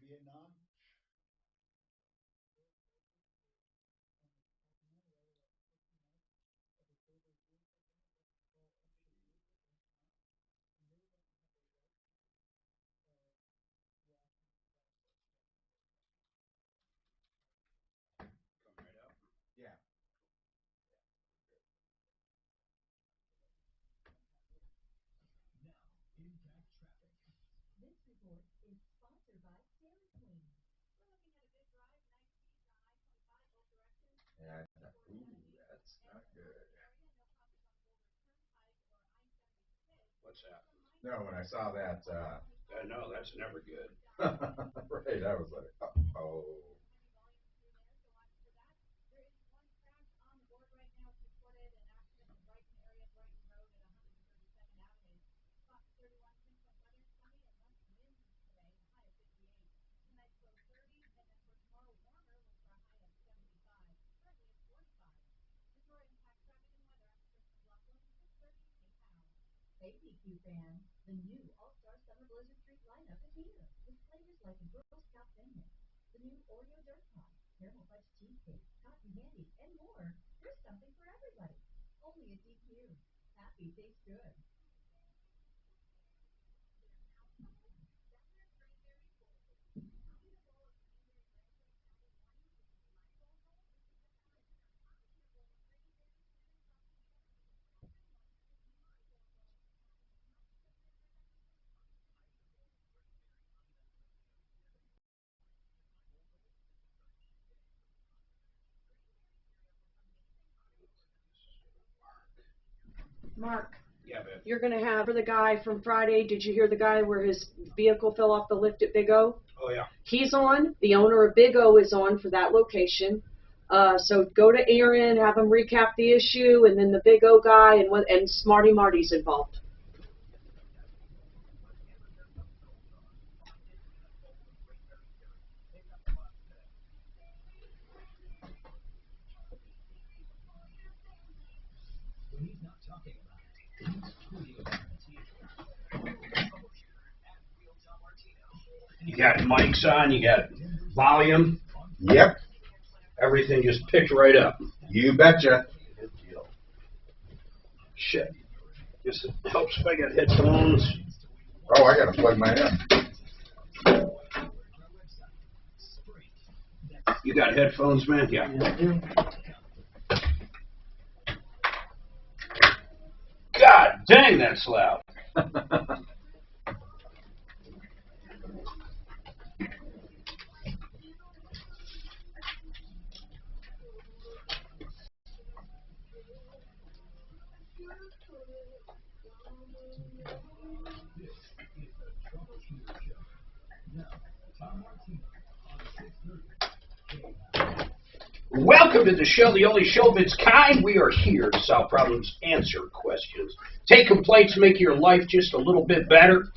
Vietnam? Yeah. This report is sponsored by Dairy Queen. We're looking at a good drive, nice speeds on I-25 both directions. Yeah. Ooh, that's not good. What's that? No, when I saw that, No, that's never good. right, I was like, oh. APQ fans, the new All-Star Summer Blizzard Treat lineup is here, with flavors like Girl Scout Thin Mix, the new Oreo Dirt Pie, Caramel Fudge Cheesecake, Cotton Candy, and more. There's something for everybody. Only at DQ. Happy tastes good. Mark, Yeah, babe. you're going to have for the guy from Friday. Did you hear the guy where his vehicle fell off the lift at Big O? Oh, yeah. He's on. The owner of Big O is on for that location. So go to Aaron, have him recap the issue, and then the Big O guy and Smarty Marty's involved. You got mics on, you got volume. Yep. Everything just picked right up. You betcha. Good deal. Shit. Guess it helps if I got headphones. Oh, I gotta plug mine in. You got headphones, man? Yeah. God dang, that's loud. Welcome to the show, the only show of its kind. We are here to solve problems, answer questions, take complaints, make your life just a little bit better.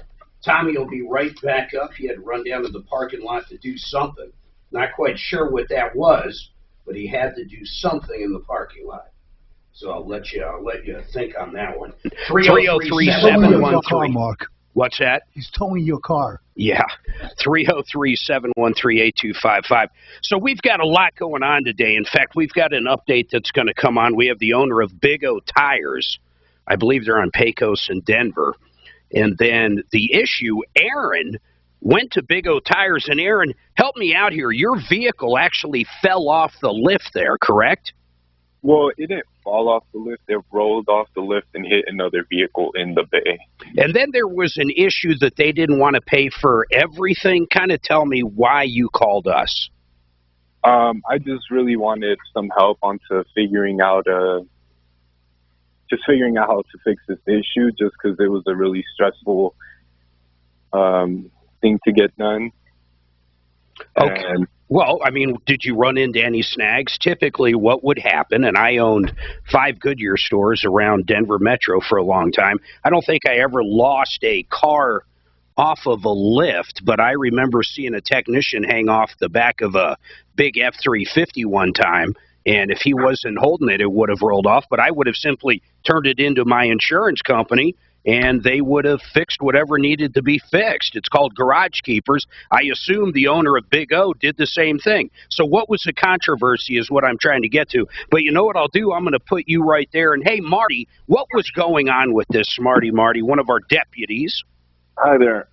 Tommy will be right back up. He had to run down to the parking lot to do something. Not quite sure what that was, but he had to do something in the parking lot. So I'll let you think on that one. 303-713. Mark. What's that? He's towing your car. Yeah, 303-713-8255. So we've got a lot going on today. In fact, we've got an update that's going to come on. We have the owner of Big O Tires. I believe they're on Pecos in Denver. And then the issue, Aaron went to Big O Tires. And Aaron, help me out here. Your vehicle actually fell off the lift there, correct? Well, it didn't fall off the lift. It rolled off the lift and hit another vehicle in the bay. And then there was an issue that they didn't want to pay for everything. Kind of tell me why you called us. I just really wanted some help onto figuring out how to fix this issue, just because it was a really stressful thing to get done. Okay. Well, I mean, did you run into any snags? Typically, what would happen, and I owned 5 Goodyear stores around Denver Metro for a long time. I don't think I ever lost a car off of a lift, but I remember seeing a technician hang off the back of a big F-350 one time, and if he wasn't holding it, it would have rolled off, but I would have simply turned it into my insurance company, and they would have fixed whatever needed to be fixed. It's called Garage Keepers. I assume the owner of Big O did the same thing. So what was the controversy is what I'm trying to get to. But you know what I'll do? I'm going to put you right there. And hey, Marty, what was going on with this? Smarty Marty, one of our deputies. Hi there.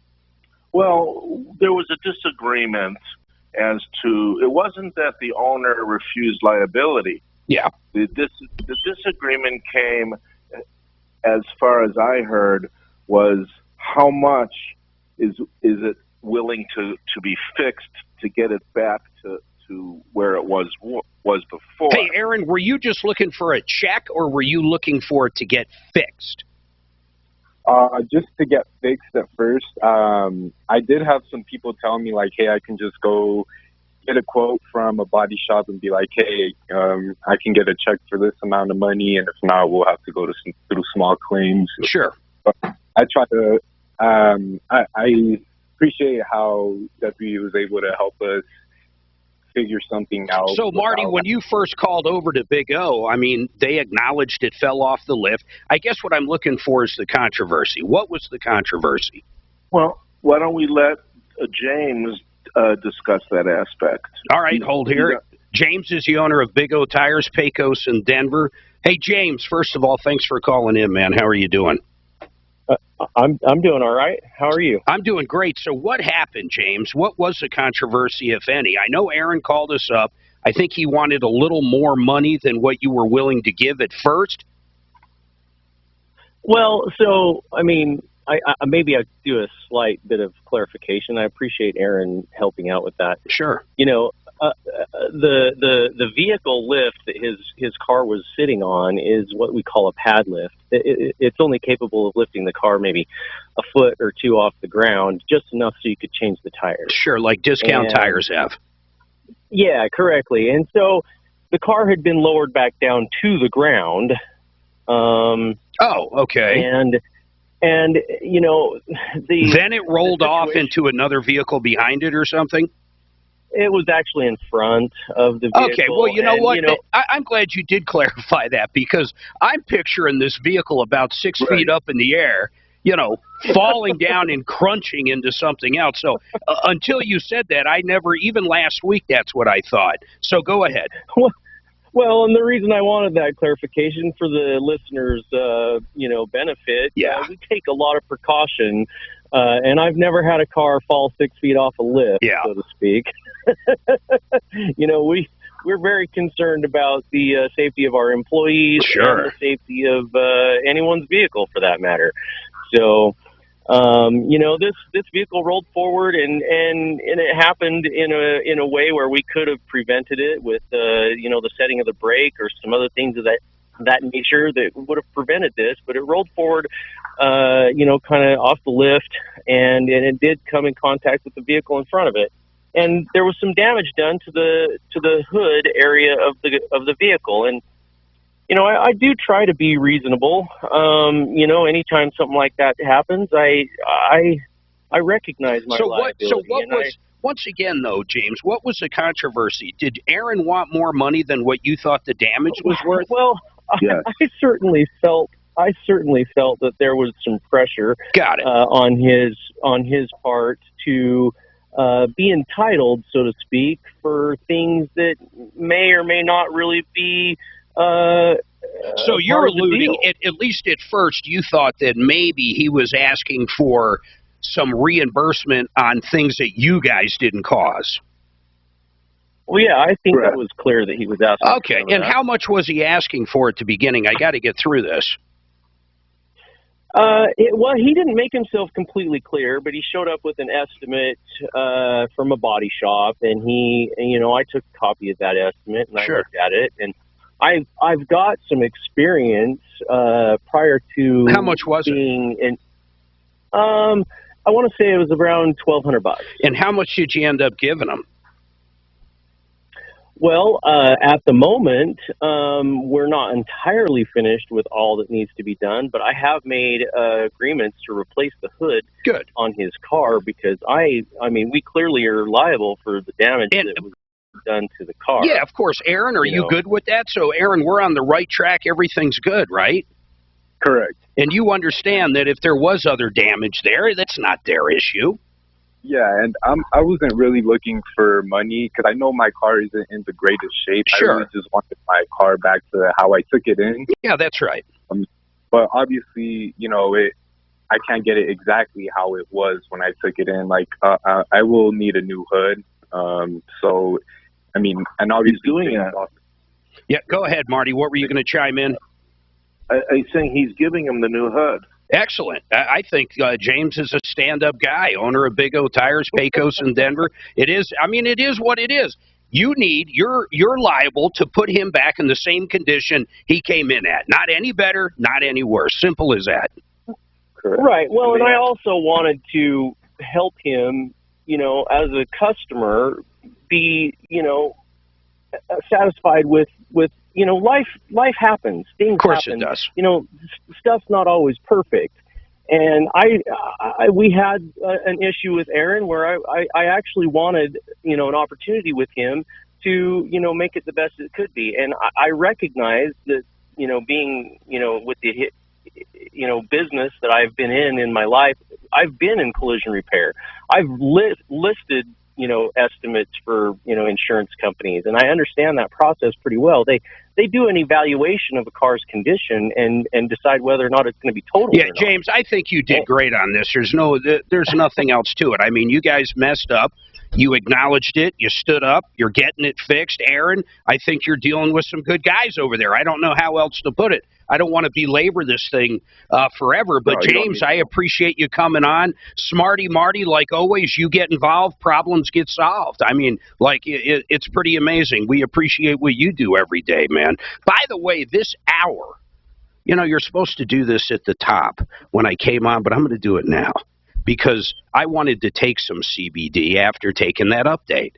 Well, there was a disagreement as to, it wasn't that the owner refused liability. Yeah. The disagreement came, as far as I heard, was how much is it willing to be fixed to get it back to where it was before. Hey, Aaron, were you just looking for a check, or were you looking for it to get fixed? Just to get fixed at first. I did have some people tell me, like, hey, I can just go get a quote from a body shop and be like, hey, I can get a check for this amount of money, and if not, we'll have to go through small claims. Sure. But I try to, I appreciate how WE was able to help us figure something out. So, Marty, when you first called over to Big O, I mean, they acknowledged it fell off the lift. I guess what I'm looking for is the controversy. What was the controversy? Well, why don't we let James discuss that aspect? All right, hold here. James is the owner of Big O Tires, Pecos in Denver. Hey, James, first of all, thanks for calling in, man. How are you doing? I'm doing all right. How are you? I'm doing great. So what happened, James? What was the controversy, if any? I know Aaron called us up. I think he wanted a little more money than what you were willing to give at first. Well, so, I mean, I maybe I'd do a slight bit of clarification. I appreciate Aaron helping out with that. Sure. You know, the vehicle lift that his car was sitting on is what we call a pad lift. It's only capable of lifting the car maybe a foot or two off the ground, just enough so you could change the tires. Sure, like discount tires have. Yeah, correctly. And so the car had been lowered back down to the ground. Oh, okay. And you know, then it rolled off into another vehicle behind it or something? It was actually in front of the vehicle. Okay, well, you know what? I'm glad you did clarify that, because I'm picturing this vehicle about 6 feet up in the air, you know, falling down and crunching into something else. So until you said that, I never, even last week, that's what I thought. So go ahead. Well, and the reason I wanted that clarification for the listeners', benefit, we take a lot of precaution, and I've never had a car fall 6 feet off a lift, so to speak. You know, we're very concerned about the safety of our employees and the safety of anyone's vehicle, for that matter. So, this vehicle rolled forward, and it happened in a way where we could have prevented it with the setting of the brake or some other things of that nature that would have prevented this. But it rolled forward, kind of off the lift, and it did come in contact with the vehicle in front of it. And there was some damage done to the hood area of the vehicle. And you know, I do try to be reasonable. Anytime something like that happens, I recognize my liability. Once again, though, James, what was the controversy? Did Aaron want more money than what you thought the damage was worth? Well, yes. I certainly felt that there was some pressure on his part to be entitled, so to speak, for things that may or may not really be. So you're alluding, at least at first, you thought that maybe he was asking for some reimbursement on things that you guys didn't cause. Well, yeah, I think that was clear that he was asking. Okay, and how much was he asking for at the beginning? I got to get through this. Well, he didn't make himself completely clear, but he showed up with an estimate from a body shop, and I took a copy of that estimate and I looked at it, and I've got some experience prior to. How much was it? I want to say it was around $1,200. And how much did you end up giving him? Well, at the moment, we're not entirely finished with all that needs to be done, but I have made agreements to replace the hood on his car, because we clearly are liable for the damage that was done to the car. Yeah, of course. Aaron, are you good with that? So, Aaron, we're on the right track. Everything's good, right? Correct. And you understand that if there was other damage there, that's not their issue. Yeah, and I wasn't really looking for money because I know my car isn't in the greatest shape. Sure. I really just wanted my car back to how I took it in. Yeah, that's right. But obviously, you know, I can't get it exactly how it was when I took it in. Like, I will need a new hood. So, I mean, and obviously doing it. Yeah, go ahead, Marty. What were you going to chime in? I think he's giving him the new hood. Excellent. I think James is a stand-up guy, owner of Big O Tires, Pecos in Denver. It is. I mean, it is what it is. You're liable to put him back in the same condition he came in at. Not any better, not any worse. Simple as that. Correct. Right. Well, and I also wanted to help him, you know, as a customer, be, you know, satisfied with you know, life happens. Things of course happen. It does. You know, stuff's not always perfect. And we had an issue with Aaron where I actually wanted, you know, an opportunity with him to, you know, make it the best it could be. And I recognize that, you know, being, you know, with the, you know, business that I've been in my life, I've been in collision repair. I've listed, you know, estimates for, you know, insurance companies. And I understand that process pretty well. They do an evaluation of a car's condition and decide whether or not it's going to be totaled. Yeah, James, I think you did great on this. There's nothing else to it. I mean, you guys messed up. You acknowledged it. You stood up. You're getting it fixed. Aaron, I think you're dealing with some good guys over there. I don't know how else to put it. I don't want to belabor this thing forever, but No, James, I appreciate you coming on. Smarty Marty, like always, you get involved, problems get solved. I mean, like, it's pretty amazing. We appreciate what you do every day, man. By the way, this hour, you know, you're supposed to do this at the top when I came on, but I'm going to do it now because I wanted to take some CBD after taking that update.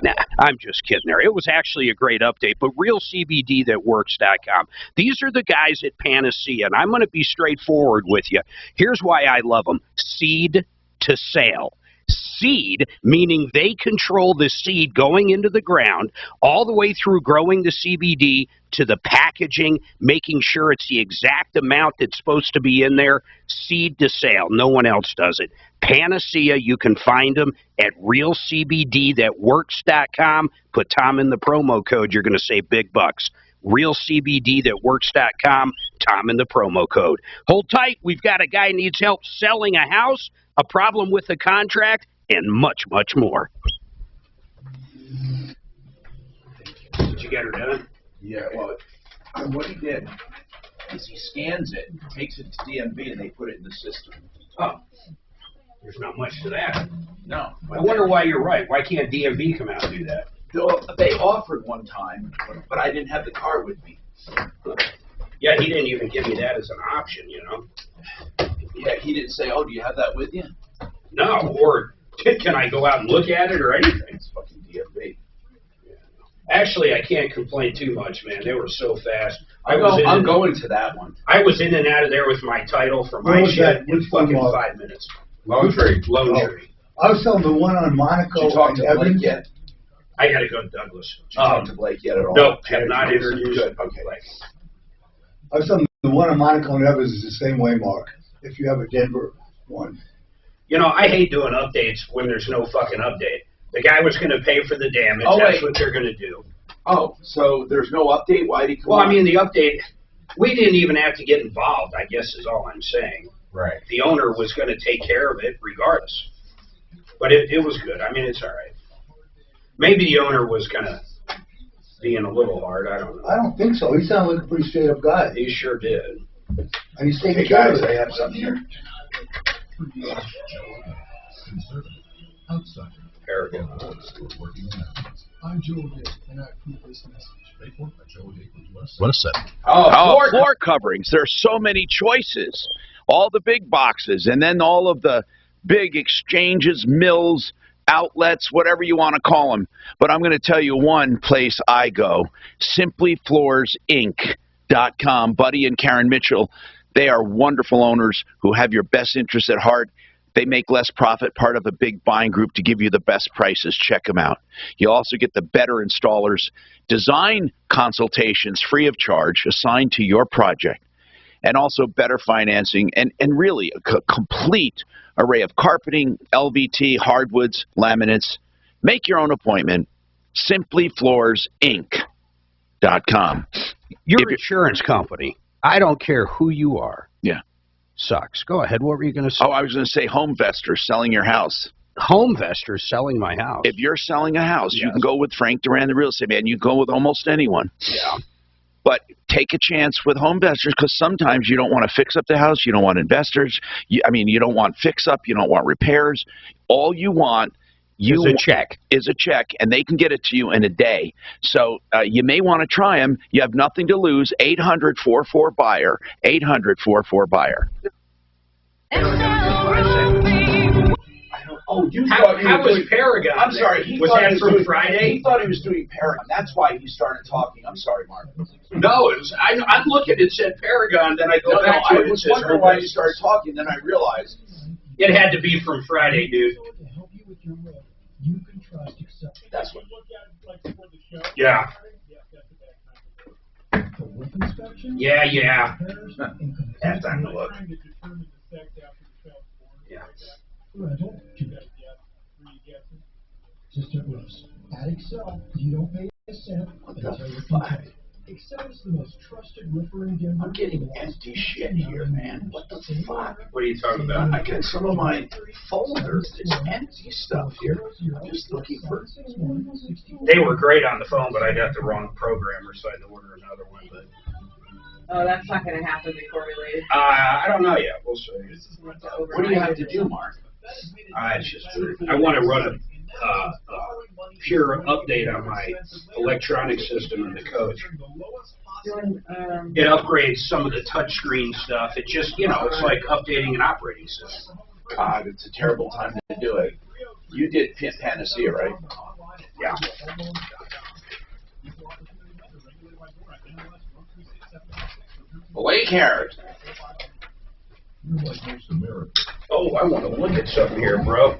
Nah, I'm just kidding there. It was actually a great update, but realcbdthatworks.com. These are the guys at Panacea, and I'm going to be straightforward with you. Here's why I love them. Seed to sale. Seed, meaning they control the seed going into the ground all the way through growing the CBD to the packaging, making sure it's the exact amount that's supposed to be in there. Seed to sale. No one else does it. Panacea, you can find them at realcbdthatworks.com. Put Tom in the promo code. You're going to save big bucks. realcbdthatworks.com. Tom in the promo code. Hold tight. We've got a guy who needs help selling a house, a problem with the contract, and much, much more. Did you get her done? Yeah, well, what he did is he scans it, takes it to DMV, and they put it in the system. Oh, there's not much to that. No. I wonder why you're right. Why can't DMV come out and do that? They offered one time, but I didn't have the card with me. Yeah, he didn't even give me that as an option, you know. Yeah, he didn't say, oh, do you have that with you? No, or can I go out and look at it or anything? It's fucking DMV. Actually, I can't complain too much, man. They were so fast. I'm going to that one. I was in and out of there with my title for my shit in fucking 5 minutes. Lone Tree. Lone Oh. Tree. I was telling the one on Monaco Did you talk and to Blake Evans. yet? I got to go to Douglas. Did you talk to Blake yet at all? No, have not introduced. Good, okay. I was telling the one on Monaco and Evans is the same way, Mark. If you have a Denver one. You know, I hate doing updates when there's no fucking update. The guy was going to pay for the damage. Oh, That's wait. what they're going to do. Oh, so there's no update? Why did he come Well, on? I mean, the update, we didn't even have to get involved, I guess is all I'm saying. Right. The owner was going to take care of it regardless. But it was good. I mean, it's all right. Maybe the owner was kind of being a little hard. I don't know. I don't think so. He sounded like a pretty straight up guy. He sure did. And he's taking Hey, care guys, of I it. have something here. Paragon. I'm Joe Dick, and I approve this message. What a setting. Oh, Floor coverings. There's so many choices. All the big boxes, and then all of the big exchanges, mills, outlets, whatever you want to call them. But I'm going to tell you one place I go, simplyfloorsinc.com. Buddy and Karen Mitchell, they are wonderful owners who have your best interests at heart. They make less profit, part of a big buying group to give you the best prices. Check them out. You also get the better installers, design consultations free of charge assigned to your project. and also better financing, and really a complete array of carpeting, LVT, hardwoods, laminates. Make your own appointment. SimplyFloorsInc.com. Your insurance company, I don't care who you are. Yeah. Sucks. Go ahead. What were you going to say? Oh, I was going to say HomeVestor selling your house. HomeVestor selling my house. If you're selling a house, you can go with Frank Duran, the real estate man. You can go with almost anyone. Yeah. But take a chance with HomeVestors, because sometimes you don't want to fix up the house. You don't want investors. You don't want fix-up. You don't want repairs. All you want is a check. And they can get it to you in a day. So you may want to try them. You have nothing to lose. 800-44-BUYER. 800-44-BUYER. Oh, you How was Paragon? I'm sorry. Was that from Friday? He thought he was doing Paragon. That's why he started talking. I'm sorry, Mark. No, it was. I'm looking. It said Paragon. Then I go back to it. I was wondering why you started talking. Then I realized it had to be from Friday, dude. That's what. Yeah. Yeah. Have time to look. Yeah. Sister Rose, at Excel, you don't pay a cent until you're complete. Excel is the most trusted roofer in Denver. I'm getting empty shit here, man. What the fuck? What are you talking about? I got some of my folders. There's empty stuff here. I'm just looking for. They were great on the phone, but I got the wrong programmer, so I had to order another one. But Oh, that's not going to happen before related. I don't know yet. We'll see. What do you have to do, Mark? I want to run a pure update on my electronic system in the coach. It upgrades some of the touchscreen stuff. It just, it's like updating an operating system. God, it's a terrible time to do it. You did Panacea, right? Yeah. Blake Harris. Oh, I want to look at something here, bro.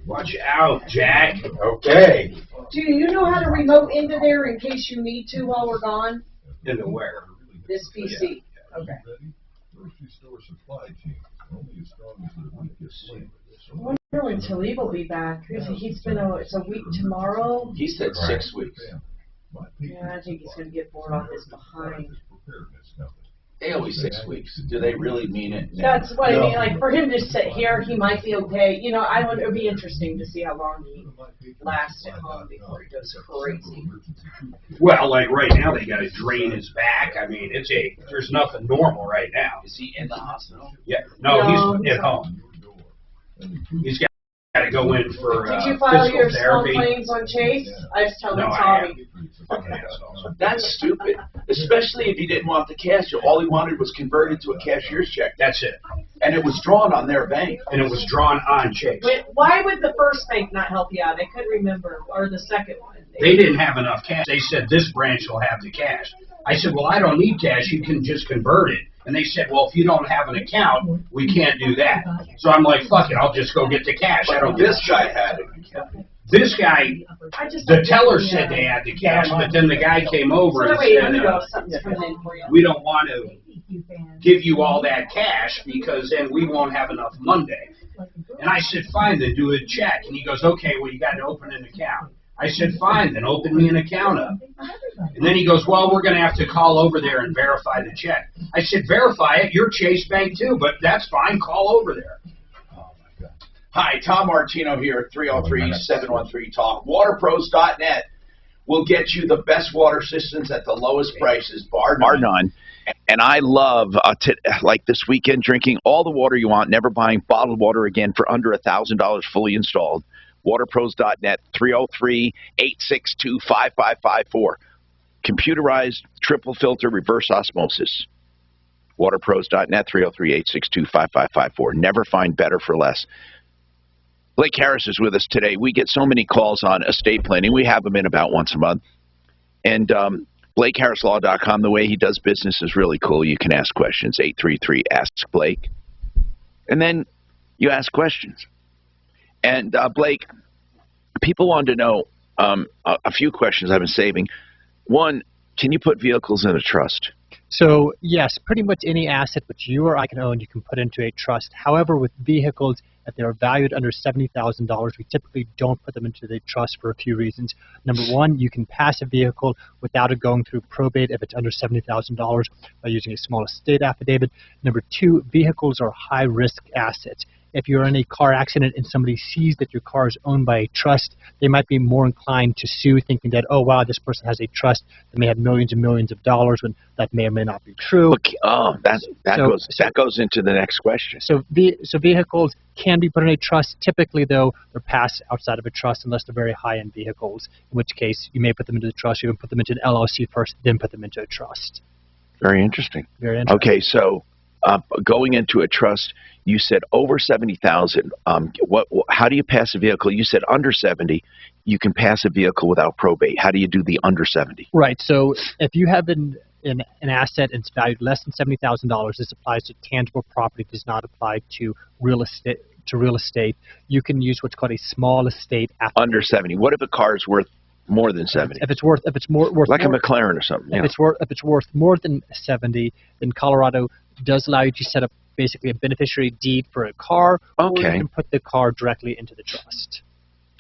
Watch out, Jack. Okay. Do you know how to remote into there in case you need to while we're gone? Into where? This PC. Okay. I wonder when Talib will be back. It's a week tomorrow. He said 6 weeks. Yeah, I think he's going to get bored on this behind. They always 6 weeks. Do they really mean it? That's what I mean. Like, for him to sit here, he might be okay. It would be interesting to see how long he lasts at home before he goes crazy. Well, like right now, they got to drain his back. I mean, there's nothing normal right now. Is he in the hospital? Yeah. No, he's at home. He's got to go in for Did you file your small therapy. claims on Chase? I was telling No, Tommy. That's stupid. Especially if he didn't want the cash. All he wanted was converted to a cashier's check. That's it. And it was drawn on their bank. And it was drawn on Chase. Why would the first bank not help you out? I couldn't remember. Or the second one. They didn't have enough cash. They said, this branch will have the cash. I said, well, I don't need cash. You can just convert it. And they said, well, if you don't have an account, we can't do that. So I'm like, fuck it. I'll just go get the cash. This guy had an account. This guy, the teller said they had the cash, but then the guy came over and said, we don't want to give you all that cash because then we won't have enough Monday. And I said, fine, then do a check. And he goes, okay, well, you got to open an account. I said, fine, then open me an account up. And then he goes, well, we're going to have to call over there and verify the check. I said, verify it. You're Chase Bank too, but that's fine. Call over there. Hi, Tom Martino here, 303-713-TALK. WaterPros.net will get you the best water systems at the lowest prices, bar none. And I love, like this weekend, drinking all the water you want, never buying bottled water again for under $1,000 fully installed. WaterPros.net, 303-862-5554. Computerized, triple filter, reverse osmosis. WaterPros.net, 303-862-5554. Never find better for less. Blake Harris is with us today. We get so many calls on estate planning. We have them in about once a month. And BlakeHarrisLaw.com, the way he does business is really cool. You can ask questions, 833-ASK-BLAKE. And then you ask questions. And Blake, people wanted to know a few questions I've been saving. One, can you put vehicles in a trust? So yes, pretty much any asset which you or I can own, you can put into a trust. However, with vehicles, if they are valued under $70,000, we typically don't put them into the trust for a few reasons. Number one, you can pass a vehicle without it going through probate if it's under $70,000 by using a small estate affidavit. Number two, vehicles are high-risk assets. If you're in a car accident and somebody sees that your car is owned by a trust, they might be more inclined to sue, thinking that, oh, wow, this person has a trust that may have millions and millions of dollars, when that may or may not be true. Okay. Oh, that goes into the next question. So vehicles can be put in a trust. Typically, though, they're passed outside of a trust unless they're very high-end vehicles, in which case you may put them into the trust. You can put them into an LLC first, then put them into a trust. Very interesting. Very interesting. Okay, so going into a trust, you said over 70,000. How do you pass a vehicle? You said under 70, you can pass a vehicle without probate. How do you do the under 70? Right. So if you have an asset and it's valued less than $70,000, this applies to tangible property. Does not apply to real estate. You can use what's called a small estate affidavit. Under 70. What if a car is worth more than 70? If it's worth like a McLaren or something. If it's worth more than 70, then Colorado does allow you to set up basically a beneficiary deed for a car, or you can put the car directly into the trust.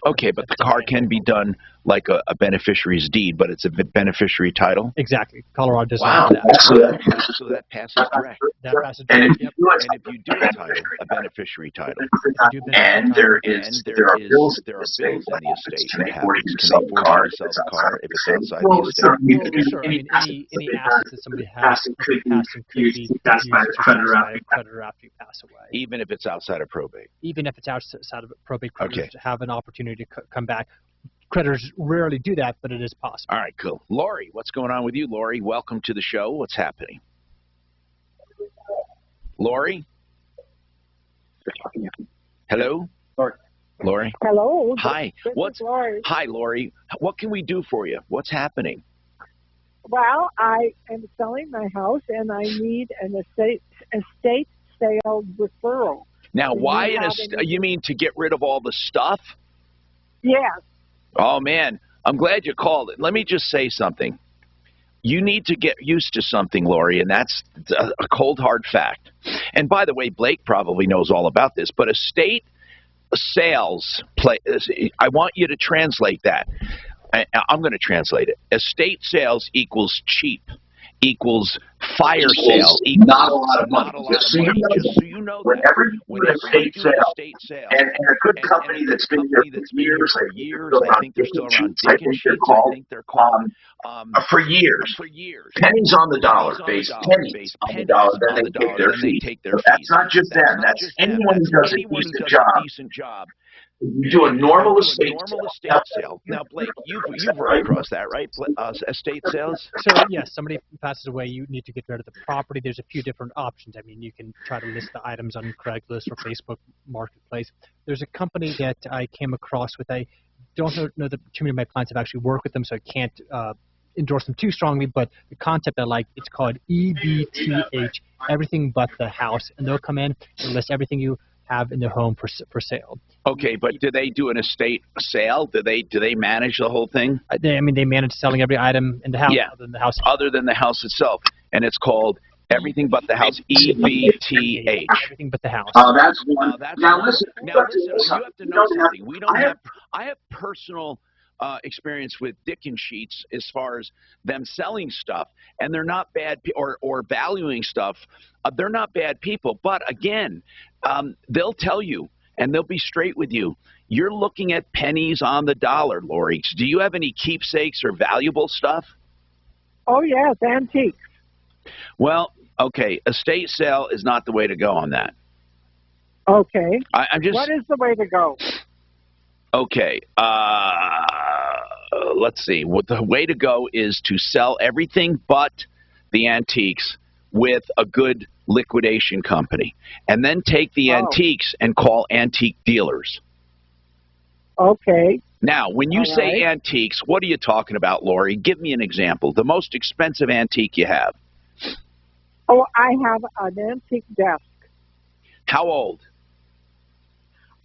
Okay, but the car can be done like a beneficiary's deed, but it's a beneficiary title? Exactly. Colorado does allow that. So that passes direct. That passes direct, yep. And if you do a beneficiary title, and there are bills in the estate, can they force you to sell the car if it's outside the estate? Sure. I mean, any assets that somebody has could be used to satisfy a creditor after you pass away. Even if it's outside of probate? Even if it's outside of probate, creditors have an opportunity to come back. Creditors rarely do that, but it is possible. All right, cool. Lori, what's going on with you? Lori, welcome to the show. What's happening? Lori? Hello? Lori? Hello. Hi. Lori. Hi, Lori. What can we do for you? What's happening? Well, I am selling my house, and I need an estate sale referral. Now, why you mean to get rid of all the stuff? Yes. Oh, man, I'm glad you called it. Let me just say something. You need to get used to something, Lori, and that's a cold, hard fact. And by the way, Blake probably knows all about this, but estate sales, I want you to translate that. I'm going to translate it. Estate sales equals cheap, equals fire sale, equals not a lot of money. Just so you know, whenever you do an estate sale, and a good company that's been here for years, I think they're still around. Dick & Sheets, I think they're called. For years. Pennies on the dollar, pennies on the dollar, then they take their fees. That's not just them. That's anyone who does a decent job. You do a normal estate sale. Now, Blake, you've run across that, right? Estate sales? So, yes, somebody passes away, you need to get rid of the property. There's a few different options. I mean, you can try to list the items on Craigslist or Facebook Marketplace. There's a company that I came across with. I don't know that too many of my clients have actually worked with them, so I can't endorse them too strongly, but the concept I like, it's called EBTH, Everything But the House. And they'll come in and list everything you have in their home for sale. Okay, but do they do an estate sale? Do they manage the whole thing? They manage selling every item in the house, other than the house itself, and it's called Everything But the House, EBTH. Everything But the House. That's one. Now listen, you have to know something. We don't have. I have personal experience with Dick & Sheets as far as them selling stuff, and they're not bad or valuing stuff. They're not bad people, but again, they'll tell you and they'll be straight with you. You're looking at pennies on the dollar, Lori. Do you have any keepsakes or valuable stuff? Oh yes, antiques. Well, okay, estate sale is not the way to go on that. Okay. I'm just. What is the way to go? Okay. Let's see. What the way to go is to sell everything but the antiques with a good liquidation company, and then take the antiques and call antique dealers. Okay. Now, when you say antiques, what are you talking about, Lori? Give me an example. The most expensive antique you have. Oh, I have an antique desk. How old?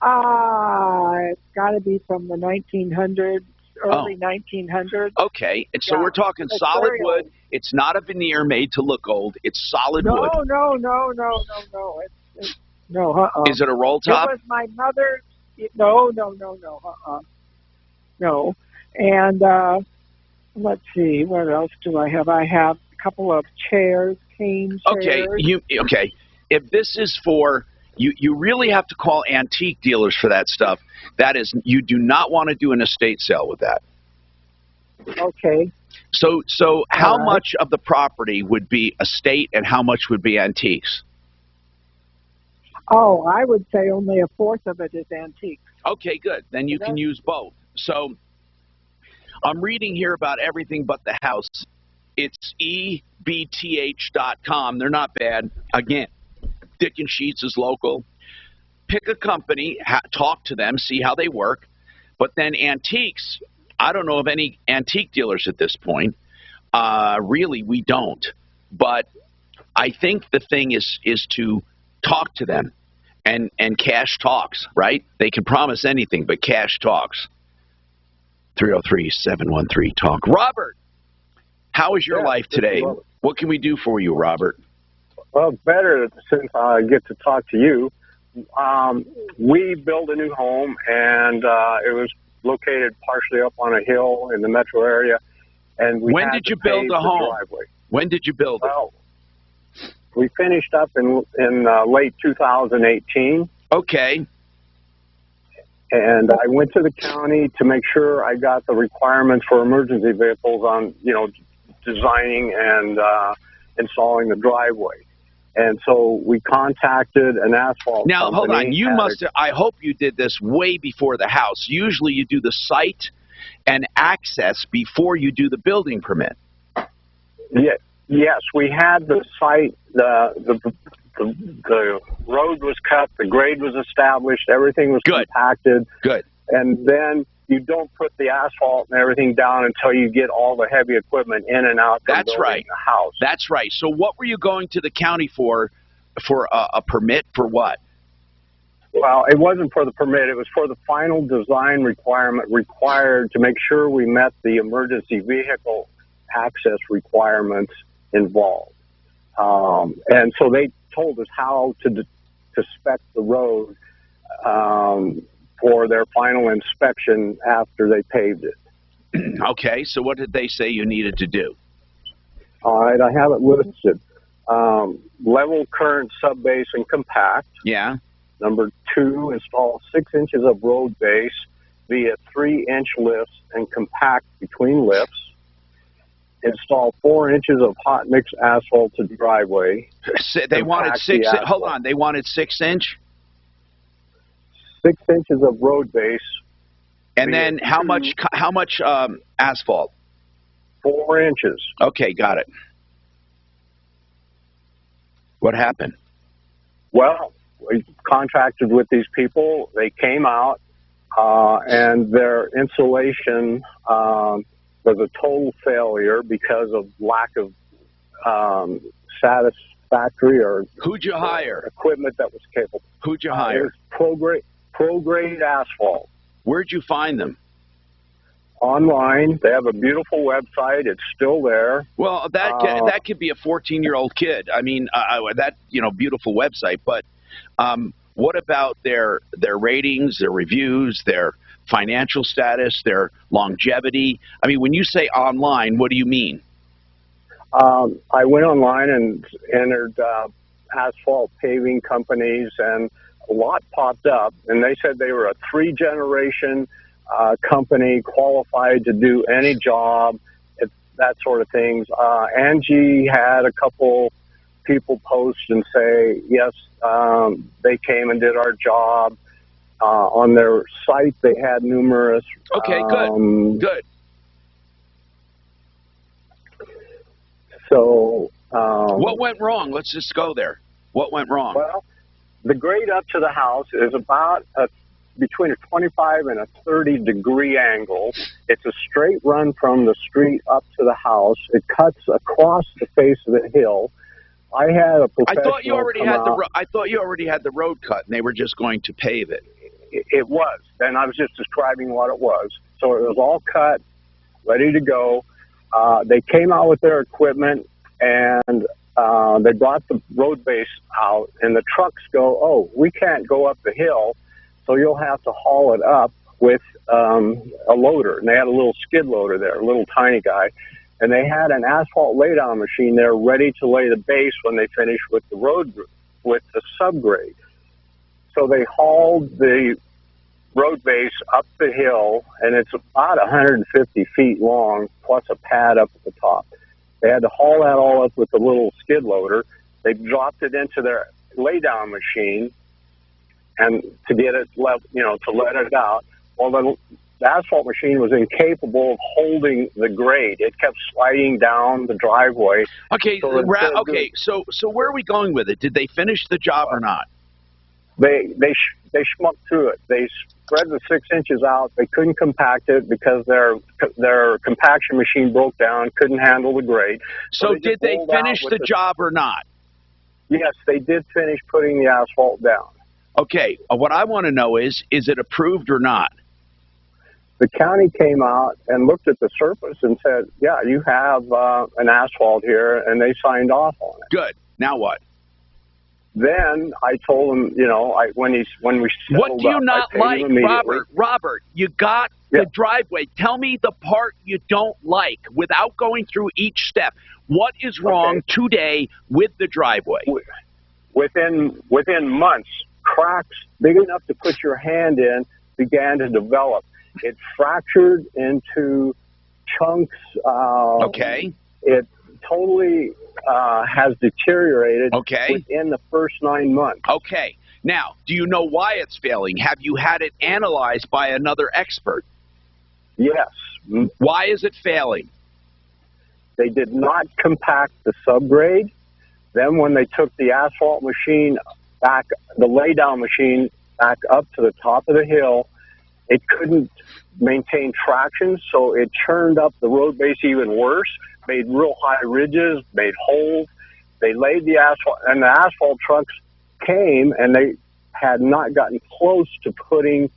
It's got to be from the 1900s, early 1900s. Okay, and so we're talking it's solid very wood. old. It's not a veneer made to look old. It's solid wood. No. No. Is it a roll top? It was my mother's. No. No. And let's see, what else do I have? I have a couple of chairs, cane chairs. Okay. If this is for you really have to call antique dealers for that stuff. That is, you do not want to do an estate sale with that. Okay. So how much of the property would be estate and how much would be antiques? Oh, I would say only a fourth of it is antique. Okay, good. Then you can use both. So I'm reading here about everything but the house. It's ebth.com. They're not bad. Again, Dick and Sheets is local. Pick a company, talk to them, see how they work. But then antiques, I don't know of any antique dealers at this point. Really, we don't. But I think the thing is to talk to them, and cash talks, right? They can promise anything, but cash talks. 303-713-TALK. Robert, how is your life today? What can we do for you, Robert? Well, better since I get to talk to you. We built a new home, and it was located partially up on a hill in the metro area. And when did you build the home? Driveway. When did you build it? Well, we finished up in late 2018. Okay. And I went to the county to make sure I got the requirements for emergency vehicles on, designing and installing the driveway. And so we contacted an asphalt Now, company. hold on. You must have, I hope you did this way before the house. Usually you do the site and access before you do the building permit. Yeah, yes, we had the site, the road was cut, the grade was established, everything was compacted. Good. And then you don't put the asphalt and everything down until you get all the heavy equipment in and out. That's right. The house. That's right. So what were you going to the county for a permit for what? Well, it wasn't for the permit. It was for the final design requirement required to make sure we met the emergency vehicle access requirements involved. And so they told us how to spec the road for their final inspection after they paved it. Okay, so what did they say you needed to do? All right, I have it listed. Level current subbase and compact. Yeah. Number 2, install 6 inches of road base via 3-inch lifts and compact between lifts. Install 4 inches of hot mix asphalt to driveway. They wanted 6. Hold on, they wanted 6 inch. 6 inches of road base. And then how much asphalt? 4 inches. Okay, got it. What happened? Well, we contracted with these people. They came out, and their installation was a total failure because of lack of satisfactory or who'd you hire? Equipment that was capable. Who'd you hire? Pro-grade asphalt. Where'd you find them? Online. They have a beautiful website. It's still there. Well, that could be a 14-year-old kid. I mean, that beautiful website. But what about their ratings, their reviews, their financial status, their longevity? I mean, when you say online, what do you mean? I went online and entered asphalt paving companies, and a lot popped up, and they said they were a 3-generation company qualified to do any job, that sort of things. Angie had a couple people post and say, yes, they came and did our job. On their site, they had numerous. Okay, good. So, what went wrong? Let's just go there. What went wrong? Well, the grade up to the house is about between a 25 and a 30-degree angle. It's a straight run from the street up to the house. It cuts across the face of the hill. I had a professional. I thought you already had the road cut, and they were just going to pave it. It was. And I was just describing what it was. So it was all cut, ready to go. They came out with their equipment, and they brought the road base out, and the trucks go, oh, we can't go up the hill, so you'll have to haul it up with a loader. And they had a little skid loader there, a little tiny guy. And they had an asphalt laydown machine there ready to lay the base when they finished with the road, with the subgrade. So they hauled the road base up the hill, and it's about 150 feet long, plus a pad up at the top. They had to haul that all up with the little skid loader. They dropped it into their laydown machine, and to get it, to let it out. Well, the asphalt machine was incapable of holding the grade. It kept sliding down the driveway. Okay, so where are we going with it? Did they finish the job or not? They schmucked through it. They spread the 6 inches out. They couldn't compact it because their compaction machine broke down, couldn't handle the grade. So did they finish the job or not? Yes, they did finish putting the asphalt down. Okay, what I want to know is it approved or not? The county came out and looked at the surface and said, yeah, you have an asphalt here, and they signed off on it. Good. Now what? Then I told him, when we settled what do you up, not like, Robert? You got the driveway. Tell me the part you don't like without going through each step. What is wrong today with the driveway? Within months, cracks big enough to put your hand in began to develop. It fractured into chunks. It totally has deteriorated within the first 9 months. Okay. Now, do you know why it's failing? Have you had it analyzed by another expert? Yes. Why is it failing? They did not compact the subgrade. Then when they took the asphalt machine back, the laydown machine back up to the top of the hill, it couldn't maintain traction, so it churned up the road base even worse, made real high ridges, made holes. They laid the asphalt, and the asphalt trucks came, and they had not gotten close to putting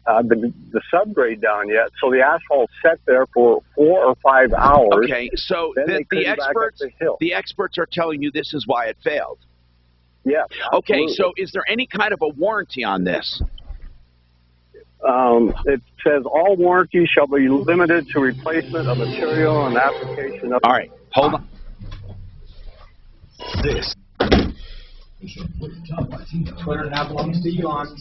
the subgrade down yet, so the asphalt sat there for 4 or 5 hours. Okay, so the experts are telling you this is why it failed. Yeah. Okay, so is there any kind of a warranty on this? It says all warranties shall be limited to replacement of material and application of... All right, hold on. This. Twitter now belongs to you on.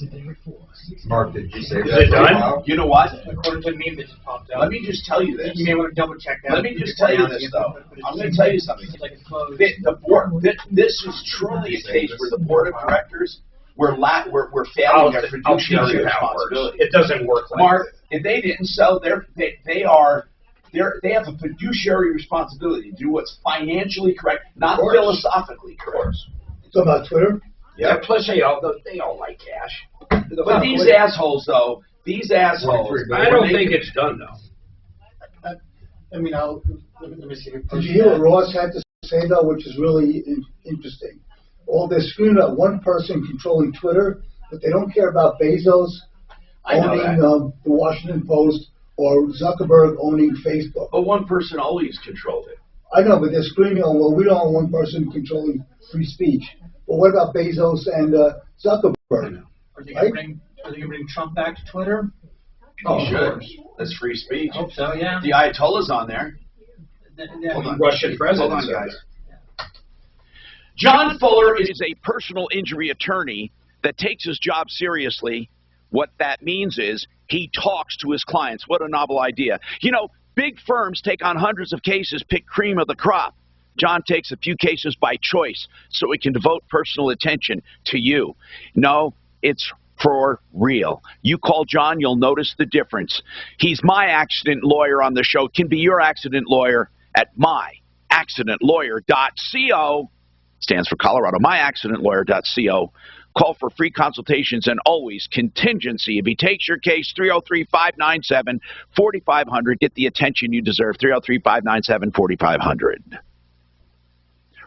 Mark, did you say Is that? it done? You know what? According to the meme that just popped up. Let me just tell you this. You may want to double check that. Let me just tell you this, though. I'm going to tell you something. The board, this is truly a case where the board of directors, we're failing their fiduciary responsibility. It doesn't work like Mark, if they didn't sell, they have a fiduciary responsibility to do what's financially correct, not philosophically correct. So about Twitter? Yeah, plus they all like cash. But these assholes, though, I don't think it's done, though. I mean, let me see. Did you hear what Ross had to say, though, which is really interesting? All they're screaming about one person controlling Twitter, but they don't care about Bezos owning the Washington Post or Zuckerberg owning Facebook. But one person always controlled it. I know, but they're screaming, oh, well, we don't want one person controlling free speech. But what about Bezos and Zuckerberg? Are they going to bring Trump back to Twitter? Oh, sure. That's free speech. I hope so, yeah. The Ayatollah's on there. Hold on. Russian president. Hold on, guys. John Fuller is a personal injury attorney that takes his job seriously. What that means is he talks to his clients. What a novel idea. You know, big firms take on hundreds of cases, pick cream of the crop. John takes a few cases by choice so he can devote personal attention to you. No, it's for real. You call John, you'll notice the difference. He's my accident lawyer on the show. Can be your accident lawyer at myaccidentlawyer.co. Stands for Colorado. myaccidentlawyer.co. Call for free consultations and always contingency. If he takes your case, 303-597-4500. Get the attention you deserve. 303-597-4500.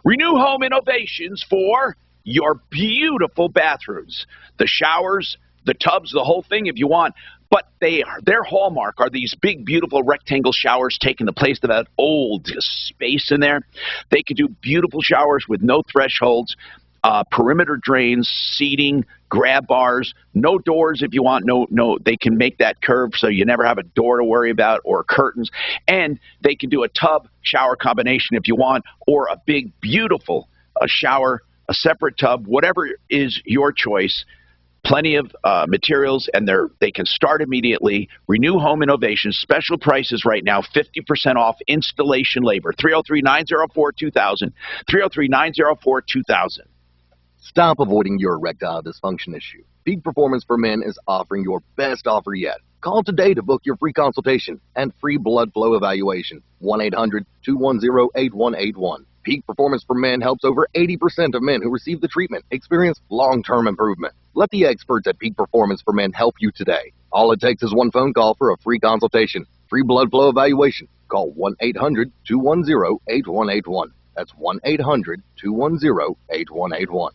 Renew Home innovations for your beautiful bathrooms. The showers, the tubs, the whole thing if you want. But their hallmark are these big, beautiful rectangle showers taking the place of that old space in there. They can do beautiful showers with no thresholds, perimeter drains, seating, grab bars, no doors if you want. No, they can make that curve so you never have a door to worry about or curtains. And they can do a tub shower combination if you want, or a big, beautiful shower, a separate tub, whatever is your choice. Plenty of materials, and they can start immediately. Renew Home Innovations, special prices right now, 50% off installation labor. 303-904-2000, 303-904-2000. Stop avoiding your erectile dysfunction issue. Peak Performance for Men is offering your best offer yet. Call today to book your free consultation and free blood flow evaluation. 1-800-210-8181. Peak Performance for Men helps over 80% of men who receive the treatment experience long-term improvement. Let the experts at Peak Performance for Men help you today. All it takes is one phone call for a free consultation, free blood flow evaluation. Call 1-800-210-8181. That's 1-800-210-8181.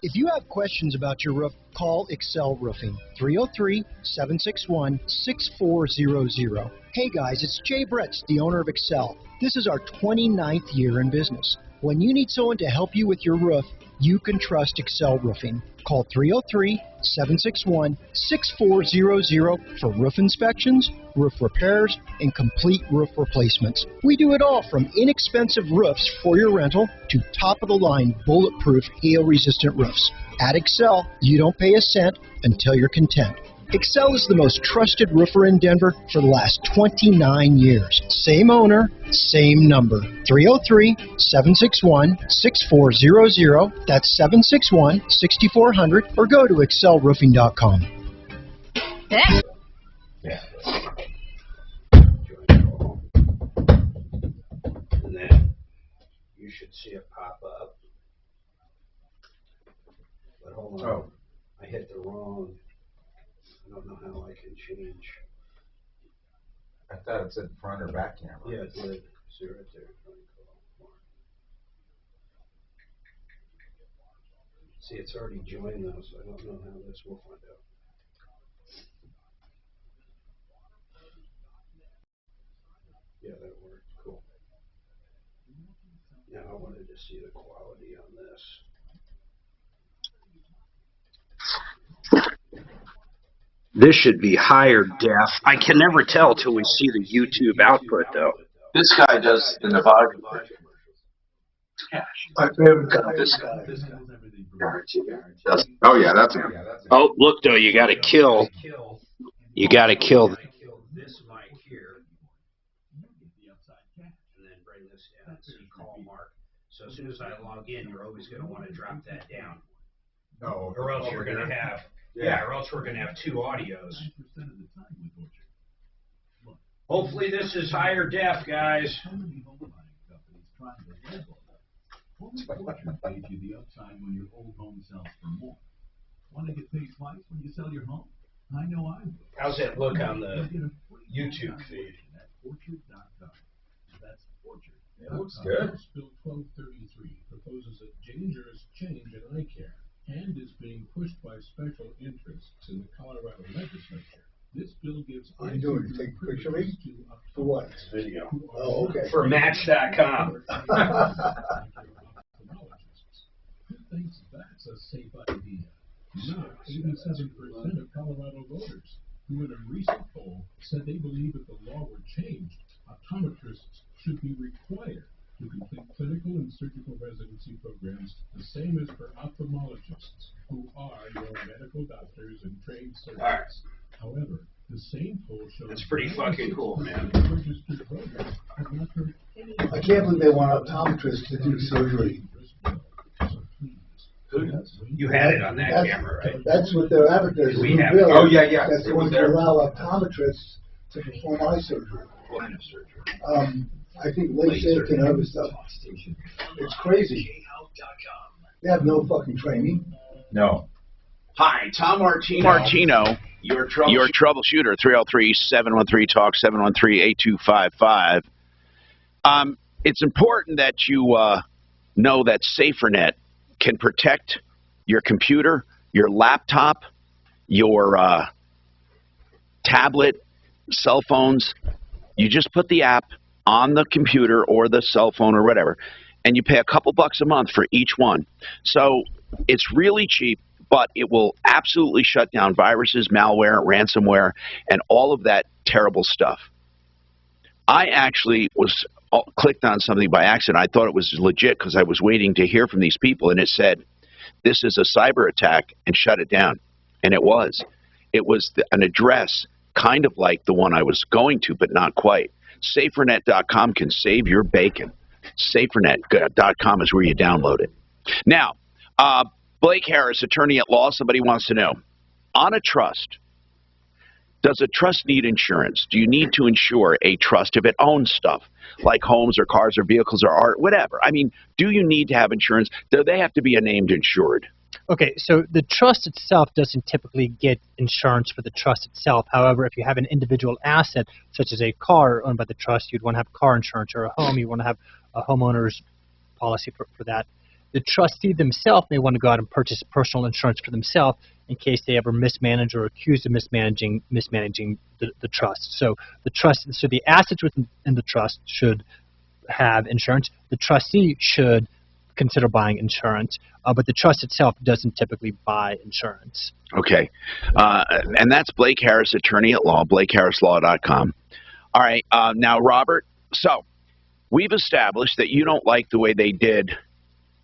If you have questions about your roof, call Excel Roofing, 303-761-6400. Hey guys, it's Jay Bretz, the owner of Excel. This is our 29th year in business. When you need someone to help you with your roof, you can trust Excel Roofing. Call 303-761-6400 for roof inspections, roof repairs, and complete roof replacements. We do it all from inexpensive roofs for your rental to top-of-the-line bulletproof hail-resistant roofs. At Excel, you don't pay a cent until you're content. Excel is the most trusted roofer in Denver for the last 29 years. Same owner, same number. 303-761-6400. That's 761-6400, or go to excelroofing.com. Yeah. And then you should see it pop up. But hold on. Oh. I hit the wrong. I don't know how I can change. I thought it said front or back camera. Yeah, it did. See right there. See, it's already joined though, so I don't know how this will find out. Yeah, that worked. Cool. Now I wanted to see the quality on this. This should be higher def. I can never tell till we see the YouTube output, though. This guy does the Nevada. My favorite guy. This guy. Guarantee. Oh yeah, that's him. Oh, look though, you got to kill. You got to kill this mic here, and then bring this down. See call mark. So as soon as I log in, you're always going to want to drop that down. No, or else you're going to have. Yeah, or else we're going to have two audios. Hopefully this is higher def, guys. Pays you the upside when your old home sells for more. Want to get paid twice when you sell your home? I know I will. How's that look on the YouTube feed? At orchard.com. That's orchard. It looks good. Bill 1233 proposes a dangerous change in eye care and is being pushed by special interests in the Colorado legislature. This bill gives what are you doing? Take a picture of me? For what? Video. Oh, okay. For Match.com. Who thinks that's a safe idea? Now, 87% of Colorado voters, who in a recent poll said they believe if the law were changed, optometrists should be required to complete clinical and surgical residency programs the same as for ophthalmologists, who are your medical doctors and trained surgeons. Right. However, the same poll shows that's pretty fucking cool, man. Registered voters have not heard any. I can't believe they want optometrists to do surgery. You had it on that camera, right? That's what their advertising. We have. Oh yeah, yeah. That's going to allow optometrists to perform eye surgery. What kind of surgery? I think LASIK and other stuff. It's crazy. They have no fucking training. No. Hi, Tom Martino. Your troubleshooter, 303-713-TALK, 713-8255. It's important that you know that SaferNet can protect your computer, your laptop, your tablet, cell phones. You just put the app on the computer or the cell phone or whatever, and you pay a couple bucks a month for each one. So it's really cheap, but it will absolutely shut down viruses, malware, ransomware, and all of that terrible stuff. I actually clicked on something by accident. I thought it was legit because I was waiting to hear from these people, and it said, this is a cyber attack, and shut it down. And it was. It was an address kind of like the one I was going to, but not quite. SaferNet.com can save your bacon. SaferNet.com is where you download it. Now, Blake Harris, attorney at law, somebody wants to know, on a trust, does a trust need insurance? Do you need to insure a trust if it owns stuff like homes or cars or vehicles or art, whatever? I mean, do you need to have insurance? Do they have to be a named insured? Okay, so the trust itself doesn't typically get insurance for the trust itself. However, if you have an individual asset, such as a car owned by the trust, you'd want to have car insurance, or a home, you want to have a homeowner's policy for that. The trustee themselves may want to go out and purchase personal insurance for themselves in case they ever mismanage or accused of mismanaging the trust. So the assets within the trust should have insurance. The trustee should consider buying insurance, but the trust itself doesn't typically buy insurance. Okay. And that's Blake Harris, attorney at law, BlakeHarrisLaw.com. All right. Now, Robert, so we've established that you don't like the way they did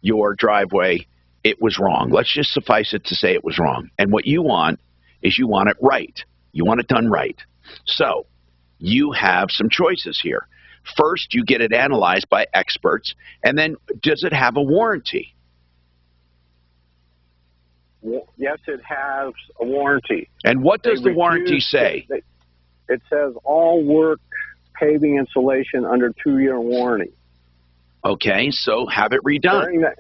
your driveway. It was wrong. Let's just suffice it to say it was wrong. And what you want is you want it right. You want it done right. So you have some choices here. First, you get it analyzed by experts, and then does it have a warranty? Yes, it has a warranty. And what does the warranty say? It says all work, paving installation under 2-year warranty. Okay, so have it redone.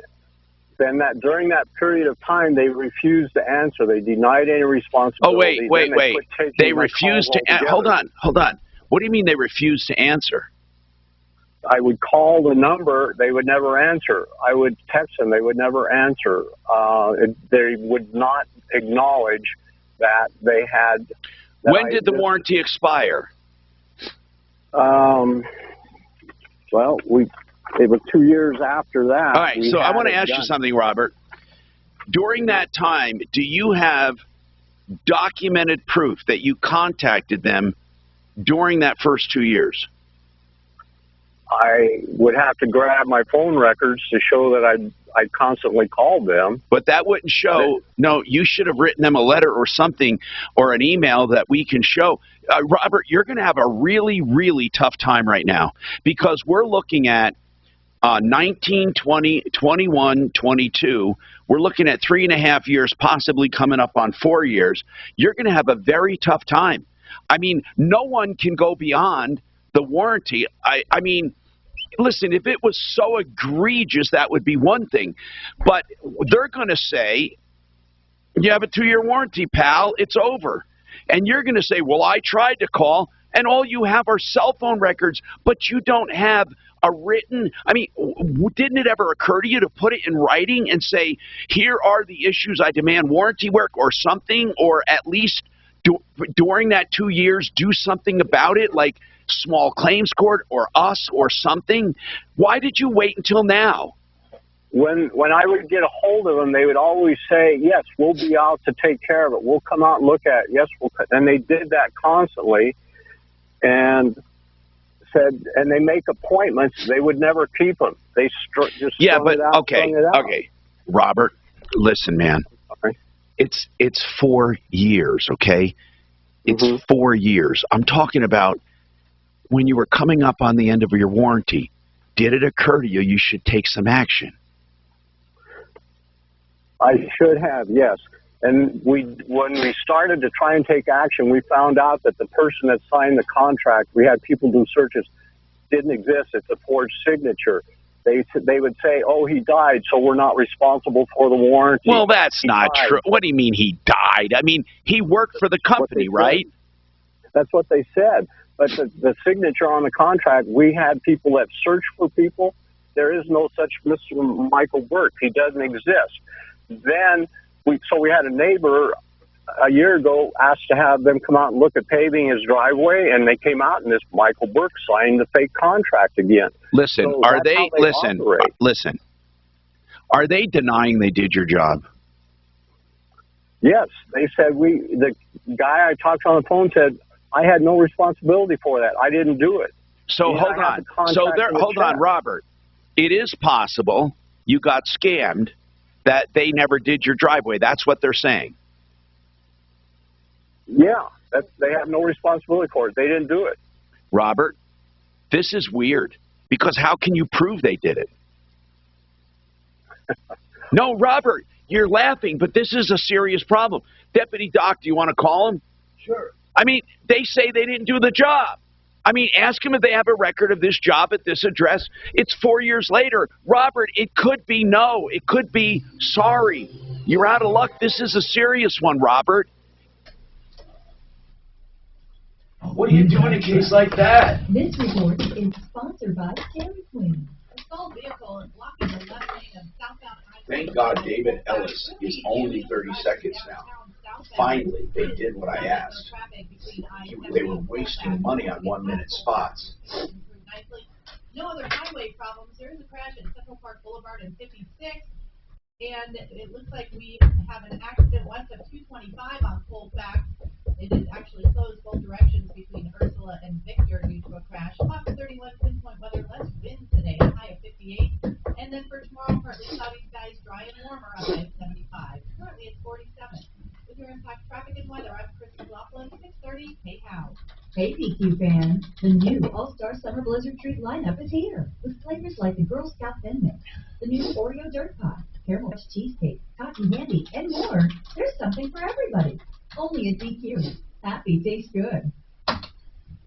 During that period of time, they refused to answer. They denied any responsibility. Oh, wait. They refused to hold on. What do you mean they refused to answer? I would call the number, they would never answer. I would text them, they would never answer. They would not acknowledge that they had. When did the warranty expire? Well, it was 2 years after that. All right, so I want to ask you something, Robert. During that time, do you have documented proof that you contacted them during that first 2 years? I would have to grab my phone records to show that I constantly called them. But that wouldn't show. No, you should have written them a letter or something, or an email that we can show. Robert, you're going to have a really, really tough time right now because we're looking at 19, 20, 21, 22. We're looking at 3.5 years, possibly coming up on 4 years. You're going to have a very tough time. I mean, no one can go beyond the warranty. I mean, listen, if it was so egregious, that would be one thing. But they're going to say, you have a 2-year warranty, pal. It's over. And you're going to say, well, I tried to call, and all you have are cell phone records, but you don't have a written. I mean, didn't it ever occur to you to put it in writing and say, here are the issues, I demand warranty work or something, or at least during that 2 years, do something about it, like small claims court or us or something? Why did you wait until now? When I would get a hold of them, they would always say, yes, we'll be out to take care of it. We'll come out and look at it. Yes, and they did that constantly and said, and they make appointments. They would never keep them. They just okay. Robert, listen, man. Okay. It's 4 years, okay? It's 4 years. I'm talking about when you were coming up on the end of your warranty. Did it occur to you you should take some action? I should have, yes. And when we started to try and take action, we found out that the person that signed the contract, we had people do searches, didn't exist. It's a forged signature. They would say, oh, he died, so we're not responsible for the warranty. Well, that's not true. What do you mean he died? I mean, he worked for the company, right? That's what they said. But the signature on the contract, we had people that searched for people. there is no such Mr. Michael Burke. He doesn't exist. Then we had a neighbor a year ago asked to have them come out and look at paving his driveway, and they came out and this Michael Burke signed the fake contract again. Listen, So are that's they, how operate. listen, are they denying they did your job? Yes, they said the guy I talked to on the phone said, I had no responsibility for that. I didn't do it. So Yeah, hold I have on. the contract So there, and the hold on, check. Robert. It is possible you got scammed, that they never did your driveway. That's what they're saying. Yeah, they have no responsibility for it. They didn't do it. Robert, this is weird, because how can you prove they did it? No, Robert, you're laughing, but this is a serious problem. Deputy Doc, do you want to call him? Sure. I mean, they say they didn't do the job. I mean, ask them if they have a record of this job at this address. It's 4 years later. Robert, it could be no. It could be sorry. You're out of luck. This is a serious one, Robert. What do you do in a case like that? This report is sponsored by Dairy Queen. Thank God David Ellis is only 30 seconds now. Finally, they did what I asked. They were wasting money on 1-minute spots. No other highway problems. There is a crash at Central Park Boulevard and 56. And it looks like we have an accident west of 225 on Colfax. It is actually closed both directions between Ursula and Victor due to a crash. Off 31 pinpoint weather, less wind today, high of 58. And then for tomorrow, partly cloudy skies, dry and warmer, a high of 75. Currently it's 47. With your impact traffic and weather, I'm Chris McLaughlin, 630 K-How. Hey PQ fans, the new All-Star Summer Blizzard Treat lineup is here, with flavors like the Girl Scout Thin Mix, the new Oreo Dirt Pie, Caramel Cheesecake, Cotton Candy, and more. There's something for everybody. Only at DQ. Happy tastes good.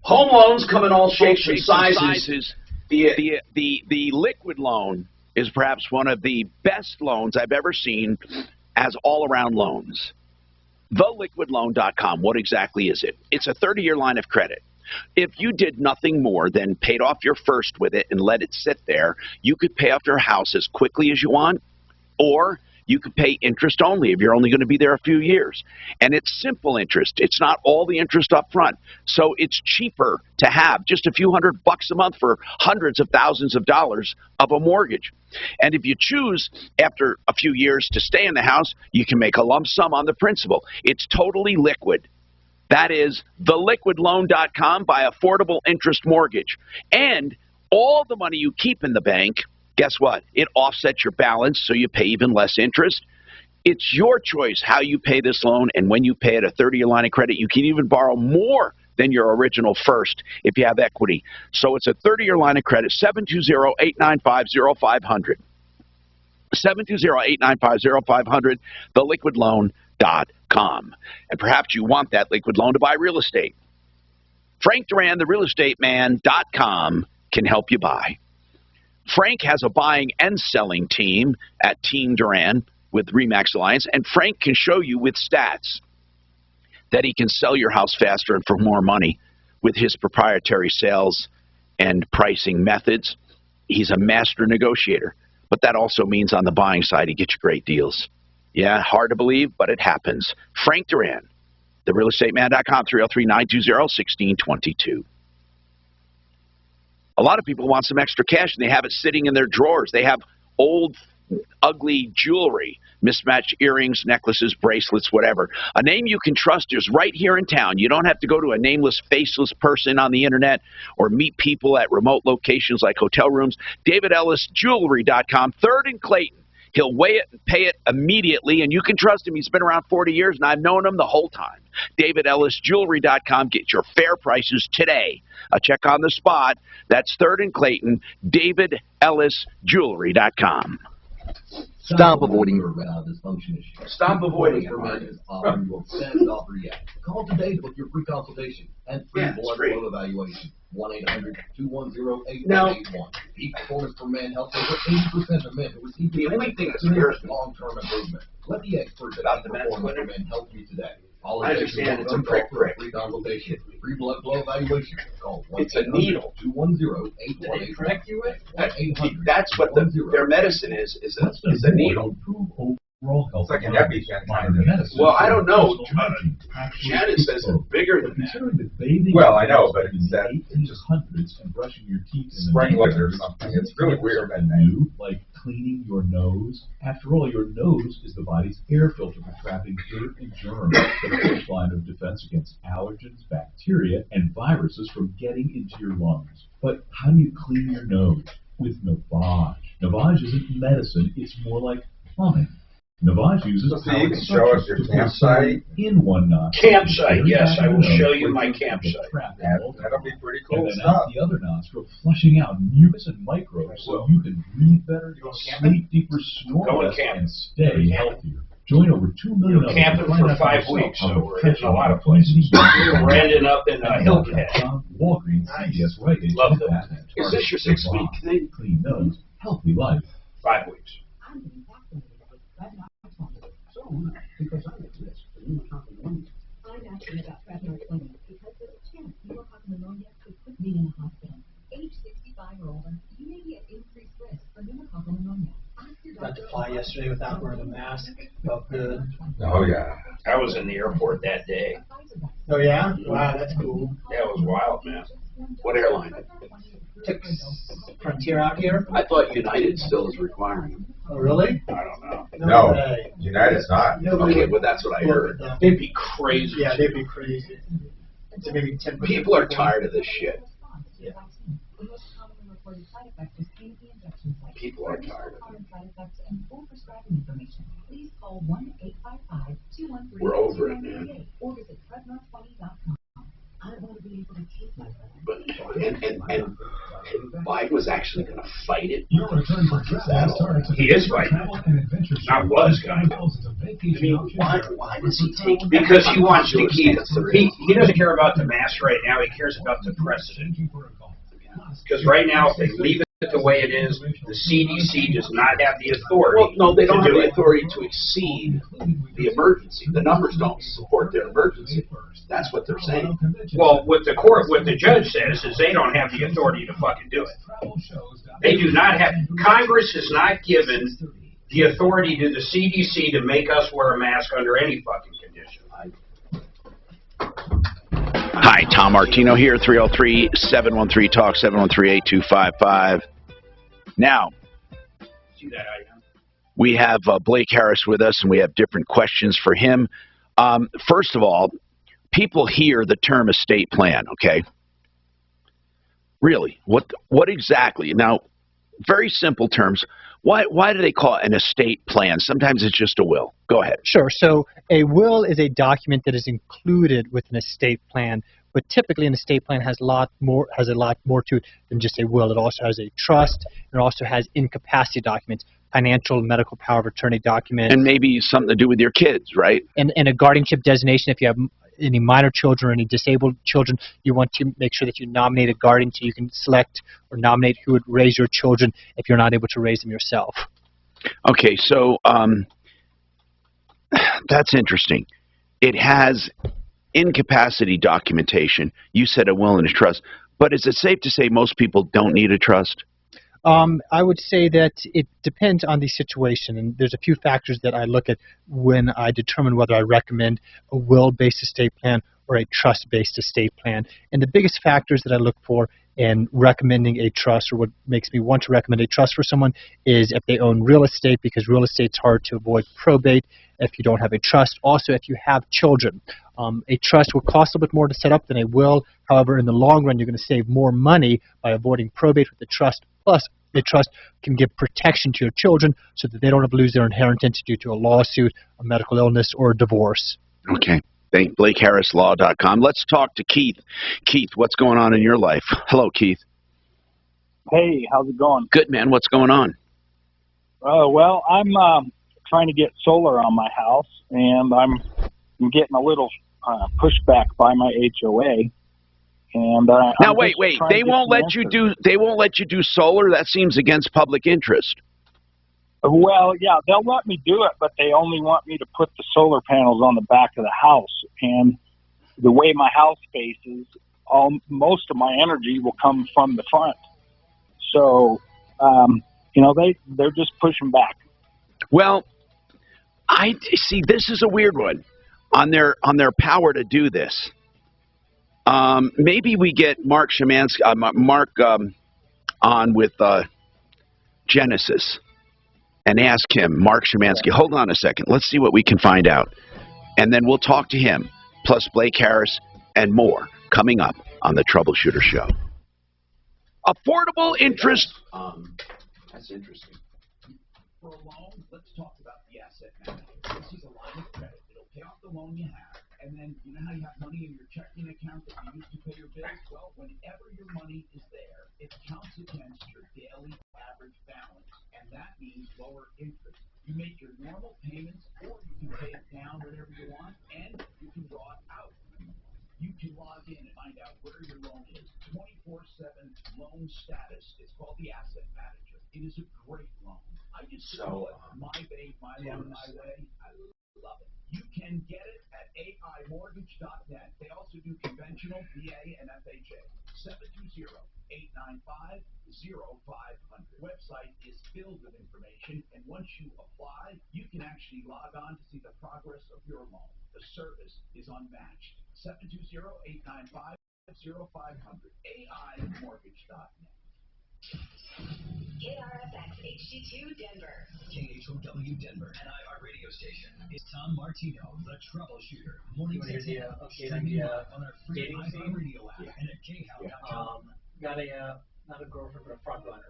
Home loans come in all shapes and sizes. The liquid loan is perhaps one of the best loans I've ever seen as all-around loans. TheLiquidLoan.com, what exactly is it? It's a 30-year line of credit. If you did nothing more than paid off your first with it and let it sit there, you could pay off your house as quickly as you want, or you could pay interest only if you're only going to be there a few years. And it's simple interest. It's not all the interest up front. So it's cheaper to have just a few $100 a month for hundreds of thousands of dollars of a mortgage. And if you choose after a few years to stay in the house, you can make a lump sum on the principal. It's totally liquid. That is theliquidloan.com. Buy affordable interest mortgage. And all the money you keep in the bank, guess what? It offsets your balance, so you pay even less interest. It's your choice how you pay this loan, and when you pay it, a 30-year line of credit, you can even borrow more than your original first if you have equity. So it's a 30-year line of credit, 720-895-0500. 720-895-0500, theliquidloan.com. And perhaps you want that liquid loan to buy real estate. Frank Duran, therealestateman.com, can help you buy. Frank has a buying and selling team at Team Duran with RE/MAX Alliance, and Frank can show you with stats that he can sell your house faster and for more money with his proprietary sales and pricing methods. He's a master negotiator, but that also means on the buying side he gets you great deals. Yeah, hard to believe, but it happens. Frank Duran, therealestateman.com, 303-920-1622. A lot of people want some extra cash, and they have it sitting in their drawers. They have old, ugly jewelry, mismatched earrings, necklaces, bracelets, whatever. A name you can trust is right here in town. You don't have to go to a nameless, faceless person on the internet or meet people at remote locations like hotel rooms. DavidEllisJewelry.com, 3rd and Clayton. He'll weigh it and pay it immediately, and you can trust him. He's been around 40 years, and I've known him the whole time. DavidEllisJewelry.com. Get your fair prices today. A check on the spot. That's 3rd and Clayton. DavidEllisJewelry.com. Stop avoiding dysfunction issue. Stop avoiding it. Offer you a best offer yet. Call today to book your free consultation and free blood flow evaluation. 1-800-210-8181. Peak Performance for Men helps over 80% of men who receive the only thing that scares me long-term improvement. Let the experts at Peak Performance for Men help you today. All I understand it's a prick. Free consultation. Free blood flow evaluation. Call It's a needle. 210-8188. Correct you with? That's what their medicine is a needle. It's like an EpiPen kind of medicine. Well, I don't know. Janet says it's bigger than that. Well, I know, but it's that just hundreds and brushing your teeth in spring liquor or something. It's really weird. New, like cleaning your nose. After all, your nose is the body's air filter for trapping dirt and germs. The first line of defense against allergens, bacteria, and viruses from getting into your lungs. But how do you clean your nose? With Navage. Navage isn't medicine, it's more like plumbing. Navage uses so you can show us your campsite in one nostril. Campsite, yes, I will show you my campsite. That'll be pretty cool And then stuff. out the other nostril, flushing out mucus and microbes so you can breathe better, sleep deeper, snore less, and stay healthier. Join over 2 million We're camping for 5 weeks, so we're hitting a lot of places. We're ending up in Hilton Head. Walgreens, CVS, Rite Aid, Love Bed Bath & Is this your 6-week thing? Clean nose, healthy life. 5 weeks. Because I exist, and you're talking pneumonia. I'm asking about Prevnar 20 because there's a chance pneumococcal pneumonia could put me in a hospital. Age 65 or older, you may be at increased risk for pneumococcal pneumonia. Got to fly yesterday without wearing a mask. Felt good. Oh, yeah. I was in the airport that day. Oh, yeah? Wow, that's cool. That was wild, man. What airline? Took Frontier out here. I thought United still is requiring them. Oh, really? I don't know. No, way. United's not. Okay, well, that's what I heard. They'd be crazy. Yeah, they'd be crazy. So maybe 10%. People are tired of this shit. Yeah. The most commonly reported side effect is pain at the injection site. People are tired of it. Common side effects and full prescribing information. Please call 1-855-213-2938 We're over it, man. or visit Prevnar20.com. I want to be able to take my But and Biden was actually going to fight it. You're returning for travel. He is fighting. Not was going to. I mean, why does he take? Because he wants to keep. He doesn't care about the mask right now. He cares about the precedent. Because right now, if they leave it the way it is, the CDC does not have the authority. Well, no, they don't have do the it. authority to exceed the emergency. The numbers don't support their emergency. That's what they're saying. Well, what the judge says is they don't have the authority to fucking do it. They do not have. Congress has not given the authority to the CDC to make us wear a mask under any fucking condition. Hi, Tom Martino here, 303-713-TALK, 713-8255. Now, See that item? we have Blake Harris with us, and we have different questions for him. First of all, people hear the term estate plan, okay? Really, what exactly? Now, very simple terms. Why do they call it an estate plan? Sometimes it's just a will. Go ahead. Sure. So a will is a document that is included with an estate plan, but typically an estate plan has a lot more to it than just a will. It also has a trust, and it also has incapacity documents, financial, medical power of attorney documents. And maybe something to do with your kids, right? And a guardianship designation. If you have any minor children or any disabled children, you want to make sure that you nominate a guardian so you can select or nominate who would raise your children if you're not able to raise them yourself. Okay, so that's interesting. It has incapacity documentation. You said a will and a trust, but is it safe to say most people don't need a trust? I would say that it depends on the situation, and there's a few factors that I look at when I determine whether I recommend a will-based estate plan or a trust-based estate plan. And the biggest factors that I look for in recommending a trust, or what makes me want to recommend a trust for someone, is if they own real estate, because real estate's hard to avoid probate if you don't have a trust. Also, if you have children. A trust will cost a bit more to set up than a will. However, in the long run, you're going to save more money by avoiding probate with the trust. Plus, a trust can give protection to your children so that they don't have to lose their inheritance due to a lawsuit, a medical illness, or a divorce. Okay. Thank BlakeHarrisLaw.com. Let's talk to Keith. Keith, what's going on in your life? Hello, Keith. Hey, how's it going? Good, man. What's going on? Well, I'm trying to get solar on my house, and I'm getting a little pushback by my HOA. And now, wait. They won't let you do solar. That seems against public interest. Well, yeah, they'll let me do it, but they only want me to put the solar panels on the back of the house. And the way my house faces, most of my energy will come from the front. So, they're just pushing back. Well, I see. This is a weird one on their power to do this. Maybe we get Mark Szymanski, on with Genesis and ask him, Mark Szymanski. Hold on a second. Let's see what we can find out, and then we'll talk to him. Plus Blake Harris and more coming up on the Troubleshooter Show. Affordable interest. That's interesting. For a loan, let's talk about the asset manager. This is a line of credit. It'll pay off the loan you have. And then, you know how you have money in your checking account that you use to pay your bills? Well, whenever your money is there, it counts against your daily average balance. And that means lower interest. You make your normal payments, or you can pay it down whenever you want, and you can draw it out when you want. You can log in and find out where your loan is. 24/7 loan status. It's called the Asset Manager. It is a great loan. I just call it my babe, my loan, my way. I love it. You can get it at AImortgage.net. They also do conventional, VA, and FHA. 720-895-0500. Website is filled with information, and once you apply, you can actually log on to see the progress of your loan. The service is unmatched. 720-895-0500. AImortgage.net. KRFX HD2 Denver. KHOW Denver, an iHeartRadio station. It's Tom Martino, the Troubleshooter. Morning to streaming live on our free iHeartRadio app and at KHOW.com. Not a girlfriend, but a front runner.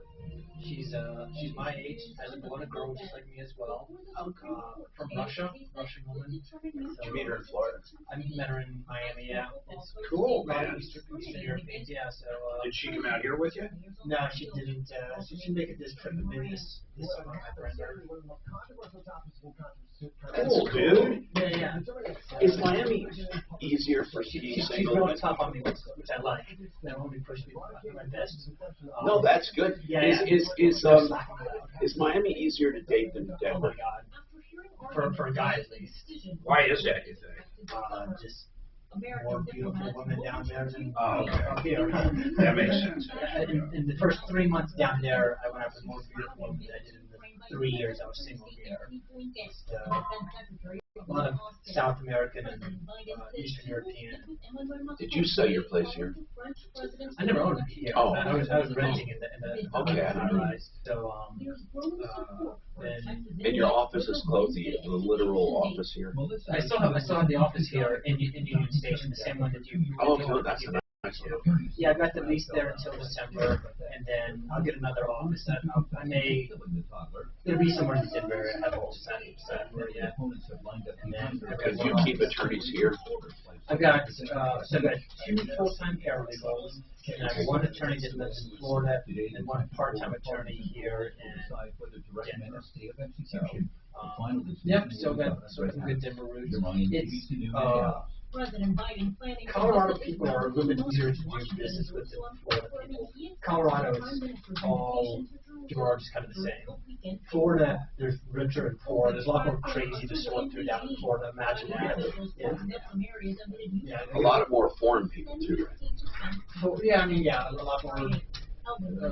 She's my age, has a girl just like me as well. From Russia, Russian woman. Did you meet her in Florida? I met her in Miami. Yeah, it's Cool, right man. Eastern Europeans. Yeah, so. Did she come out here with you? No, she didn't. She didn't make it this trip, but maybe this summer I bring her. Cool, dude. Yeah. Is Miami easier for skiing She's single? real tough on me, which I like. That won't be pushing me to my best. No, that's good. Yeah. Is Miami easier to date than Denver? For a guy at least. Why is that, you think? Just more beautiful women down there than Oh, okay. up here. That makes sense. In the first 3 months down there, I went after more beautiful women than I did in the 3 years I was single here. Just, a lot of South American and Eastern European. Did you sell your place here? I never owned it here. Oh. I was renting in the Okay. high-rise. So then. And your office is closed, the literal office here? I still have the office here in Union Station, the same one that you. Oh, okay, that's a nice little. Yeah, I got the lease there until December, and then I'll get another office. I may. There'll be somewhere in Denver area. I haven't decided where yet. And then Because you keep attorneys here? I've got 2 full-time paralegals, and I have 1 attorney that lives in Florida, and 1 part-time attorney here in Denver. So, yep, still got some good Denver roots. It's Colorado people are a little bit easier to do business with than Florida people. Colorado is all people are just kind of the same. Florida, there's richer and poor. There's a lot more crazy to sort through down in Florida. Imagine that. A lot of more foreign people too, right? Yeah, a lot more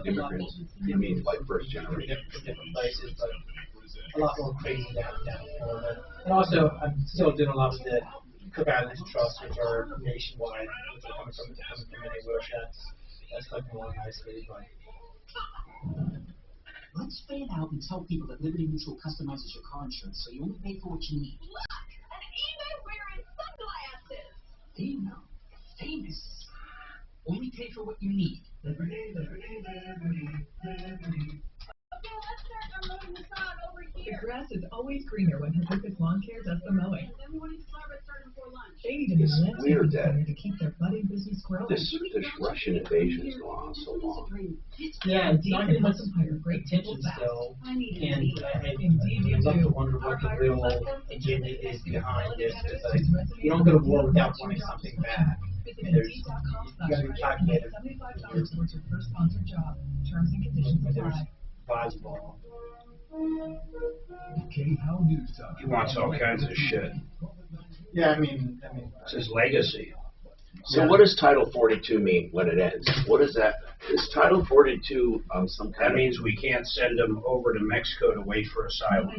Immigrants. You mean like first generation? different places, but a lot more crazy down in Florida. And also, I'm still doing a lot of the Cook Islands Trust, which are nationwide, which are coming from anywhere. That's clicking along nicely. But let's fan out and tell people that Liberty Mutual customizes your car insurance so you only pay for what you need. Look, an eBay wearing sunglasses. Famous. Only pay for what you need. Okay, let's start unloading the sod over here. The grass is always greener when Hibiscus Lawn Care does the mowing. Everyone eats flower starting before lunch. They need a new It's landscaping weird that partner to keep their budding business growing. This Russian invasion is going on so long. yeah, it's not going to Let's hire great attention people back. still. I need And Indeed, you I'd love do. to wonder what the real agenda is behind this. Because you don't go to war without wanting something back. And there's, you got to be calculated. $75 towards your first sponsored job. Terms and conditions There's apply. volleyball. He wants all kinds of shit. Yeah, I mean, It's his legacy. So what does Title 42 mean when it ends? What is that? Is Title 42 some kind That means we can't send them over to Mexico to wait for asylum.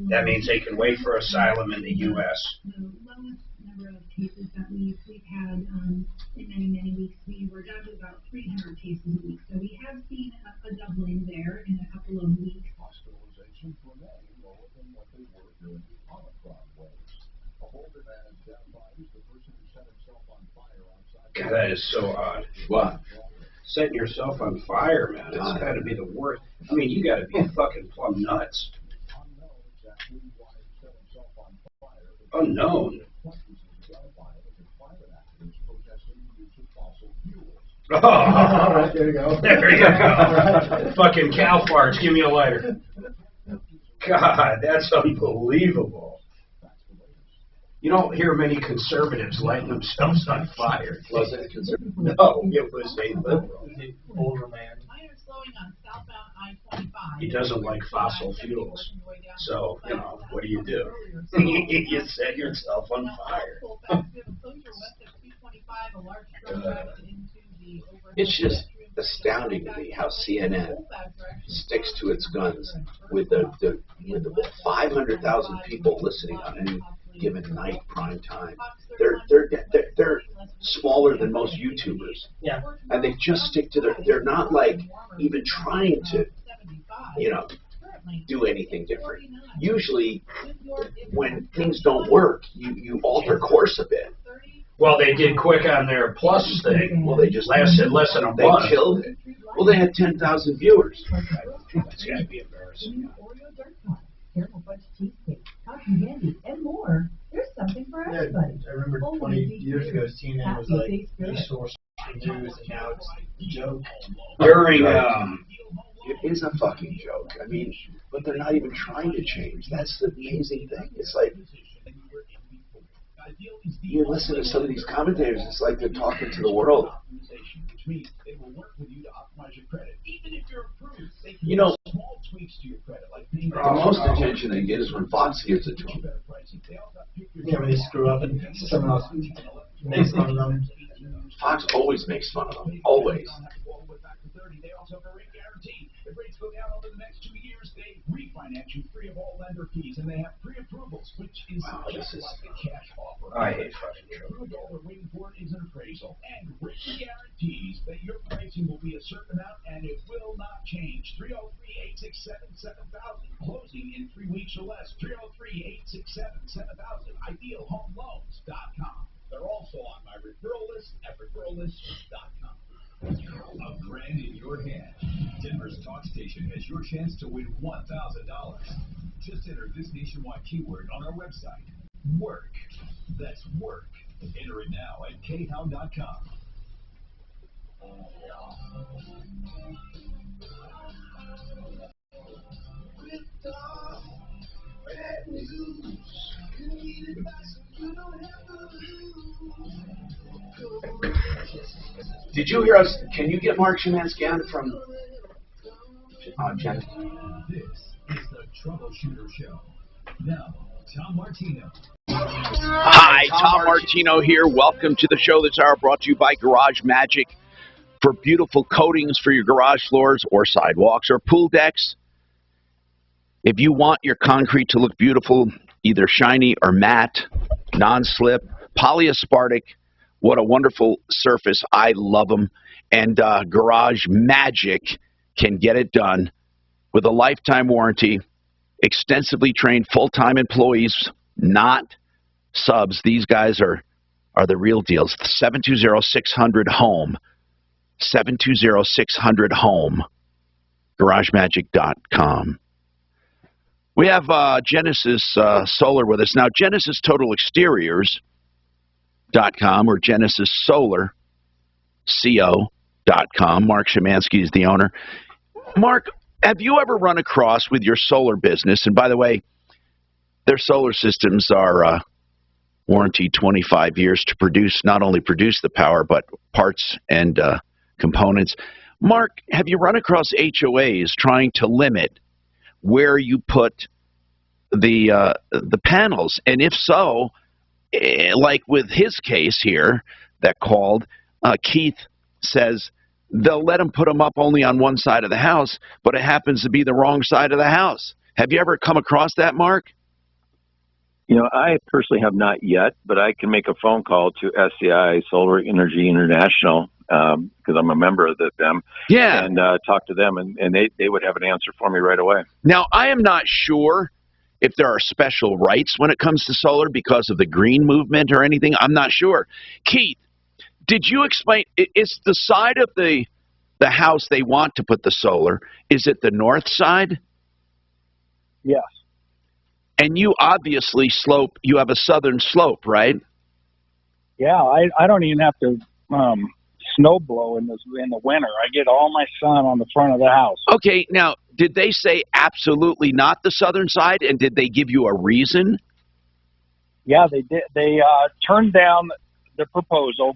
That means they can wait for asylum in the U.S. The lowest number of cases that we've had in many weeks, we were down to about 300 cases a week. So we have seen a doubling there in a couple of weeks. Hospitalizations remain lower than what they were during the Omicron waves. A holder man identified as the person who set himself on fire outside. God, that is so odd. What? Setting yourself on fire, man. It's got to be the worst. I mean, you got to be fucking plumb nuts. Unknown. Oh, all right, there you go. There you go. Fucking cow farts. Give me a lighter. God, that's unbelievable. You don't hear many conservatives lighting themselves on fire. Was it conservative? No, it was a liberal. Older man. Minor slowing on southbound I-25. He doesn't like fossil fuels. So, you know, what do? You set yourself on fire. It's just astounding to me how CNN sticks to its guns with the 500,000 people listening on any given night prime time. They're smaller than most YouTubers. Yeah. And they just stick to they're not like even trying to, do anything different. Usually when things don't work, you alter course a bit. Well, they did quick on their Plus thing. Well, they just lasted less than a they month. killed it. Well, they had 10,000 viewers. It's got to be embarrassing. Oreo dirt pie, caramel fudge cheesecake, cotton candy, and more. There's something for everybody. I remember 20 years ago, CNN was like the source for news, and now it's a joke. During, it is a fucking joke. I mean, but they're not even trying to change. That's the amazing thing. It's like, you listen to some of these commentators, it's like they're talking to the world. You know, the most attention they get is when Fox gives it to them. Yeah, when they screw up and someone else makes fun of them. Fox always makes fun of them. Always. If rates go down over the next 2 years, they refinance you free of all lender fees, and they have pre-approvals, which is just like a cash offer. I hate fucking approved. All they're waiting for is an appraisal and written guarantees that your pricing will be a certain amount and it will not change. 303-867-7000. Closing in 3 weeks or less. 303-867-7000. IdealHomeLoans.com. They're also on my referral list at referrallist.com. A grand in your hand. Denver's talk station has your chance to win $1,000. Just enter this nationwide keyword on our website. Work. That's work. Enter it now at khow.com. Did you hear us? Can you get Mark Szymanski on from Jen? This is the Troubleshooter Show. Now, Tom Martino. Hi, Tom Martino here. Welcome to the show this hour, brought to you by Garage Magic. For beautiful coatings for your garage floors or sidewalks or pool decks. If you want your concrete to look beautiful, either shiny or matte, non-slip, polyaspartic, what a wonderful surface. I love them. And Garage Magic can get it done with a lifetime warranty, extensively trained full-time employees, not subs. These guys are the real deals. 720-600-HOME. 720-600-HOME. GarageMagic.com. We have Genesis Solar with us. Now, Genesis Total Exteriors.com or Genesis Solar CO.com. Mark Szymanski is the owner. Mark, have you ever run across with your solar business, and by the way, their solar systems are warranty 25 years to produce, not only produce the power, but parts and components. Mark, have you run across HOAs trying to limit where you put the panels? And if so, like with his case here that called, Keith says they'll let him put them up only on one side of the house, but it happens to be the wrong side of the house. Have you ever come across that, Mark? You know, I personally have not yet, but I can make a phone call to SCI Solar Energy International because I'm a member of them. Yeah. And talk to them, and they would have an answer for me right away. Now, I am not sure if there are special rights when it comes to solar because of the green movement or anything. I'm not sure. Keith, did you explain, is the side of the house they want to put the solar, is it the north side? Yes. And you obviously you have a southern slope, right? Yeah, I don't even have to snow blow in the winter. I get all my sun on the front of the house. Okay, now, did they say absolutely not the southern side, and did they give you a reason? Yeah, they did. They turned down the proposal.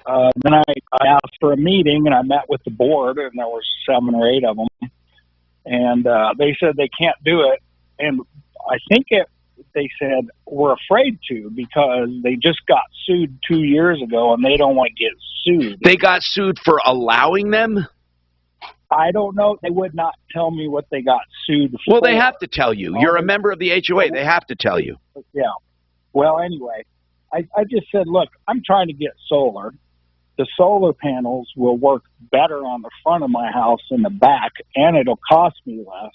Then I asked for a meeting, and I met with the board, and there were 7 or 8 of them. And they said they can't do it. And I think they said we're afraid to because they just got sued 2 years ago, and they don't want to get sued. They got sued for allowing them? I don't know. They would not tell me what they got sued for. Well, they have to tell you. You're a member of the HOA. They have to tell you. Yeah. Well, anyway, I just said, look, I'm trying to get solar. The solar panels will work better on the front of my house than the back, and it'll cost me less.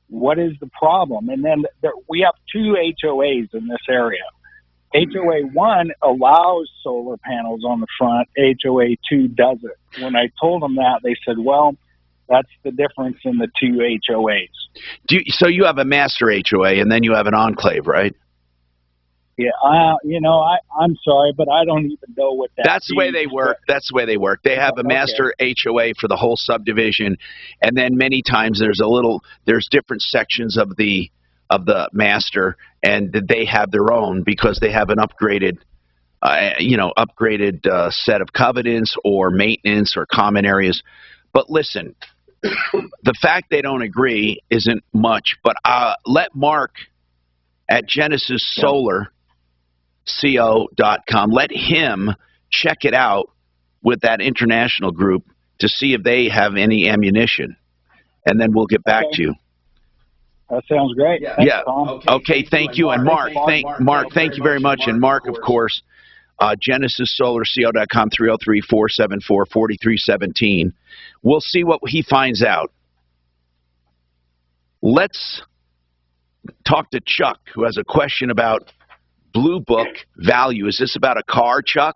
What is the problem? And then we have 2 HOAs in this area. HOA 1 allows solar panels on the front. HOA 2 doesn't. When I told them that, they said, well, that's the difference in the 2 HOAs. So you have a master HOA, and then you have an enclave, right? Yeah, I'm sorry, but I don't even know what that That's the way they work. That's the way they work. They have a master HOA for the whole subdivision, and then many times there's different sections of the master, and they have their own because they have an upgraded set of covenants or maintenance or common areas. But listen, the fact they don't agree isn't much. But let Mark at GenesisSolarCO.com, let him check it out with that international group to see if they have any ammunition, and then we'll get back to you. That sounds great. Yeah. Okay. Thank you. And Mark, thank you very much. And Mark, of course, GenesisSolarCO.com, 303-474-4317. We'll see what he finds out. Let's talk to Chuck, who has a question about Blue Book value. Is this about a car, Chuck?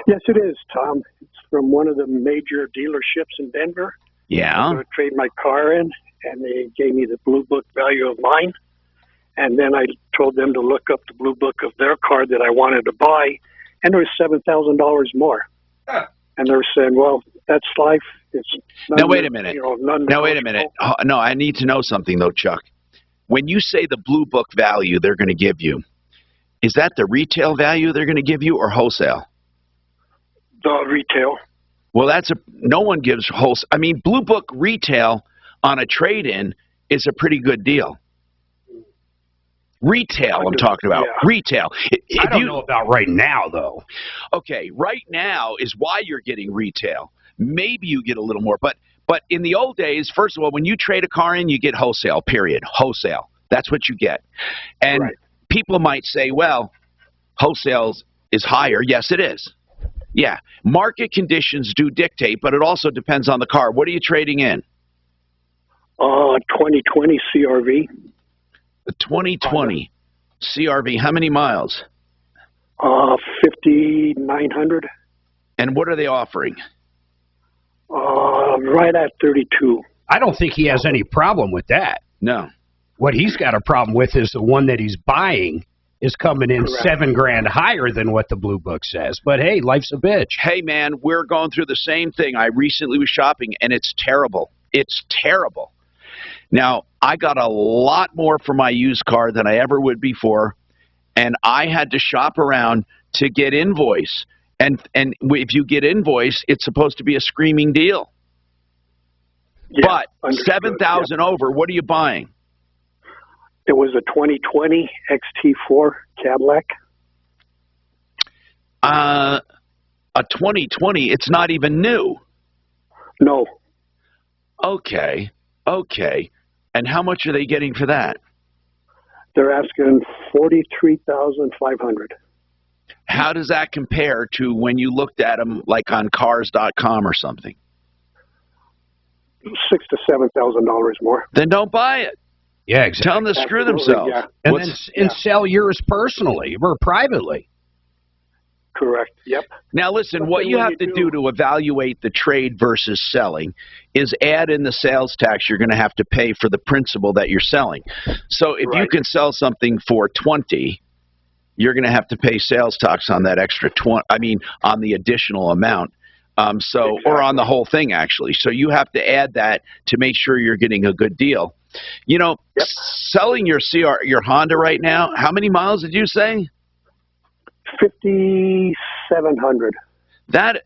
Yes, it is, Tom. It's from one of the major dealerships in Denver. Yeah. I'm going to trade my car in, and they gave me the Blue Book value of mine. And then I told them to look up the Blue Book of their car that I wanted to buy, and it was $7,000 more. And they're saying, well, that's life. Now, wait a minute. Now, wait a minute. No, I need to know something, though, Chuck. When you say the Blue Book value they're going to give you, is that the retail value they're going to give you or wholesale? The retail. Well, no one gives wholesale. I mean, Blue Book retail on a trade-in is a pretty good deal. Retail, I'm talking about. Yeah. Retail. I don't know about right now, though. Okay, right now is why you're getting retail. Maybe you get a little more, but in the old days, first of all, when you trade a car in, you get wholesale, period. Wholesale. That's what you get. And people might say, well, wholesale is higher. Yes, it is. Yeah. Market conditions do dictate, but it also depends on the car. What are you trading in? 2020 CRV. The 2020 CRV. How many miles? 5,900. And what are they offering? Right at 32. I don't think he has any problem with that. No. What he's got a problem with is the one that he's buying is coming in $7,000 higher than what the Blue Book says. But hey, life's a bitch. Hey man, we're going through the same thing. I recently was shopping and it's terrible. It's terrible. Now, I got a lot more for my used car than I ever would before, and I had to shop around to get invoice. And if you get invoice, it's supposed to be a screaming deal. Yeah, but 7,000 over, what are you buying? It was a 2020 XT4 Cadillac. A 2020, it's not even new. No. Okay. And how much are they getting for that? They're asking $43,500. How does that compare to when you looked at them like on cars.com or something? $6,000 to $7,000 more. Then don't buy it. Yeah, exactly. Tell them to screw Absolutely, themselves. yeah. And sell yours personally or privately. Correct. Yep. Now listen, But what then you when have you to do to evaluate the trade versus selling is add in the sales tax you're going to have to pay for the principal that you're selling. So if you can sell something for 20, you're going to have to pay sales tax on that extra 20. I mean, on the additional amount. Or on the whole thing actually. So you have to add that to make sure you're getting a good deal. You know, selling your Honda right now. How many miles did you say? 5,700. That's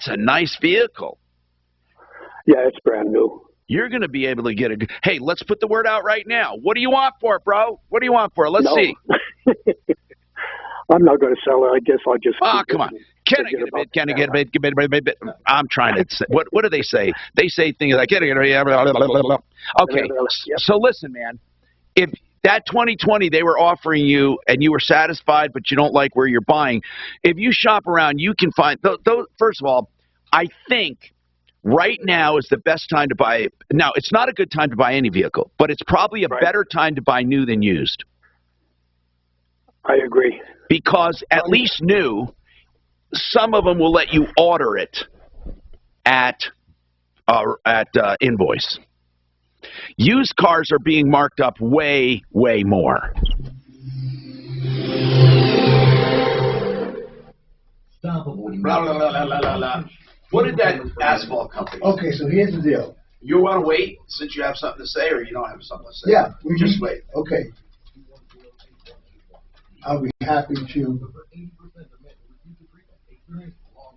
a nice vehicle. Yeah, it's brand new. You're going to be able to get a. Hey, let's put the word out right now. What do you want for it, bro? What do you want for it? Let's see. I'm not going to sell it. I guess I'll just. Oh, come on. Can I get a bit? Can I get a bit? I'm trying to say. What do they say? They say things like, can I get a bit? Okay. So listen, man. If that 2020 they were offering you and you were satisfied, but you don't like where you're buying, if you shop around, you can find. First of all, I think right now is the best time to buy. Now, it's not a good time to buy any vehicle, but it's probably a better time to buy new than used. I agree. Because at least new, some of them will let you order it at invoice. Used cars are being marked up way, way more. Blah, blah, blah, blah, blah, blah. What did that asphalt company? Okay, so here's the deal. You want to wait since you have something to say, or you don't have something to say? Yeah, we just wait. Okay. I'll be happy to.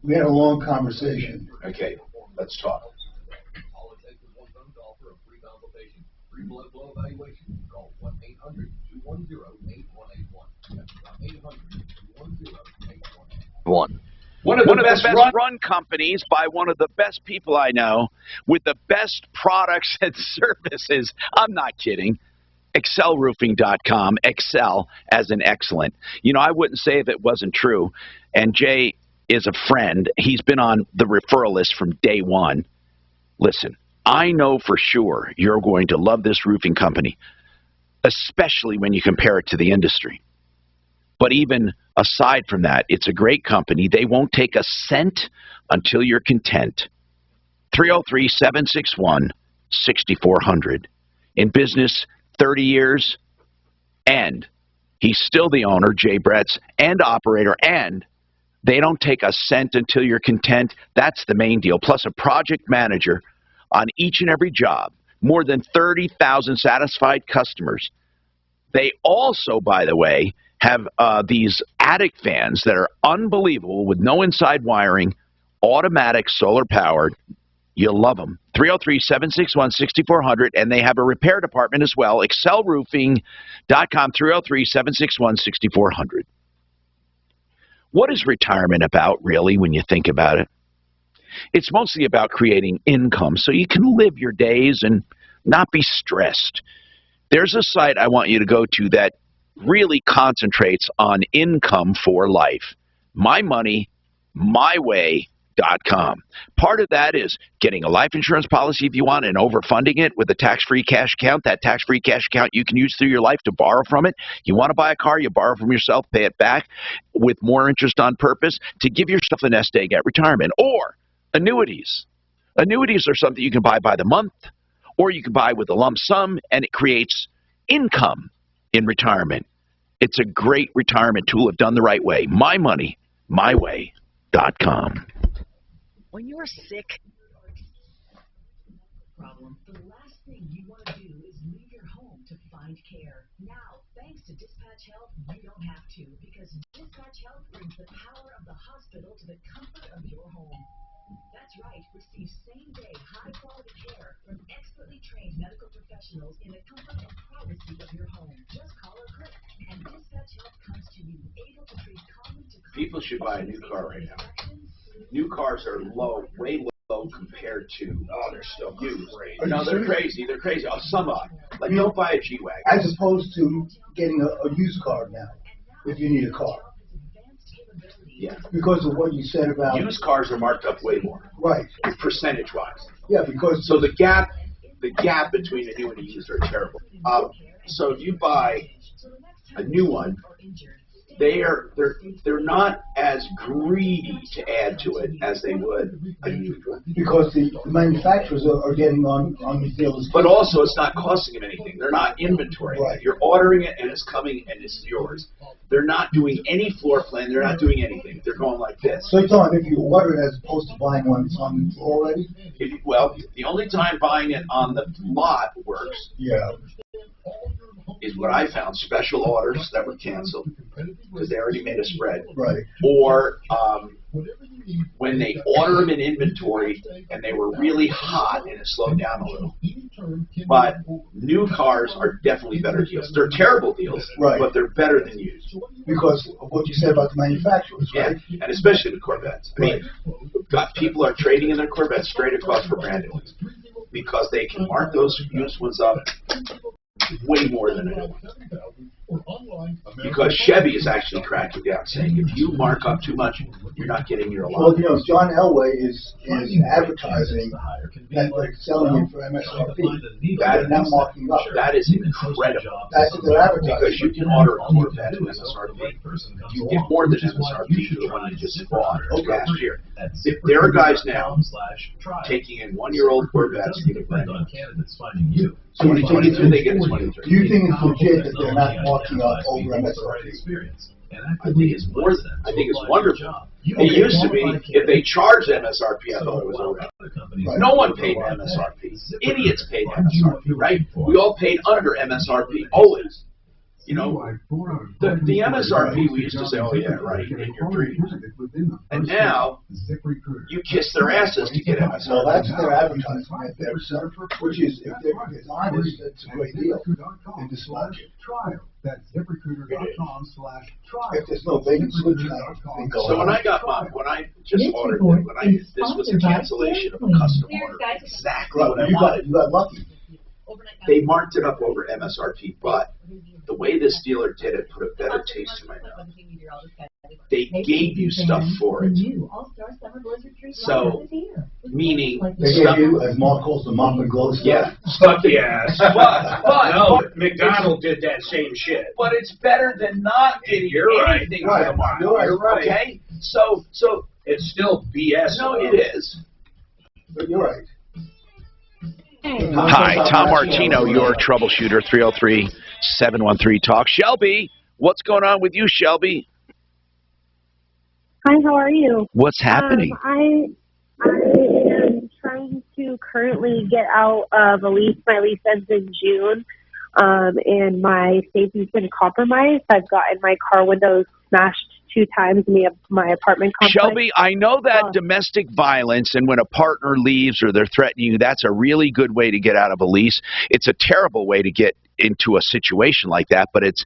We had a long conversation. Okay, let's talk. Free blood flow evaluation. Call 1-800-210-8181. 1. One of the best run companies by one of the best people I know with the best products and services. I'm not kidding. ExcelRoofing.com. Excel as in excellent. You know, I wouldn't say if it wasn't true. And Jay is a friend. He's been on the referral list from day one. Listen, I know for sure you're going to love this roofing company, especially when you compare it to the industry. But even aside from that, it's a great company. They won't take a cent until you're content. 303-761-6400. In business 30 years, and he's still the owner, Jay Bretz, and operator, and they don't take a cent until you're content. That's the main deal. Plus a project manager on each and every job. More than 30,000 satisfied customers. They also, by the way, have these attic fans that are unbelievable with no inside wiring, automatic, solar-powered. You'll love them. 303-761-6400, and they have a repair department as well. ExcelRoofing.com, 303-761-6400. What is retirement about, really, when you think about it? It's mostly about creating income so you can live your days and not be stressed. There's a site I want you to go to that really concentrates on income for life. MyMoneyMyWay.com. Part of that is getting a life insurance policy if you want and overfunding it with a tax-free cash account. That tax-free cash account you can use through your life to borrow from it. You want to buy a car, you borrow from yourself, pay it back with more interest on purpose to give yourself a nest egg at retirement. Or annuities. Annuities are something you can buy by the month, or you can buy with a lump sum, and it creates income in retirement. It's a great retirement tool if done the right way. MyMoneyMyWay.com. When you're sick, problem, the last thing you want to do is leave your home to find care. Now, thanks to Dispatch Health, you don't have to, because Dispatch Health brings the power of the hospital to the comfort of your home. That's right. Receive same-day, high-quality care from expertly trained medical professionals in the comfort and privacy of your home. Just call or click, and dispatch help comes to you, able to treat common to People should buy a new car right now. New cars are low, way low compared to. Oh, they're still used. No, they're crazy. They're crazy. Oh, some are. Like, don't buy a G-Wagon. As opposed to getting a used car now, if you need a car. Yeah. Because of what you said about Used cars are marked up way more. Right. Percentage-wise. Yeah, because so the gap between a new and a used are terrible. So if you buy a new one, they're not as greedy to add to it as they would a used one. Because the manufacturers are getting on the dealers. But also, it's not costing them anything. They're not inventory. Right. You're ordering it, and it's coming, and it's yours. They're not doing any floor plan. They're not doing anything. They're going like this. So you're talking if you order it as opposed to buying one that's on the floor already? Well, the only time buying it on the lot works. Yeah. Is what I found, special orders that were canceled because they already made a spread. Right. Or when they order them in inventory and they were really hot and it slowed down a little. But new cars are definitely better deals. They're terrible deals, right, but they're better than used. Because of what you said about the manufacturers, right? Yeah, and especially the Corvettes. I mean, people are trading in their Corvettes straight across for brand new ones because they can mark those used ones up way more than a new one. Because Chevy is actually cracking down, saying if you mark up too much, you're not getting your allowance. Well, John Elway is advertising that they're selling it for MSRP. They're not marking up. That is incredible. That's what they're advertising. Because you can order a Corvette at MSRP. You get more than MSRP for the one you just bought last year. There are guys now taking in one-year-old Corvettes and getting brand new. 2022, they get a 23. Do you think it's legit that they're not marking up over MSRP? I think it's more than that. I think it's wonderful. It used to be, if they charged MSRP, I thought it was over. No one paid MSRP. Idiots paid MSRP, right? We all paid under MSRP, always. You know, the MSRP, we used to say, oh yeah, right, in your dreams. And now, you kiss their asses to get MSRP. Well, that's their advertising right there, so, which is, if they're honest, it's a great deal in this market. That's ZipRecruiter.com/trial. If there's no bait switch, so when I got mine, when I just ordered it, this was a cancellation of a custom order. Exactly what I wanted. You got lucky. They marked it up over MSRP, but the way this dealer did it put a better taste in my mouth. They gave you stuff for it. So, meaning they gave you, as Mark calls the mop and glow stuff. Yeah, Stuff, yes. but no, McDonald did that same shit. But it's better than not getting anything for the market. You're right. Okay, so it's still BS. No, it is. But you're right. Hi, Tom Martino, your troubleshooter, 303-713-TALK. Shelby, what's going on with you, Shelby? Hi, how are you? What's happening? I am trying to currently get out of a lease. My lease ends in June, and my safety's been compromised. I've gotten my car windows smashed 2 times in my apartment complex. Shelby, I know that domestic violence and when a partner leaves or they're threatening you, that's a really good way to get out of a lease. It's a terrible way to get into a situation like that, but it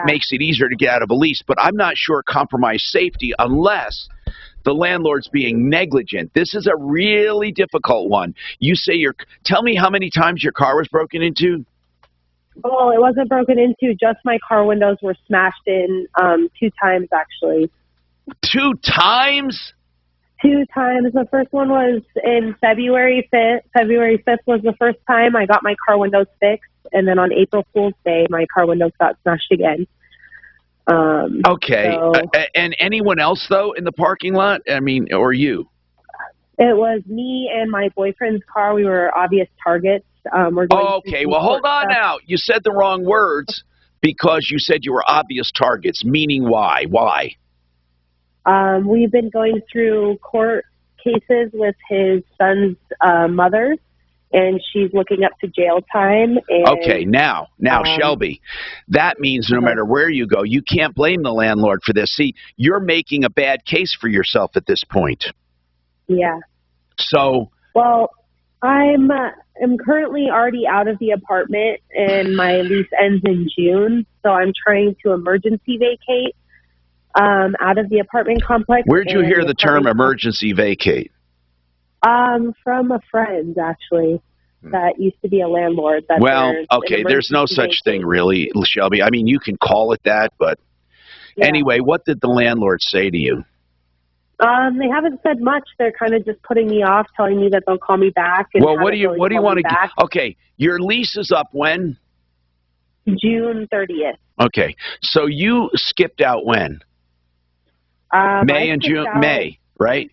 makes it easier to get out of a lease. But I'm not sure compromised safety unless the landlord's being negligent. This is a really difficult one. You say tell me how many times your car was broken into? Well, it wasn't broken into. Just my car windows were smashed in 2 times, actually. 2 times? 2 times. The first one was in February 5th. February 5th was the first time I got my car windows fixed. And then on April Fool's Day, my car windows got smashed again. Okay. And anyone else, though, in the parking lot? I mean, or you? It was me and my boyfriend's car. We were obvious targets. Okay, well, hold on now. You said the wrong words because you said you were obvious targets, meaning why? Why? We've been going through court cases with his son's mother, and she's looking up to jail time. And, okay, now, Shelby, that means no matter where you go, you can't blame the landlord for this. See, you're making a bad case for yourself at this point. Yeah. So. Well, I'm currently already out of the apartment, and my lease ends in June. So I'm trying to emergency vacate out of the apartment complex. Where'd you hear the term apartment emergency vacate? From a friend, actually, that used to be a landlord. That Well, there's an okay, there's no emergency such thing really, Shelby. I mean, you can call it that, but anyway, what did the landlord say to you? They haven't said much. They're kind of just putting me off, telling me that they'll call me back. And Well, what do you want to back. Okay, your lease is up when? June 30th. Okay, so you skipped out when? May and June. May, right?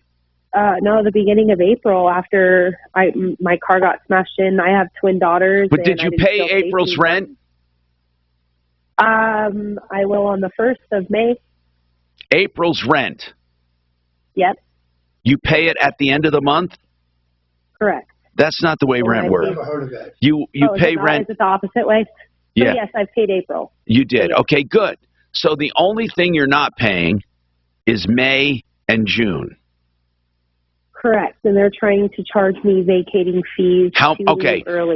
No, the beginning of April. After my car got smashed in. I have twin daughters. But did you pay April's rent? I will on the 1st of May. April's rent. Yep. You pay it at the end of the month? Correct. That's not the way rent works. I've never heard of that. You pay rent. Is it the opposite way? Yeah. So yes, I've paid April. You did. Okay, good. So the only thing you're not paying is May and June. Correct. And they're trying to charge me vacating fees. Okay. Early.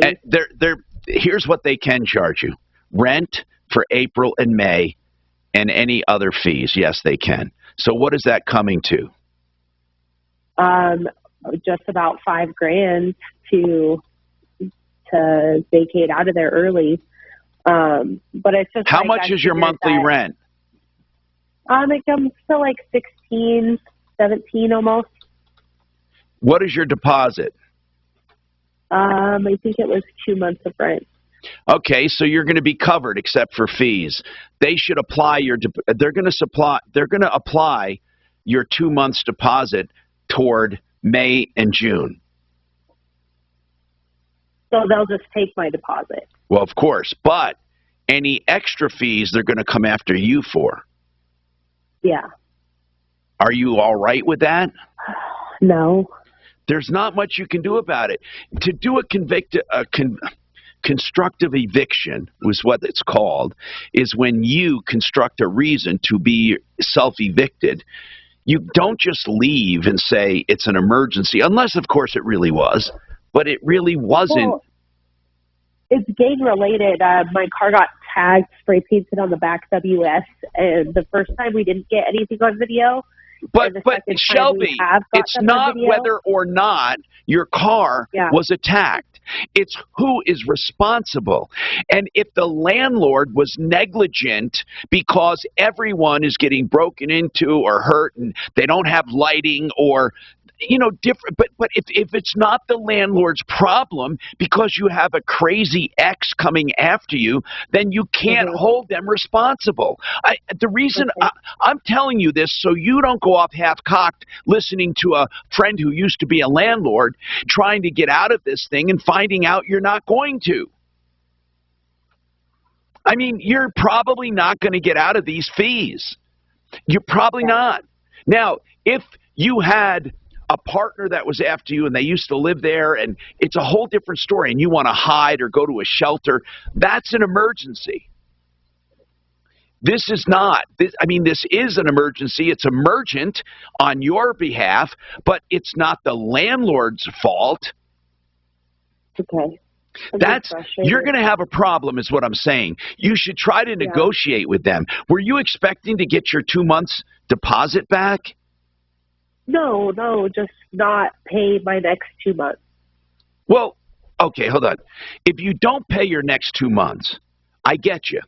Here's what they can charge you: rent for April and May, and any other fees. Yes, they can. So what is that coming to? Just about $5,000 to vacate out of there early. But it's just how much is your monthly rent? It comes to like 16, 17 almost. What is your deposit? I think it was 2 months of rent. Okay, so you're going to be covered except for fees. They should apply they're going to apply your 2 months deposit toward May and June. So they'll just take my deposit. Well, of course, but any extra fees they're going to come after you for. Yeah. Are you all right with that? No. There's not much you can do about it. To do a constructive eviction, was what it's called, is when you construct a reason to be self-evicted. You don't just leave and say it's an emergency, unless, of course, it really was. But it really wasn't. Well, it's gang related. My car got tagged, spray painted on the back WS, and the first time we didn't get anything on video. But Shelby, it's not whether or not your car was attacked. It's who is responsible. And if the landlord was negligent because everyone is getting broken into or hurt and they don't have lighting or different, but if it's not the landlord's problem because you have a crazy ex coming after you, then you can't hold them responsible. The reason I'm telling you this so you don't go off half-cocked listening to a friend who used to be a landlord trying to get out of this thing and finding out you're not going to. I mean, you're probably not going to get out of these fees. You're probably not. Now, if you had a partner that was after you and they used to live there and it's a whole different story and you want to hide or go to a shelter, that's an emergency. This is not. This is an emergency. It's emergent on your behalf, but it's not the landlord's fault. Okay. You're going to have a problem is what I'm saying. You should try to negotiate with them. Were you expecting to get your 2 months deposit back? No, just not pay my next 2 months. Well, okay, hold on. If you don't pay your next 2 months, I get you.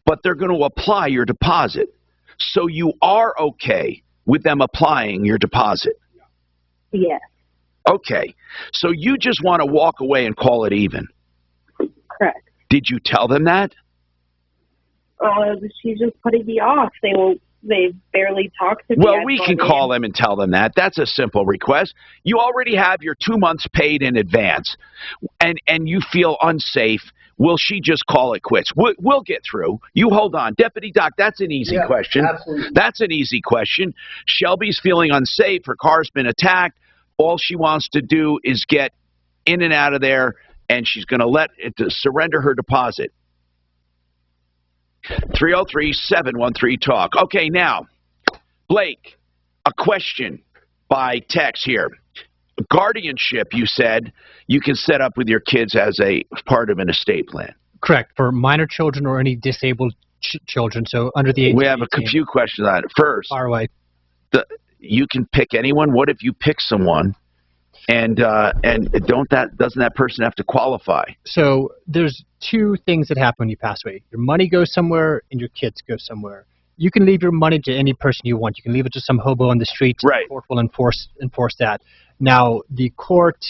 But they're going to apply your deposit. So you are okay with them applying your deposit? Yes. Okay. So you just want to walk away and call it even? Correct. Did you tell them that? She's just putting me off. They barely talk to me. Well, we can call them and tell them that. That's a simple request. You already have your 2 months paid in advance, and you feel unsafe. Will she just call it quits? We'll get through. You hold on. Deputy Doc, that's an easy question. Absolutely. That's an easy question. Shelby's feeling unsafe. Her car's been attacked. All she wants to do is get in and out of there, and she's going to surrender her deposit. 303-713-TALK. Okay, now, Blake, a question. by text here. Guardianship, you said, you can set up with your kids as a part of an estate plan. Correct. For minor children or any disabled children, so under the age of 18. We have a few questions on it. First, far away. You can pick anyone. What if you pick someone, and doesn't that person have to qualify? So there's two things that happen when you pass away. Your money goes somewhere, and your kids go somewhere. You can leave your money to any person you want. You can leave it to some hobo on the street. Right. The court will enforce that. Now, the court,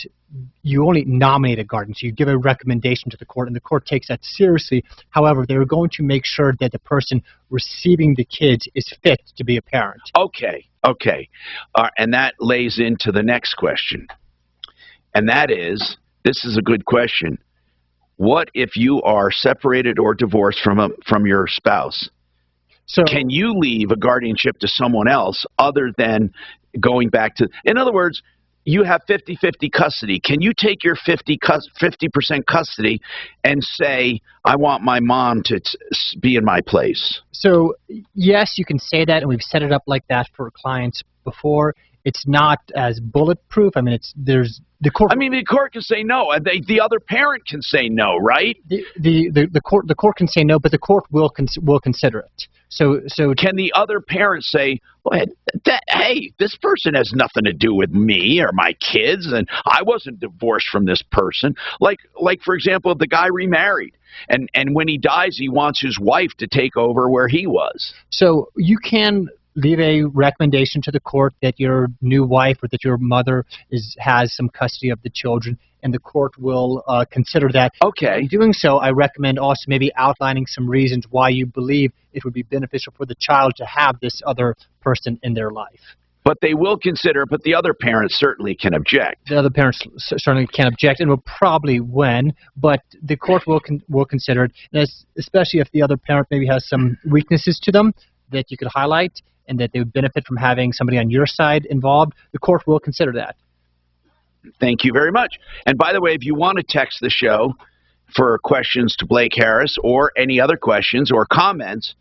you only nominate a guardian, so you give a recommendation to the court, and the court takes that seriously. However, they're going to make sure that the person receiving the kids is fit to be a parent. Okay. And that lays into the next question. And that is, this is a good question. What if you are separated or divorced from your spouse? So can you leave a guardianship to someone else other than going back to, in other words, you have 50-50 custody. Can you take your 50% custody and say, I want my mom to be in my place? So yes, you can say that, and we've set it up like that for clients before. It's not as bulletproof. I mean, the court. I mean, the court can say no, and the other parent can say no, right? The court can say no, but the court will consider it. So can the other parent say, well, hey, this person has nothing to do with me or my kids, and I wasn't divorced from this person. Like for example, if the guy remarried, and when he dies, he wants his wife to take over where he was. So you can leave a recommendation to the court that your new wife or that your mother has some custody of the children, and the court will consider that. Okay. In doing so, I recommend also maybe outlining some reasons why you believe it would be beneficial for the child to have this other person in their life. But they will consider, but the other parents certainly can object. The other parents certainly can object, and will probably win, but the court will consider it, and especially if the other parent maybe has some weaknesses to them that you could highlight, and that they would benefit from having somebody on your side involved, the court will consider that. Thank you very much. And by the way, if you want to text the show for questions to Blake Harris or any other questions or comments,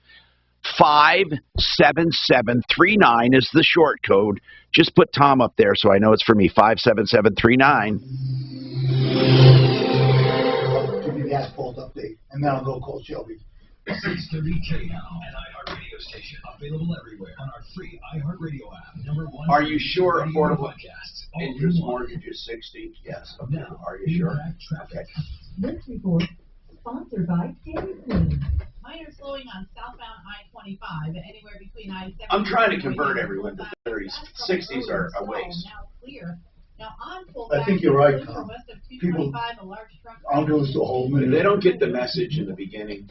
57739 is the short code. Just put Tom up there so I know it's for me. 57739. Give me the asphalt update, and then I'll go call Shelby. 630 KNOW, an iHeartRadio station, available everywhere on our free iHeartRadio app. #1. Are you sure affordable podcasts? interest mortgage is 60? Yes. Okay. Now, are you sure? Okay. This report sponsored by Dairy Queen. Minor slowing on southbound I-25, anywhere between I-70. I'm trying to convert everyone to 30s. 60s are a waste. Now clear. Now on I think you're right, Tom. west of People 225, a large truck. argue the whole minute. They don't get the message in the beginning.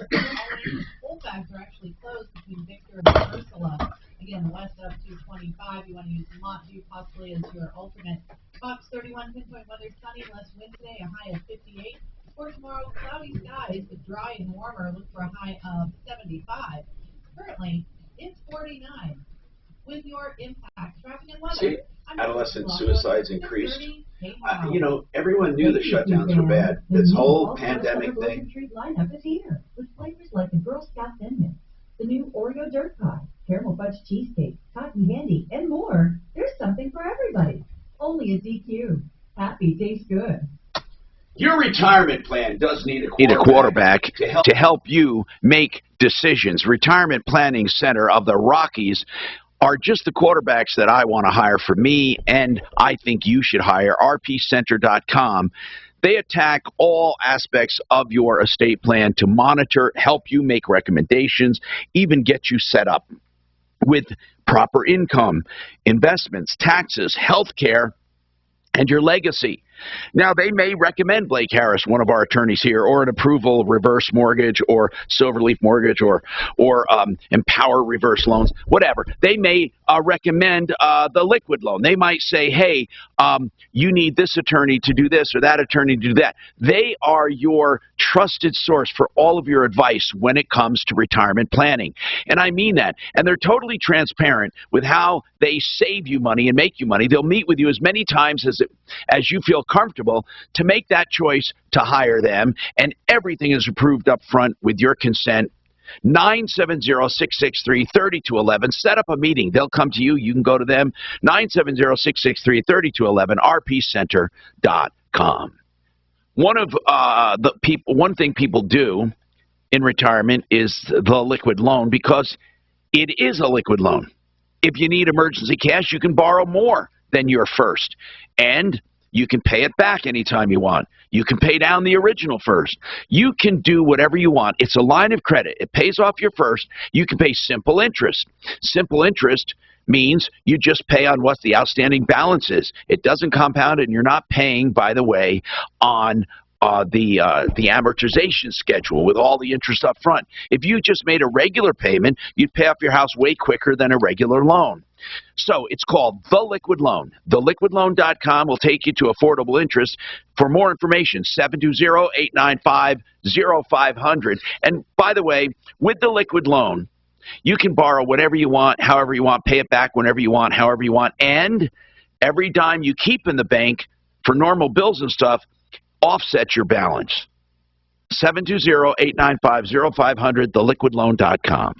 Holdbacks are actually closed between Victor and Ursula. Again, west of 225, you want to use Montview possibly as your ultimate. Fox 31 pinpoint weather, sunny, less wind today, a high of 58. For tomorrow, cloudy skies, but dry and warmer. Look for a high of 75. Currently, it's 49. With your impact, traffic and weather. See, adolescent suicides increased. Everyone knew the shutdowns were bad. This whole pandemic thing. Treat lineup is here with flavors like the Girl Scout Thin Mints, the new Oreo Dirt Pie, caramel fudge cheesecake, cotton candy, and more. There's something for everybody. Only at DQ. Happy tastes good. Your retirement plan does need a quarterback to help you make decisions. Retirement Planning Center of the Rockies are just the quarterbacks that I want to hire for me, and I think you should hire. rpcenter.com. They attack all aspects of your estate plan to monitor, help you make recommendations, even get you set up with proper income, investments, taxes, health care, and your legacy. Now, they may recommend Blake Harris, one of our attorneys here, or an approval reverse mortgage or Silverleaf mortgage or Empower reverse loans, whatever. They may recommend the liquid loan. They might say, hey, you need this attorney to do this or that attorney to do that. They are your trusted source for all of your advice when it comes to retirement planning. And I mean that. And they're totally transparent with how they save you money and make you money. They'll meet with you as many times as you feel comfortable to make that choice to hire them, and everything is approved up front with your consent 970-663-3211. Set up a meeting. They'll come to you. You can go to them. 970-663-3211, rpcenter.com. One thing people do in retirement is the liquid loan, because it is a liquid loan. If you need emergency cash, you can borrow more than your first, and you can pay it back anytime you want. You can pay down the original first. You can do whatever you want. It's a line of credit. It pays off your first. You can pay simple interest. Simple interest means you just pay on what the outstanding balance is. It doesn't compound, and you're not paying, by the way, on the amortization schedule with all the interest up front. If you just made a regular payment, you'd pay off your house way quicker than a regular loan. So it's called The Liquid Loan. TheLiquidLoan.com will take you to affordable interest. For more information, 720-895-0500. And by the way, with The Liquid Loan, you can borrow whatever you want, however you want, pay it back whenever you want, however you want, and every dime you keep in the bank for normal bills and stuff offset your balance. 720-895-0500, theliquidloan.com.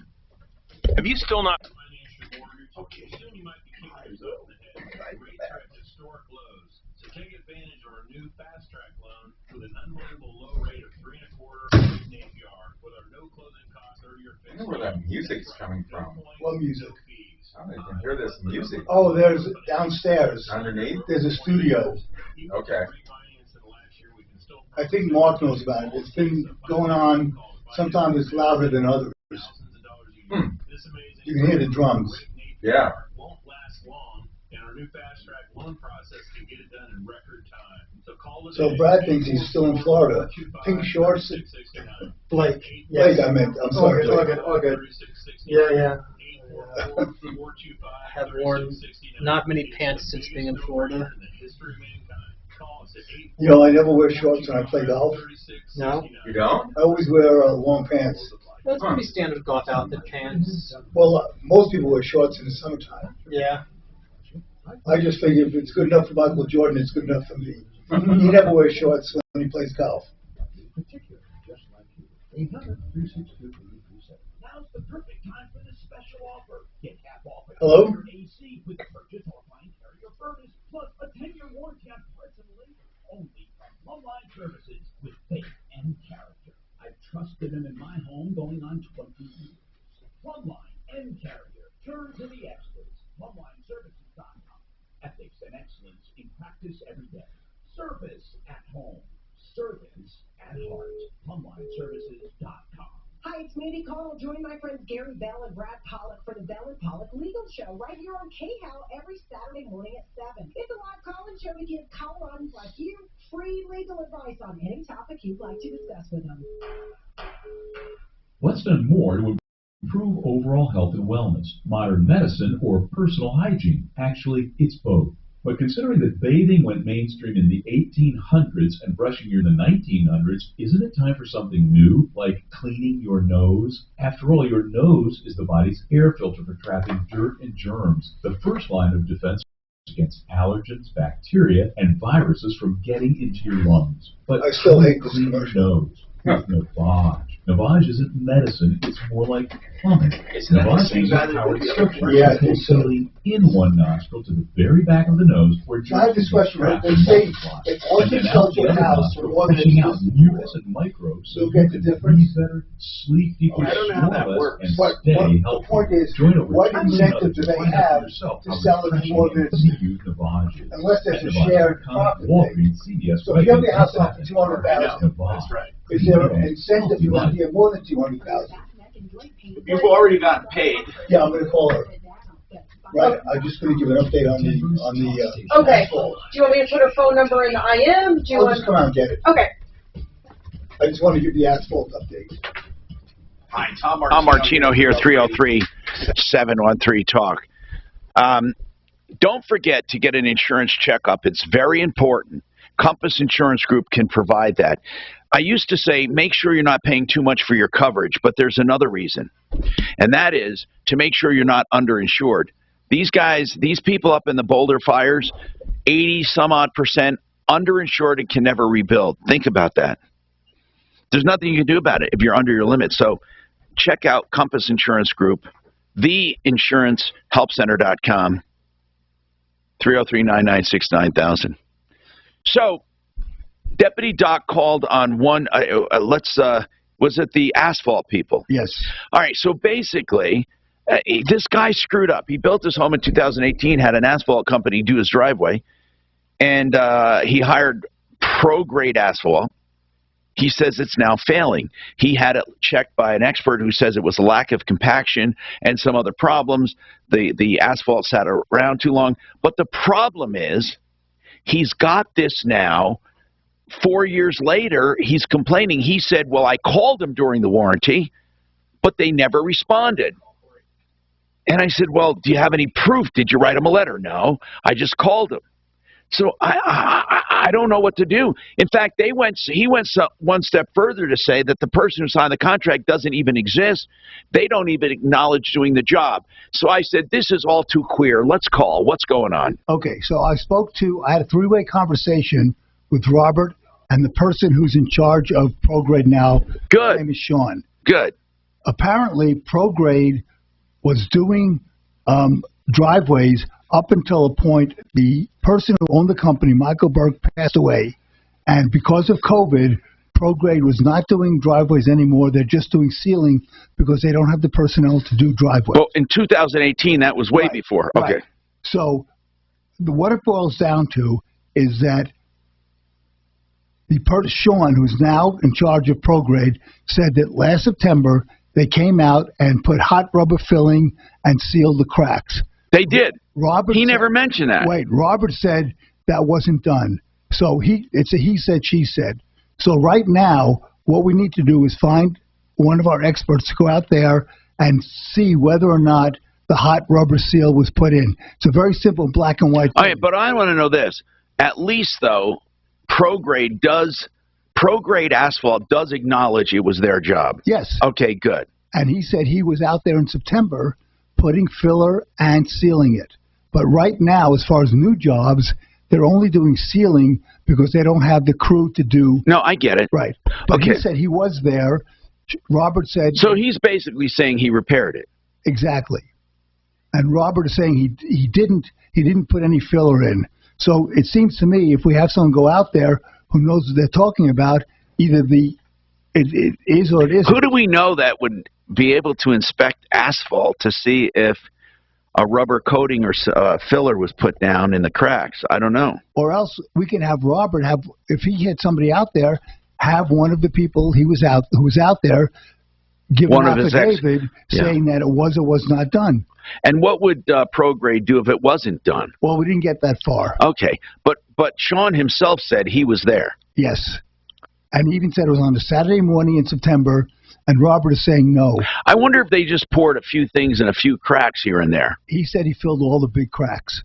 Have you still not financed your mortgage? Okay. Soon you might be kicking yourself in the head. Rates are at historic lows. So take advantage of our new fast track loan with an unbelievable low rate of 3.25% APR with our no closing costs, 30-year fixed. I wonder where that music's coming from. What music? I don't even hear this music. Oh, there's downstairs. Underneath? There's a studio. Okay. I think Mark knows about it. It's been going on. Sometimes it's louder than others. You can hear the drums. Yeah. Won't last long, and our new fast track loan process can get it done in record time. So Brad thinks he's still in Florida. Pink shorts. Blake. Blake, I meant. I'm sorry. All good. Yeah. Have worn not many pants since being in Florida. You know, I never wear shorts when I play golf. No? You don't? I always wear long pants. That's pretty standard golf outfit, pants. Well, most people wear shorts in the summertime. Yeah. I just figure if it's good enough for Michael Jordan, it's good enough for me. He never wears shorts when he plays golf. Now's the perfect time for this special offer. Get half off Hello? your AC with the purchase of line carrier furnace, plus a 10-year warranty on parts and labor. Only from Plumline Services with faith and character. I've trusted them in my home going on 20 years. Plumline and Carrier. Turn to the experts. PlumlineServices.com. Ethics and excellence in practice every day. Service at home. Service at heart. PlumlineServices.com. Hi, it's Mandy Connell. Join my friends Gary Bell and Brad Pollock for the Bell and Pollock Legal Show right here on KHOW every Saturday morning at 7. It's a live call-in show to give Coloradans like you free legal advice on any topic you'd like to discuss with them. What's done more to improve overall health and wellness? Modern medicine or personal hygiene? Actually, it's both. But considering that bathing went mainstream in the 1800s and brushing in the 1900s, isn't it time for something new, like cleaning your nose? After all, your nose is the body's air filter for trapping dirt and germs, the first line of defense against allergens, bacteria, and viruses from getting into your lungs. But I still hate this clean your nose with Navage. Navage isn't medicine, it's more like plumbing. Navage is a powered structure pulsating in one nostril to the very back of the nose where I have this question, right? They say if once you sell your house for more than out mucus and microbes, so you'll get the difference. Better, sleep deeper, I don't know how that works. and But stay the healthy. point is, Join over what 2 incentive do they have to sell it for more than it's unless there's a shared profit thing. So if you have your house up for $200,000, That's right. is there an incentive you want to get more than $200,000? You've already gotten paid. Yeah, I'm going to call her. Right, I'm just going to give an update on the. Okay. Do you want me to put her phone number in the IM? Do you I'll want? just come out and get it. Okay. I just want to give the asphalt update. Hi, Tom Martino here, 303-713-TALK. Don't forget to get an insurance checkup. It's very important. Compass Insurance Group can provide that. I used to say make sure you're not paying too much for your coverage, but there's another reason, and that is to make sure you're not underinsured. These guys, these people up in the Boulder fires, 80-some-odd% underinsured and can never rebuild. Think about that. There's nothing you can do about it if you're under your limit. So check out Compass Insurance Group, theinsurancehelpcenter.com, 303-996-9000. So, Deputy Doc called on one, was it the asphalt people? Yes. All right, so basically, this guy screwed up. He built his home in 2018, had an asphalt company do his driveway, and he hired pro-grade asphalt. He says it's now failing. He had it checked by an expert who says it was a lack of compaction and some other problems. The asphalt sat around too long. But the problem is he's got this now. 4 years later, he's complaining. He said, well, I called them during the warranty, but they never responded. And I said, well, do you have any proof? Did you write them a letter? No, I just called them. So I don't know what to do. In fact, he went one step further to say that the person who signed the contract doesn't even exist. They don't even acknowledge doing the job. So I said, this is all too queer. Let's call. What's going on? Okay, so I had a three-way conversation with Robert and the person who's in charge of ProGrade now. Good. His name is Sean. Good. Apparently, ProGrade was doing driveways up until a point the person who owned the company, Michael Burke, passed away. And because of COVID, ProGrade was not doing driveways anymore. They're just doing sealing because they don't have the personnel to do driveways. Well, in 2018, that was way before. Okay. Right. So what it boils down to is that Sean, who's now in charge of ProGrade, said that last September they came out and put hot rubber filling and sealed the cracks. They did. Robert never mentioned that. Wait, Robert said that wasn't done. So it's a he said, she said. So right now, what we need to do is find one of our experts to go out there and see whether or not the hot rubber seal was put in. It's a very simple black and white thing. All right, but I want to know this. At least, though, ProGrade Asphalt does acknowledge it was their job. Yes. Okay, good. And he said he was out there in September putting filler and sealing it. But right now, as far as new jobs, they're only doing sealing because they don't have the crew to do. No, I get it. Right. But okay. He said he was there. Robert said. So he's basically saying he repaired it. Exactly. And Robert is saying he didn't put any filler in. So it seems to me if we have someone go out there who knows what they're talking about, either it is or it isn't. Who do we know that would be able to inspect asphalt to see if a rubber coating or filler was put down in the cracks? I don't know. Or else we can have Robert if he had somebody out there, have one of the people who was out there give an affidavit saying that it was or was not done. And what would ProGrade do if it wasn't done? Well, we didn't get that far. Okay, but Sean himself said he was there. Yes, and he even said it was on a Saturday morning in September. And Robert is saying no. I wonder if they just poured a few things in a few cracks here and there. He said he filled all the big cracks.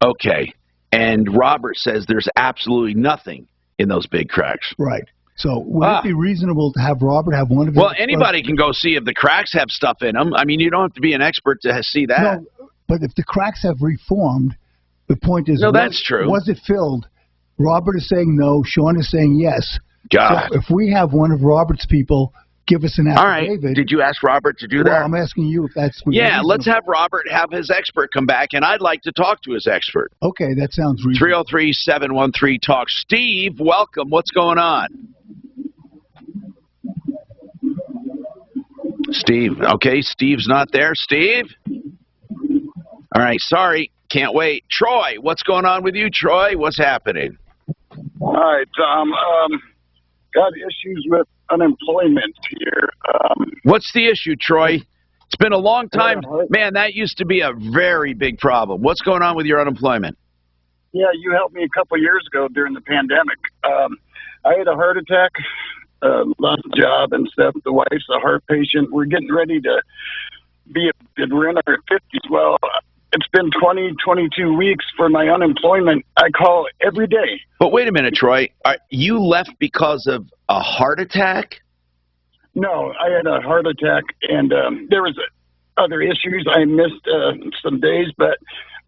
Okay. And Robert says there's absolutely nothing in those big cracks. Right. So would it be reasonable to have Robert have one of his... Well, anybody can go see if the cracks have stuff in them. I mean, you don't have to be an expert to see that. No, but if the cracks have reformed, the point is... No, that's true. Was it filled? Robert is saying no. Sean is saying yes. God. So if we have one of Robert's people give us an affidavit... All right. Did you ask Robert to do that? Well, I'm asking you if that's... Yeah, let's have Robert have his expert come back, and I'd like to talk to his expert. Okay, that sounds reasonable. 303-713-TALK. Steve, welcome. What's going on? Steve. Okay, Steve's not there. Steve? All right, sorry. Can't wait. Troy, what's going on with you, Troy? What's happening? Hi, Tom. Got issues with unemployment here. What's the issue, Troy? It's been a long time. Man, that used to be a very big problem. What's going on with your unemployment? Yeah, you helped me a couple of years ago during the pandemic. I had a heart attack, lost a job and stuff. The wife's a heart patient. We're getting ready to we're in our 50s. Well, it's been 22 weeks for my unemployment. I call every day. But wait a minute, Troy. You left because of a heart attack? No, I had a heart attack, and there was other issues. I missed some days, but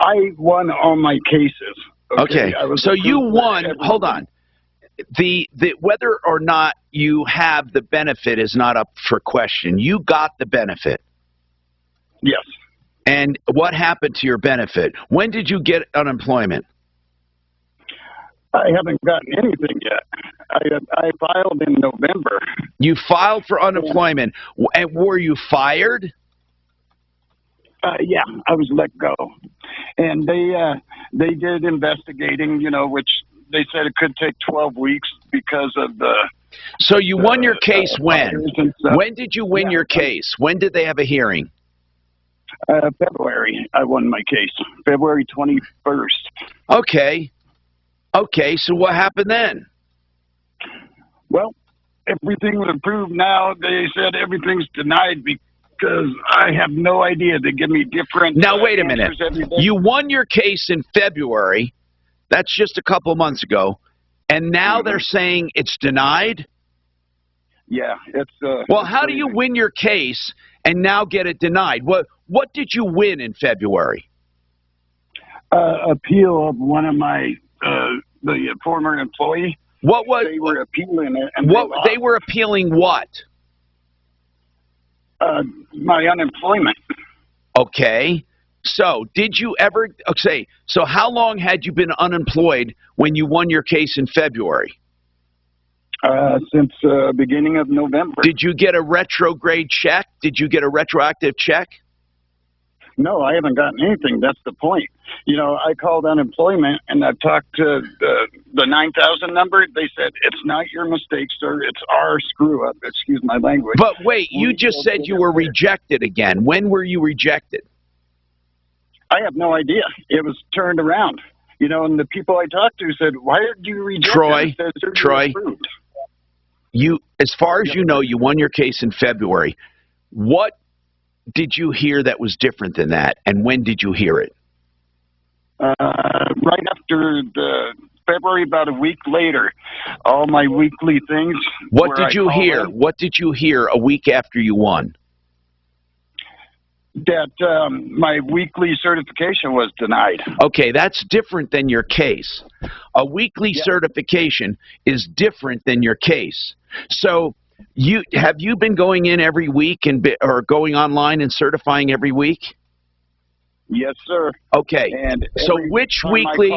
I won all my cases. Okay. So you won. Hold on. the whether or not you have the benefit is not up for question. You got the benefit. Yes. And what happened to your benefit? When did you get unemployment? I haven't gotten anything yet. I filed in November. You filed for unemployment. And were you fired? Yeah, I was let go. And they did investigating, which they said it could take 12 weeks because of the... So you won your case when? When did you win your case? When did they have a hearing? February, I won my case. February 21st. Okay. Okay, so what happened then? Well, everything was approved now. They said everything's denied because I have no idea. They give me different... Now, wait a minute. You won your case in February. That's just a couple months ago. And now they're saying it's denied? Yeah, it's... well, how do you win your case and now get it denied? What did you win in February? Appeal of one of my... the former employee. What was they were appealing it? And they were appealing what? My unemployment. Okay. So did you ever? Okay. So how long had you been unemployed when you won your case in February? Since beginning of November. Did you get a retrograde check? Did you get a retroactive check? No, I haven't gotten anything. That's the point. I called unemployment and I talked to the 9,000 number. They said, it's not your mistake, sir. It's our screw up. Excuse my language. But wait, you just said you were rejected again. When were you rejected? I have no idea. It was turned around. And the people I talked to said, why did you reject it? Troy, you, as far as you know, you won your case in February. What did you hear that was different than that, and when did you hear it? Right after the February, about a week later, all my weekly things. What did you hear? What did you hear a week after you won? That my weekly certification was denied. Okay, that's different than your case. A weekly certification is different than your case. So have you been going in every week or going online and certifying every week? Yes, sir. Okay. And so which weekly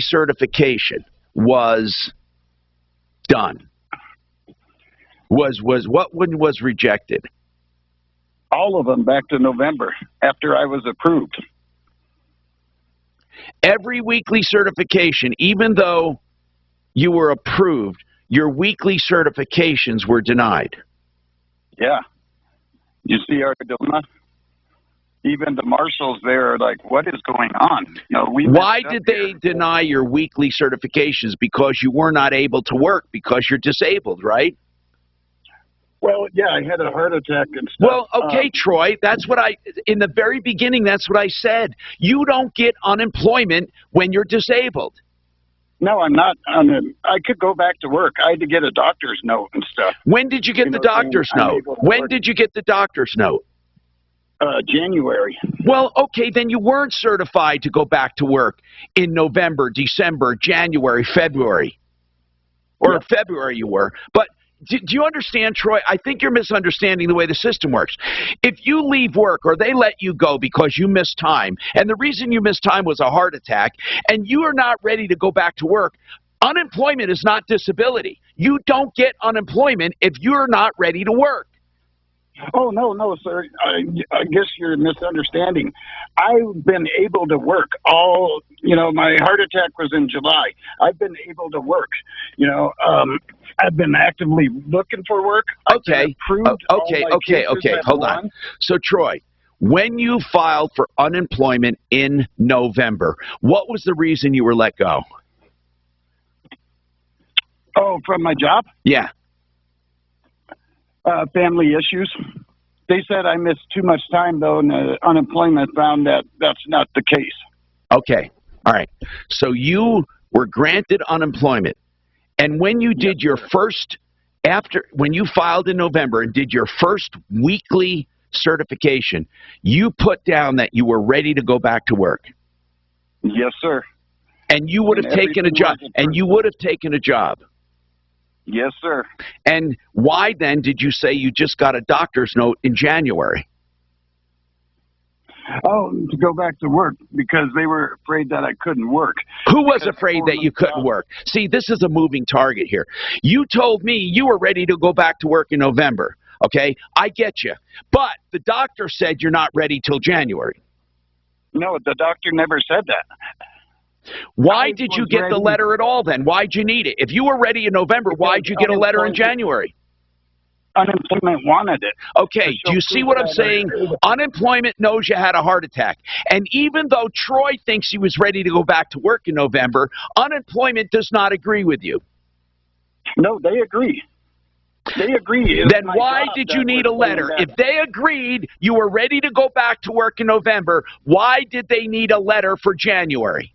certification was done? What one was rejected? All of them back to November after I was approved. Every weekly certification, even though you were approved, your weekly certifications were denied. Yeah. You see our dilemma? Even the marshals there are like, what is going on? Why did they deny your weekly certifications? Because you were not able to work, because you're disabled, right? Well, yeah, I had a heart attack and stuff. Well, okay, Troy, that's what in the very beginning, that's what I said. You don't get unemployment when you're disabled. No, I'm not. I could go back to work. I had to get a doctor's note and stuff. When did you get the doctor's note? When did you get the doctor's note? January. Well, okay, then you weren't certified to go back to work in November, December, January, February. Or in February you were. But do you understand, Troy? I think you're misunderstanding the way the system works. If you leave work or they let you go because you missed time, and the reason you missed time was a heart attack, and you are not ready to go back to work, unemployment is not disability. You don't get unemployment if you're not ready to work. Oh, no, sir. I guess you're misunderstanding. I've been able to work my heart attack was in July. I've been able to work. I've been actively looking for work. Okay. Hold on. So, Troy, when you filed for unemployment in November, what was the reason you were let go? Oh, from my job? Yeah. Family issues. They said I missed too much time, though, and the unemployment found that that's not the case. Okay. All right. So you were granted unemployment. And when you did your when you filed in November and did your first weekly certification, you put down that you were ready to go back to work. Yes, sir. And you would have taken a job. And you would have taken a job. Yes, sir. And why then did you say you just got a doctor's note in January? Oh, to go back to work because they were afraid that I couldn't work. Who was afraid that you couldn't work? See, this is a moving target here. You told me you were ready to go back to work in November. Okay, I get you. But the doctor said you're not ready till January. No, the doctor never said that. Why did you get the letter at all then? Why'd you need it? If you were ready in November, why'd you get a letter in January? Unemployment wanted it. Okay, do you see what I'm saying? Unemployment knows you had a heart attack. And even though Troy thinks he was ready to go back to work in November, unemployment does not agree with you. No, they agree. They agree. Then why did you need a letter? If they agreed you were ready to go back to work in November, why did they need a letter for January?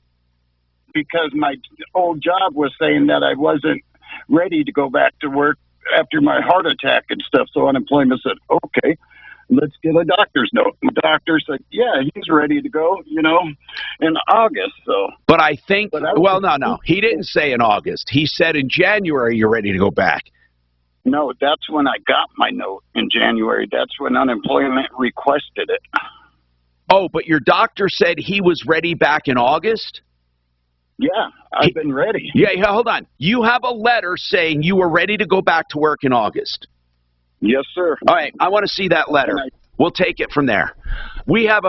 Because my old job was saying that I wasn't ready to go back to work after my heart attack and stuff. So unemployment said, okay, let's get a doctor's note. And the doctor said, yeah, he's ready to go, in August. So, but I think, well, no. He didn't say in August. He said in January you're ready to go back. No, that's when I got my note in January. That's when unemployment requested it. Oh, but your doctor said he was ready back in August? Yeah, I've been ready. Yeah, hold on. You have a letter saying you were ready to go back to work in August. Yes, sir. All right, I want to see that letter. We'll take it from there. We have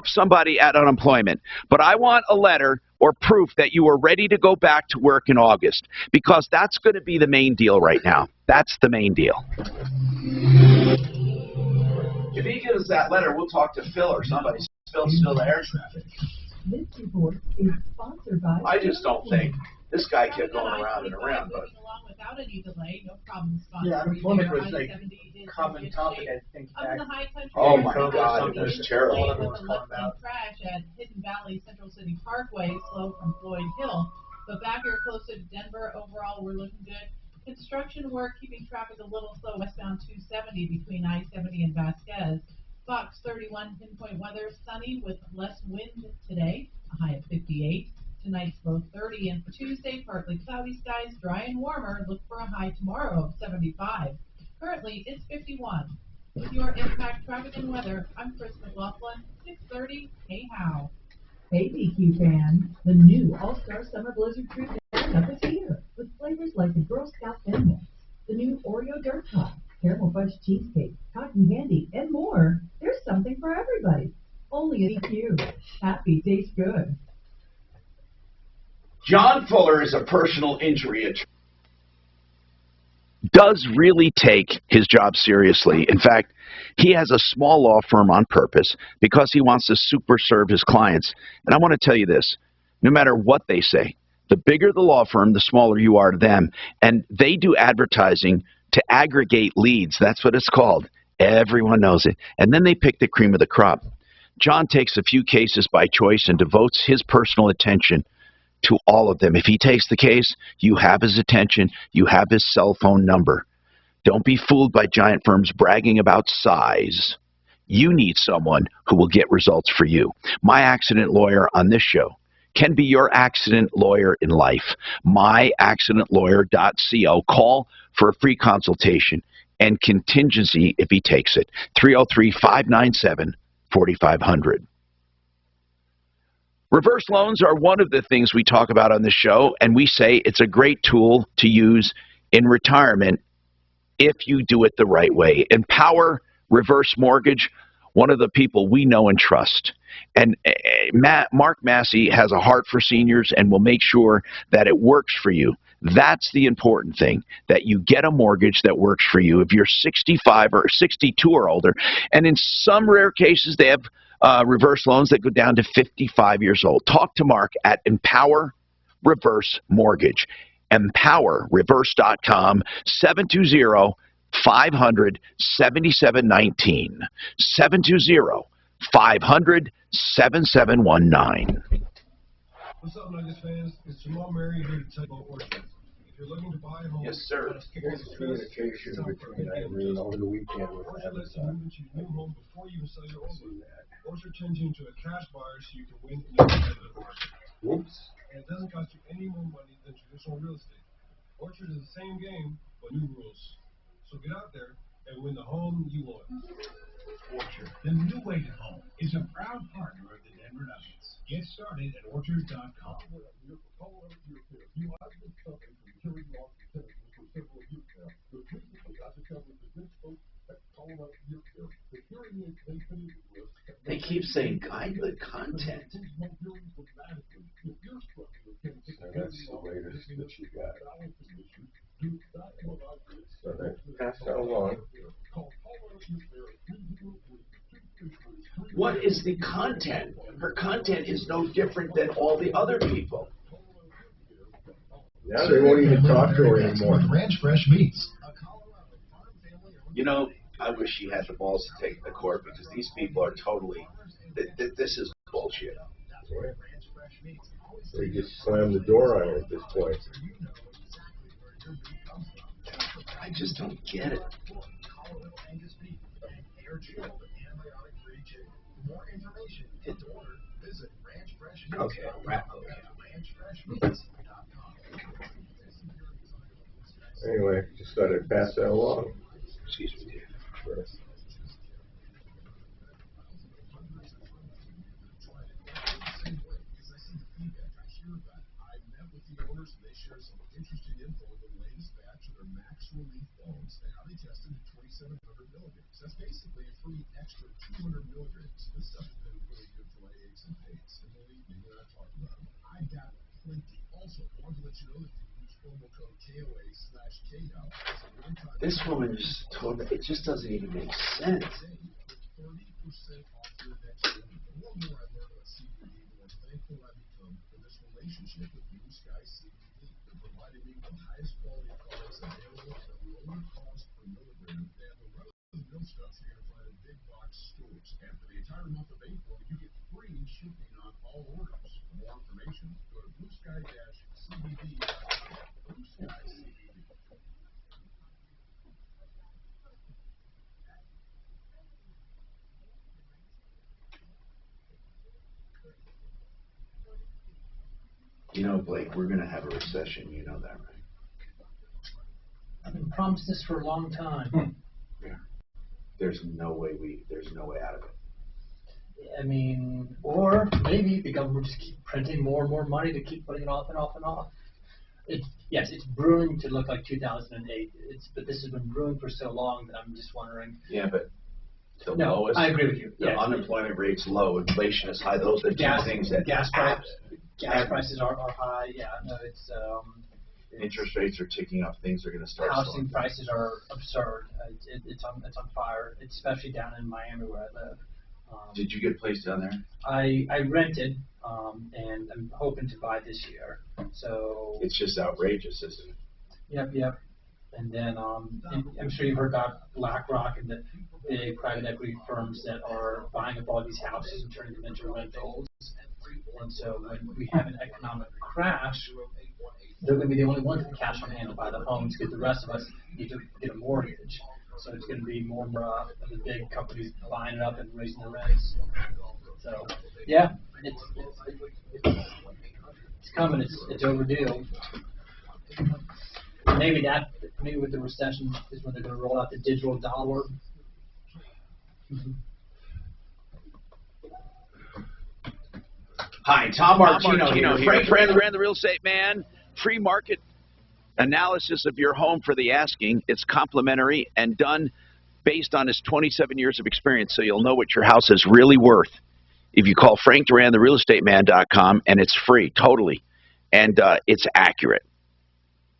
somebody at unemployment, but I want a letter or proof that you were ready to go back to work in August, because that's going to be the main deal right now. That's the main deal. If he gives us that letter, we'll talk to Phil or somebody. Phil's still there. This report is sponsored by. I just don't think this guy kept going around and around, but. Without any delay, no problem. Yeah, unemployment was a common topic, I think. Oh my God, it was terrible. Crash at Hidden Valley Central City Parkway, slow from Floyd Hill. But back here closer to Denver, overall we're looking good. Construction work keeping traffic a little slow westbound 270 between I-70 and Vasquez. Fox 31 pinpoint weather, sunny with less wind today, a high of 58. Tonight's low 30, and for Tuesday, partly cloudy skies, dry and warmer. Look for a high tomorrow of 75. Currently, it's 51. With your impact traffic and weather, I'm Chris McLaughlin, 630 Hey-How. Hey BQ fan, the new All-Star Summer Blizzard Treat lineup is here with flavors like the Girl Scout Thin Mints, the new Oreo Dirt Pie, Caramel Fudge Cheesecake, Cotton Candy, and more. There's something for everybody. Only at BQ. Happy tastes good. John Fuller is a personal injury attorney. Does really take his job seriously. In fact, he has a small law firm on purpose because he wants to super serve his clients. And I want to tell you this, no matter what they say, the bigger the law firm, the smaller you are to them. And they do advertising to aggregate leads. That's what it's called. Everyone knows it. And then they pick the cream of the crop. John takes a few cases by choice and devotes his personal attention to all of them. If he takes the case, you have his attention, you have his cell phone number. Don't be fooled by giant firms bragging about size. You need someone who will get results for you. My accident lawyer on this show can be your accident lawyer in life. myaccidentlawyer.co. Call for a free consultation and contingency if he takes it. 303-597-4500. Reverse loans are one of the things we talk about on this show, and we say it's a great tool to use in retirement if you do it the right way. Empower Reverse Mortgage, one of the people we know and trust. And Mark Massey has a heart for seniors and will make sure that it works for you. That's the important thing, that you get a mortgage that works for you if you're 65 or 62 or older. And in some rare cases, they have reverse loans that go down to 55 years old. Talk to Mark at Empower Reverse Mortgage. EmpowerReverse.com, 720-500-7719. 720-500-7719. What's up, Nuggets fans? It's Jamal Murray here to tell you about Orchard. If you're looking to buy a home, yes, sir. There's communication between Irene over the weekend with Amazon. Move into your new home before you even sell your old one. Orchard turns you into a cash buyer so you can win in your competitive market. Whoops. And it doesn't cost you any more money than traditional real estate. Orchard is the same game, but new rules. So get out there and win the home you want. Orchard, the new way to home, is a proud partner of the Denver Nuggets. Get started at orchard.com. I've been suffering from hearing loss and tinnitus for several years now. But recently, I discovered the good folks at Colorado Ear Care. The hearing aids they fitted with They keep saying guide the content. So that's the latest that you got. So they pass that along. What is the content? Her content is no different than all the other people. Now they won't even talk to her anymore. Ranch Fresh Meats. You know, I wish she had the balls to take the court because these people are totally. This is bullshit. They just slammed the door on her at this point. I just don't get it. Okay, wrap up. Anyway, just thought I'd pass that along. Excuse me, dear. Sure. That's basically a free extra 200 milligrams. This stuff has been really good for my aches and pains. And believe me when I talk about it, I've got plenty. Also, I want to let you know that if you use promo code KOA/KDOW, This woman just told me, it just doesn't even make sense. 30% off your next order. The more I learn about CBD, the more thankful I become for this relationship with Blue Sky CBD. They're providing me with the highest quality products available at a lower cost per milligram than the rest of the real stuff you're going to find in big box stores. And for the entire month of April, you get free shipping on all orders. For more information, go to bluesky-cbd.com. Blue Sky CBD. You know, Blake, we're going to have a recession. You know that, right? I've been promised this for a long time. Yeah. There's no way out of it. I mean, or maybe the government just keep printing more and more money to keep putting it off and off and off. Yes, it's brewing to look like 2008. But this has been brewing for so long that I'm just wondering. Yeah, but the No, lowest. I agree with you. The Yeah. unemployment rate's low, inflation is high. Those are the two things that gas prices are high. Yeah, no, it's interest rates are ticking up. Things are going to start. housing slowing. prices are absurd. It's on fire, especially down in Miami where I live. Did you get a place down there? I rented, and I'm hoping to buy this year. So It's just outrageous, isn't it? Yep. And then and I'm sure you've heard about BlackRock and the big private equity firms that are buying up all these houses and turning them into rentals. And so when we have an economic crash, they're going to be the only ones with cash on hand to buy the homes because the rest of us need to get a mortgage. So it's going to be more of the big companies buying it up and raising the rents. So yeah, it's coming. It's overdue. Maybe with the recession is when they're going to roll out the digital dollar. Hi, Tom Martino here. Frank Brand, the real estate man. Free market analysis of your home for the asking. It's complimentary and done based on his 27 years of experience, so you'll know what your house is really worth. If you call Frank Duran, therealestateman.com, and it's free, totally, and it's accurate.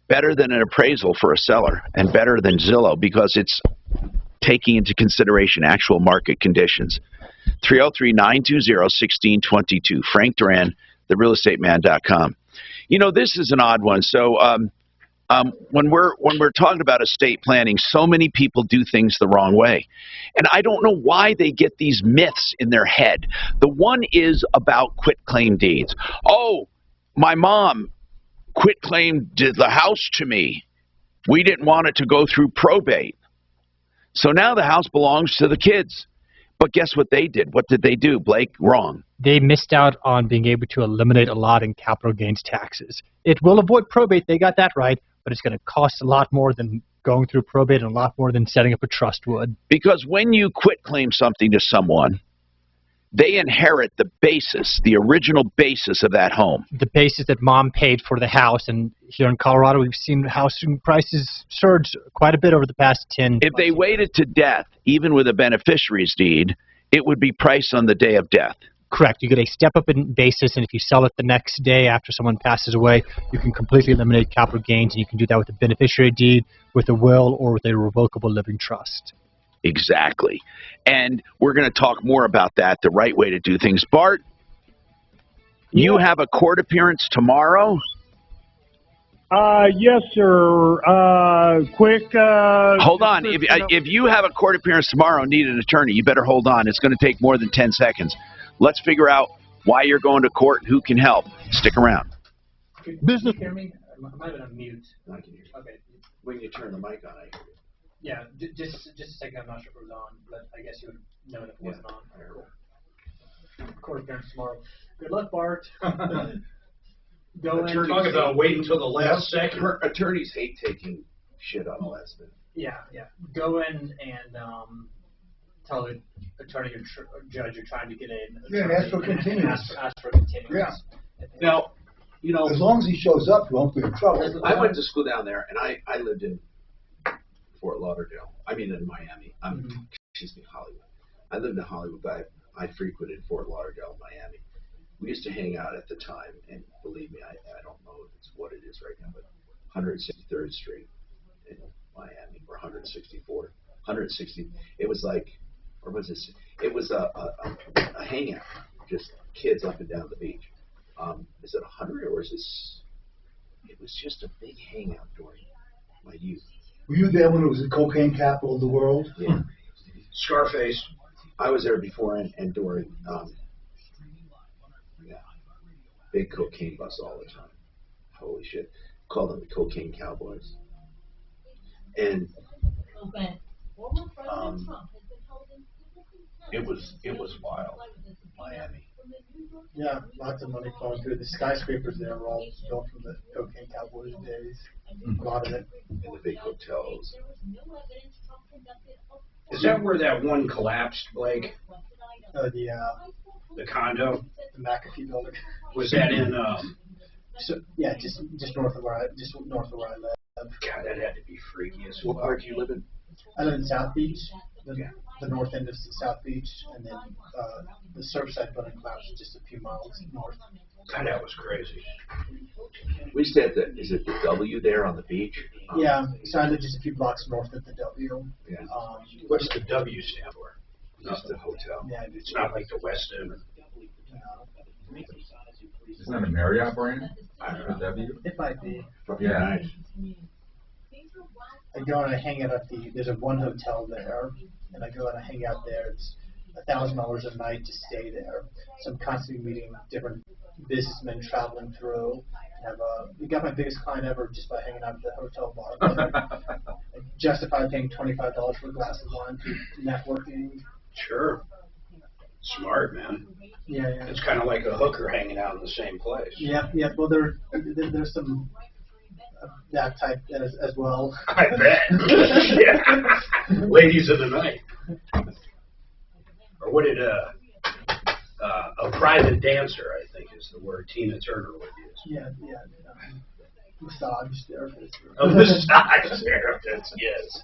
Better than an appraisal for a seller, and better than Zillow because it's taking into consideration actual market conditions. 303-920-1622. Frank Duran, therealestateman.com. You know, this is an odd one. So when we're talking about estate planning, so many people do things the wrong way. And I don't know why they get these myths in their head. The one is about quitclaim deeds. Oh, my mom quitclaimed the house to me. We didn't want it to go through probate. So now the house belongs to the kids. But guess what they did? What did they do, Blake? Wrong. They missed out on being able to eliminate a lot in capital gains taxes. It will avoid probate. They got that right, but it's going to cost a lot more than going through probate and a lot more than setting up a trust would. Because when you quit claim something to someone, they inherit the basis, the original basis of that home. The basis that mom paid for the house, and here in Colorado, we've seen housing prices surge quite a bit over the past 10 If they waited to death, even with a beneficiary's deed, it would be priced on the day of death. Correct. You get a step-up in basis, and if you sell it the next day after someone passes away, you can completely eliminate capital gains, and you can do that with a beneficiary deed, with a will, or with a revocable living trust. Exactly. And we're going to talk more about that, the right way to do things. Bart, you have a court appearance tomorrow? Yes, sir. Quick. Hold on. If you have a court appearance tomorrow and need an attorney, you better hold on. It's going to take more than 10 seconds. Let's figure out why you're going to court and who can help. Stick around. Business. Hear me? I might have been on mute. I can hear you. Okay. When you turn the mic on, I hear you. Yeah, just a second. I'm not sure if it was on, but I guess you would know if it wasn't on. Cool. Court appearance tomorrow. Good luck, Bart. Go in. Talk about waiting until the last second. Attorneys hate taking shit on the last minute. Yeah. Go in and tell the attorney or judge you're trying to get in. Yeah, ask for continuance. Ask for continuance. Yeah. Now, you know, as long as he shows up, you won't be in trouble. I went to school down there, and I lived in Fort Lauderdale. I mean, in Miami. Excuse me, Hollywood. I lived in Hollywood, but I frequented Fort Lauderdale, Miami. We used to hang out at the time, and believe me, I don't know if it's what it is right now, but 163rd Street in Miami, or 164th, 160. It was like, or was this? It was a hangout, just kids up and down the beach. Is it 100 or is this? It was just a big hangout during my youth. Were you there when it was the cocaine capital of the world? Yeah. Scarface. I was there before and during. Yeah. Big cocaine bus all the time. Holy shit. Called them the Cocaine Cowboys. And it was wild. Miami. Yeah, lots of money flowing through. The skyscrapers there were all built from the Cocaine Cowboys days. A lot of it. And the big hotels. Is that where that one collapsed, Blake? The condo? The McAfee building. Was that in? Yeah, just north of where I live. God, that had to be freaky as What well. part do you live in? I live in South Beach, the north end of South Beach, and then the Surfside building collapsed just a few miles north. God, that was crazy. We used to have is it the W there on the beach? Yeah, so I live just a few blocks north of the W. Yeah. What's the W stand for? Just the hotel. Yeah, it's not like the West End. Isn't that a Marriott brand? I don't know. W? It might be. Yeah. Nice. I go and I hang out at there's a one hotel there, and I go and I hang out there. It's $1,000 a night to stay there. So I'm constantly meeting different businessmen traveling through. We got my biggest client ever just by hanging out at the hotel bar. I justified paying $25 for a glass of wine through networking. Sure. Smart, man. Yeah. It's kind of like a hooker hanging out in the same place. Yeah. Well, there's some that type as well. I bet. Yeah. Ladies of the night. Or what did a private dancer, I think is the word Tina Turner would use. Yeah. Massage therapist. A massage therapist, yes.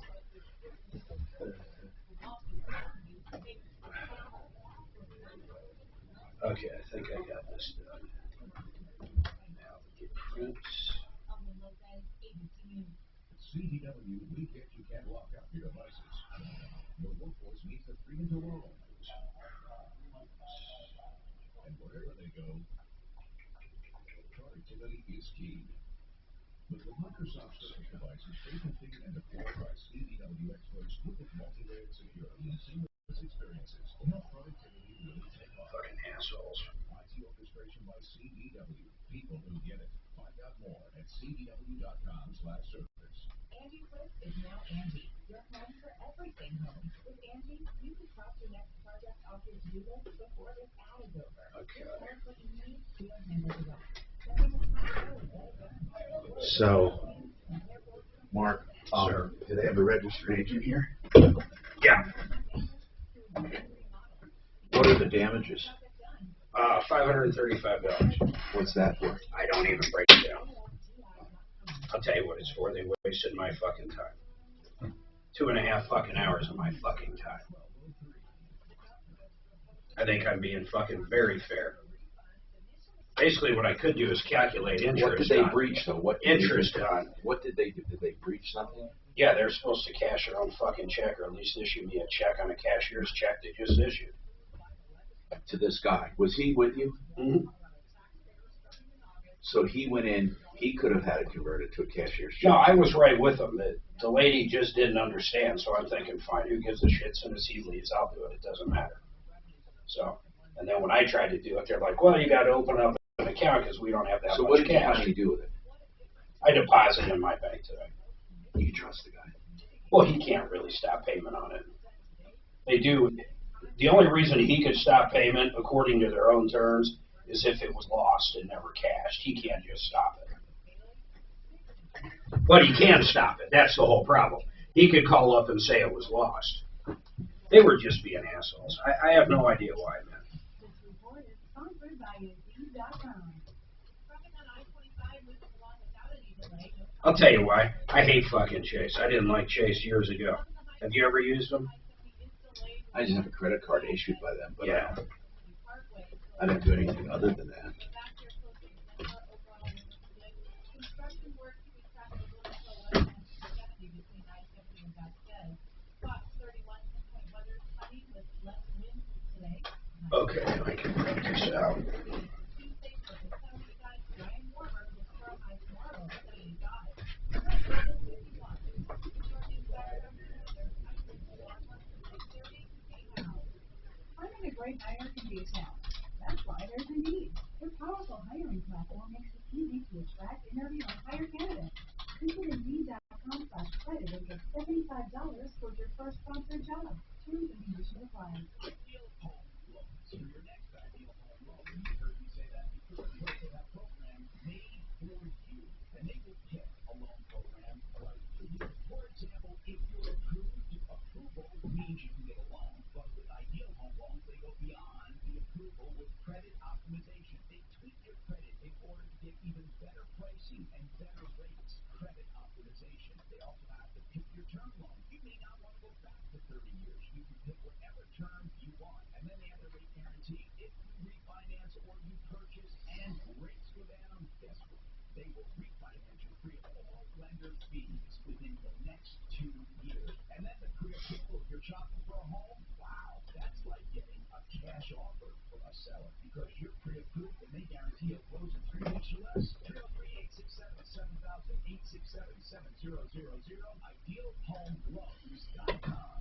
Okay, I think I got this done. Now get prints. CDW, we get you can't lock up your devices. Your workforce needs to free into our homes. And wherever they go, productivity is key. With the Microsoft storage devices, they configure and deploy by CDW experts with multi-layered security and seamless experiences. Enough productivity really take off. Fucking assholes. IT orchestration by CDW. People who get it. Find out more at cdw.com/service. Angie Quick is now Angie, your home for everything home. With Angie, you can cross your next project off your to-do list before this ad is over. Okay. Just what you need, we'll handle the rest. So, Mark, do they have a registered agent here? Yeah. What are the damages? $535. What's that for? I don't even break it down. I'll tell you what it's for. They wasted my fucking time. 2.5 fucking hours of my fucking time. I think I'm being fucking very fair. Basically, what I could do is calculate interest. What did they breach, though? What interest on? What did they do? Did they breach something? Yeah, they're supposed to cash their own fucking check, or at least issue me a check on a cashier's check they just issued. To this guy. Was he with you? Mm-hmm. So he went in, he could have had it converted to a cashier's check. No, I was right with him. The lady just didn't understand, so I'm thinking, fine, who gives a shit? As soon as he leaves, I'll do it. It doesn't matter. So, and then when I tried to do it, they're like, well, you got to open up an account because we don't have that much cash. So what did you finally do with it? I deposited in my bank today. You trust the guy? Well, he can't really stop payment on it. They do. The only reason he could stop payment, according to their own terms, is if it was lost and never cashed. He can't just stop it. But he can stop it. That's the whole problem. He could call up and say it was lost. They were just being assholes. I have no idea why, man. I'll tell you why. I hate fucking Chase. I didn't like Chase years ago. Have you ever used them? I just have a credit card issued by them, but yeah. I don't do anything other than that. Okay, I can print this out. Finding a great hire can be a challenge. That's why there's Indeed. Their powerful hiring platform makes it easy to attract, interview, and hire candidates. Visit Indeed.com/credit and get $75 towards your first sponsored job. Terms and conditions apply. Means you can get a loan, but with Ideal Home Loans, they go beyond the approval with credit optimization. They tweak your credit in order to get even better pricing and better rates. Credit optimization. They also have to pick your term loan. You may not want to go back to 30 years. You can pick whatever term you want. And then they have the rate guarantee. If you refinance or you purchase and rates go down, guess what? They will refinance you free of all lender fees within the next 2 years. And then the pre-approval, if you're shopping for a home, wow, that's like getting a cash offer from a seller because you're pre-approved and they guarantee you'll close in 3 weeks or less. 303-867-7000, idealhomeloans.com.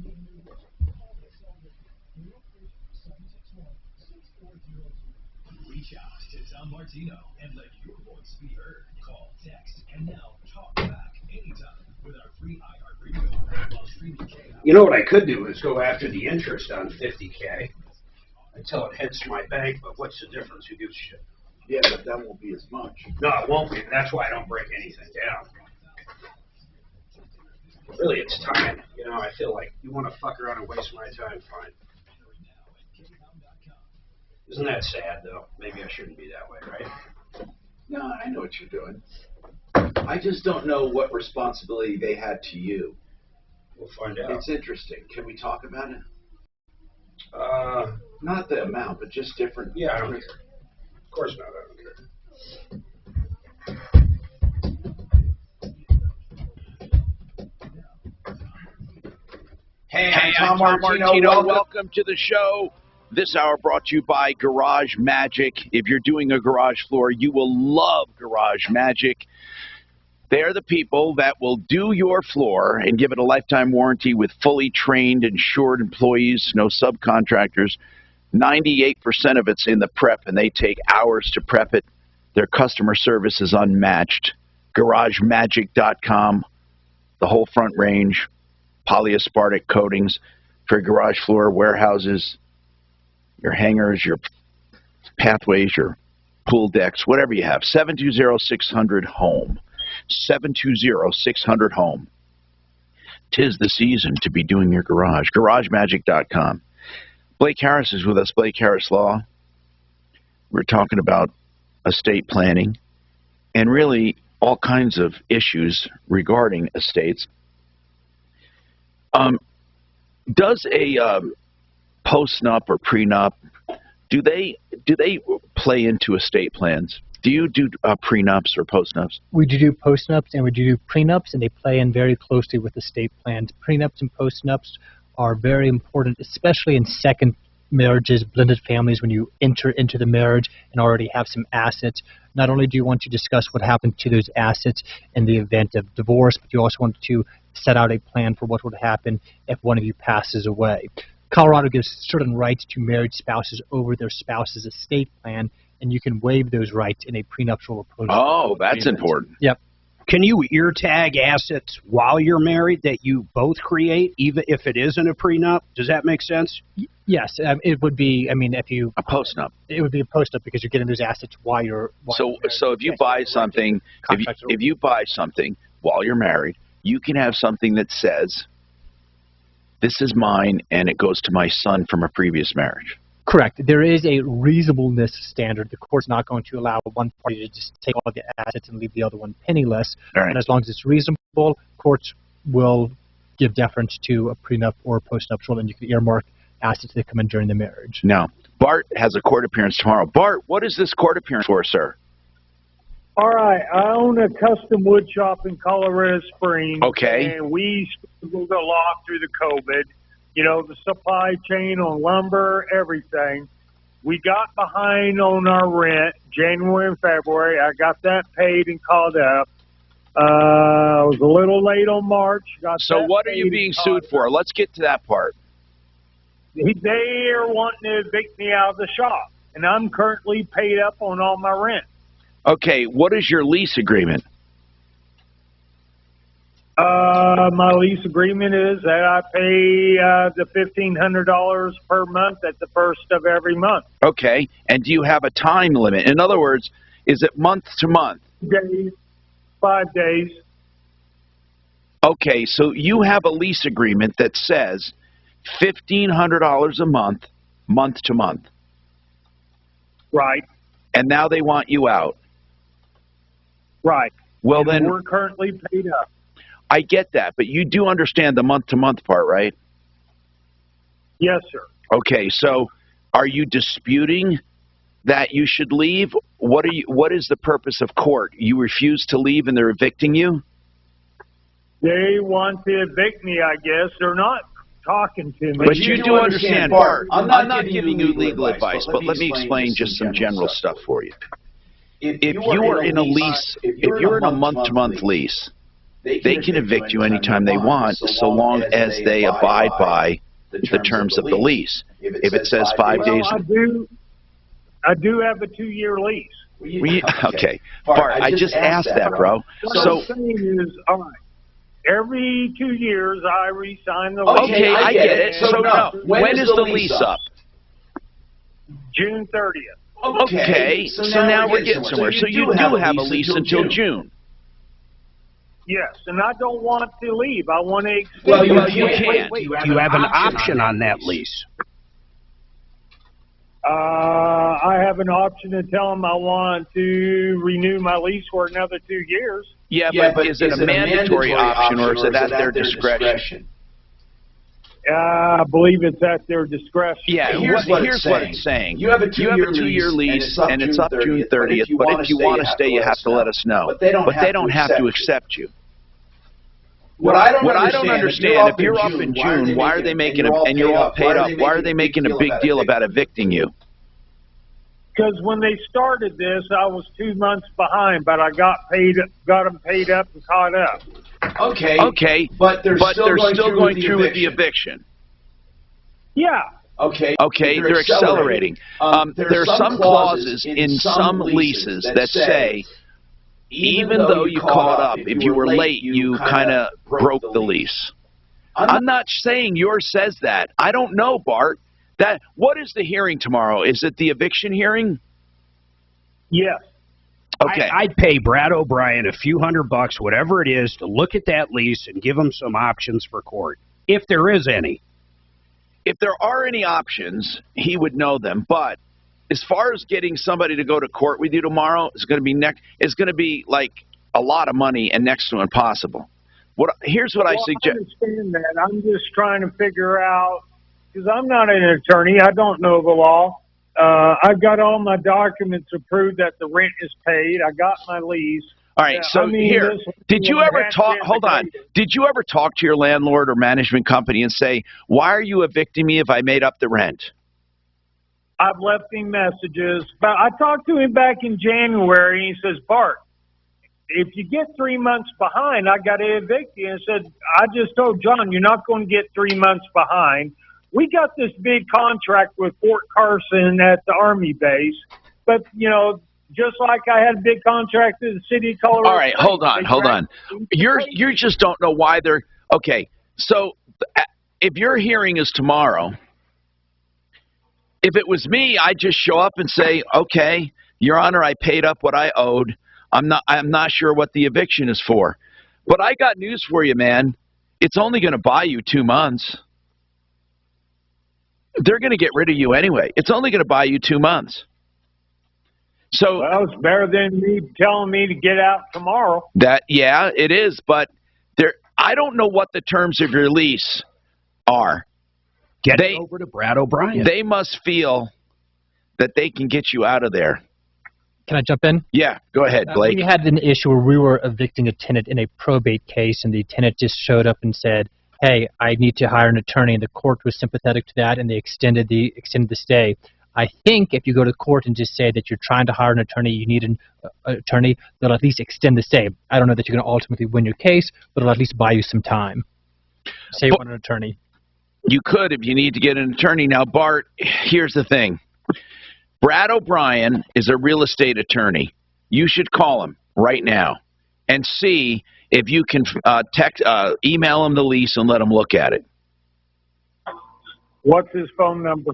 Need a new roof? Call the seller 303-761-6400. Reach out to Tom Martino and let your voice be heard. Call, text, and now talk back anytime with our free iHeartRadio while streaming K. You know what I could do is go after the interest on $50K until it hits my bank, but what's the difference? Who gives a shit? Yeah, but that won't be as much. No, it won't be. That's why I don't break anything down. Really, it's time. You know, I feel like you want to fuck around and waste my time, fine. Isn't that sad, though? Maybe I shouldn't be that way, right? No, I know what you're doing. I just don't know what responsibility they had to you. We'll find out. It's interesting. Can we talk about it? Not the amount, but just different. Yeah, I don't care. Of course not. I don't care. Hey, I'm Tom Martino. Welcome to the show. This hour brought to you by Garage Magic. If you're doing a garage floor, you will love Garage Magic. They're the people that will do your floor and give it a lifetime warranty with fully trained, insured employees, no subcontractors. 98% of it's in the prep, and they take hours to prep it. Their customer service is unmatched. GarageMagic.com. the whole front range, polyaspartic coatings for your garage floor, warehouses, your hangars, your pathways, your pool decks, whatever you have. 720-600-HOME. 720-600-HOME. 'Tis the season to be doing your garage. GarageMagic.com. Blake Harris is with us. Blake Harris Law. We're talking about estate planning and really all kinds of issues regarding estates. Does a post-nup or prenup, do they play into estate plans? Do you do prenups or post-nups? We do post-nups and we do prenups, and they play in very closely with estate plans. Prenups and post-nups are very important, especially in second marriages, blended families, when you enter into the marriage and already have some assets. Not only do you want to discuss what happened to those assets in the event of divorce, but you also want to set out a plan for what would happen if one of you passes away. Colorado gives certain rights to married spouses over their spouse's estate plan, and you can waive those rights in a prenuptial or post. Oh, that's important. Yep. Can you ear tag assets while you're married that you both create, even if it isn't a prenup? Does that make sense? Yes, it would be. I mean, if you a post-nup, it would be a post-nup because you're getting those assets while you're. So if you buy something, if you buy something while you're married, you can have something that says, "This is mine, and it goes to my son from a previous marriage." Correct. There is a reasonableness standard. The court's not going to allow one party to just take all the assets and leave the other one penniless. All right. And as long as it's reasonable, courts will give deference to a prenup or a postnuptial, and you can earmark assets that come in during the marriage. Now, Bart has a court appearance tomorrow. Bart, what is this court appearance for, sir? All right, I own a custom wood shop in Colorado Springs. Okay. And we struggled a lot through the COVID. You know, the supply chain on lumber, everything. We got behind on our rent January and February. I got that paid and caught up. I was a little late on March. So what are you being sued for? Let's get to that part. They are wanting to evict me out of the shop, and I'm currently paid up on all my rent. Okay, what is your lease agreement? My lease agreement is that I pay the $1,500 per month at the first of every month. Okay, and do you have a time limit? In other words, is it month to month? Days, 5 days. Okay, so you have a lease agreement that says $1,500 a month, month to month. Right. And now they want you out. Right. Well, and then we're currently paid up. I get that, but you do understand the month-to-month part, right? Yes, sir. Okay, so are you disputing that you should leave? What is the purpose of court? You refuse to leave and they're evicting you? They want to evict me, I guess. They're not talking to me. But you do understand, Bart. I'm not giving you legal advice, but let me explain just some general stuff for you. If you are in a lease, if you're in a month-to-month lease, they can evict you anytime they want, so long as they abide by the terms of the lease. If it says 5 days... I do have a 2-year lease. Okay. Bart, I just asked that, bro. What I'm saying is, all right, every 2 years I re-sign the lease. Okay, I get it. So no, when is the lease up? June 30th. Okay, so now we're getting somewhere. So you do have a lease until June. Yes, and I don't want to leave. I want to extend. Well, you can't. You have an option on that lease. I have an option to tell them I want to renew my lease for another 2 years. Yeah, but is it a mandatory option or is it at their discretion? I believe it's at their discretion. Yeah, here's what it's saying. You have a 2-year lease, and it's up June 30th, but if you want to stay, you have to let us know. But they don't have to accept you. What I don't understand, if you're up in June, why are they making and you're all paid up, why are they making a big deal about evicting you? Because when they started this, I was 2 months behind, but I got them paid up and caught up. Okay, but they're still going through with the eviction. Yeah. Okay, they're accelerating. There are some clauses in some leases that say even though you caught up. If you were late, you kind of broke the lease. I'm not saying yours says that. I don't know, Bart. What is the hearing tomorrow? Is it the eviction hearing? Yes. Okay. I'd pay Brad O'Brien a few $100, whatever it is, to look at that lease and give him some options for court, if there is any. If there are any options, he would know them. But as far as getting somebody to go to court with you tomorrow, it's going to be like a lot of money and next to impossible. Here's what I suggest. I understand that. I'm just trying to figure out, because I'm not an attorney. I don't know the law. I've got all my documents to prove that the rent is paid. I got my lease. All right, so here, did you ever talk, hold on, did you ever talk to your landlord or management company and say, why are you evicting me if I made up the rent? I've left him messages, but I talked to him back in January, and he says, Bart, if you get 3 months behind, I got to evict you. And I said, I just told John, you're not going to get 3 months behind. We got this big contract with Fort Carson at the Army base, but, you know, just like I had a big contract with the city of Colorado. All right, hold on. You just don't know why they're – okay, so if your hearing is tomorrow, if it was me, I'd just show up and say, okay, Your Honor, I paid up what I owed. I'm not sure what the eviction is for. But I got news for you, man. It's only going to buy you 2 months. They're going to get rid of you anyway. It's only going to buy you 2 months. So, well, it's better than me telling me to get out tomorrow. Yeah, it is. But I don't know what the terms of your lease are. Get it over to Brad O'Brien. They must feel that they can get you out of there. Can I jump in? Yeah, go ahead, Blake. We had an issue where we were evicting a tenant in a probate case, and the tenant just showed up and said, hey, I need to hire an attorney, and the court was sympathetic to that, and they extended the stay. I think if you go to court and just say that you're trying to hire an attorney, you need an attorney, they'll at least extend the stay. I don't know that you're going to ultimately win your case, but it'll at least buy you some time. Say you want an attorney. You could if you need to get an attorney. Now, Bart, here's the thing. Brad O'Brien is a real estate attorney. You should call him right now and see if you can email him the lease and let him look at it. What's his phone number?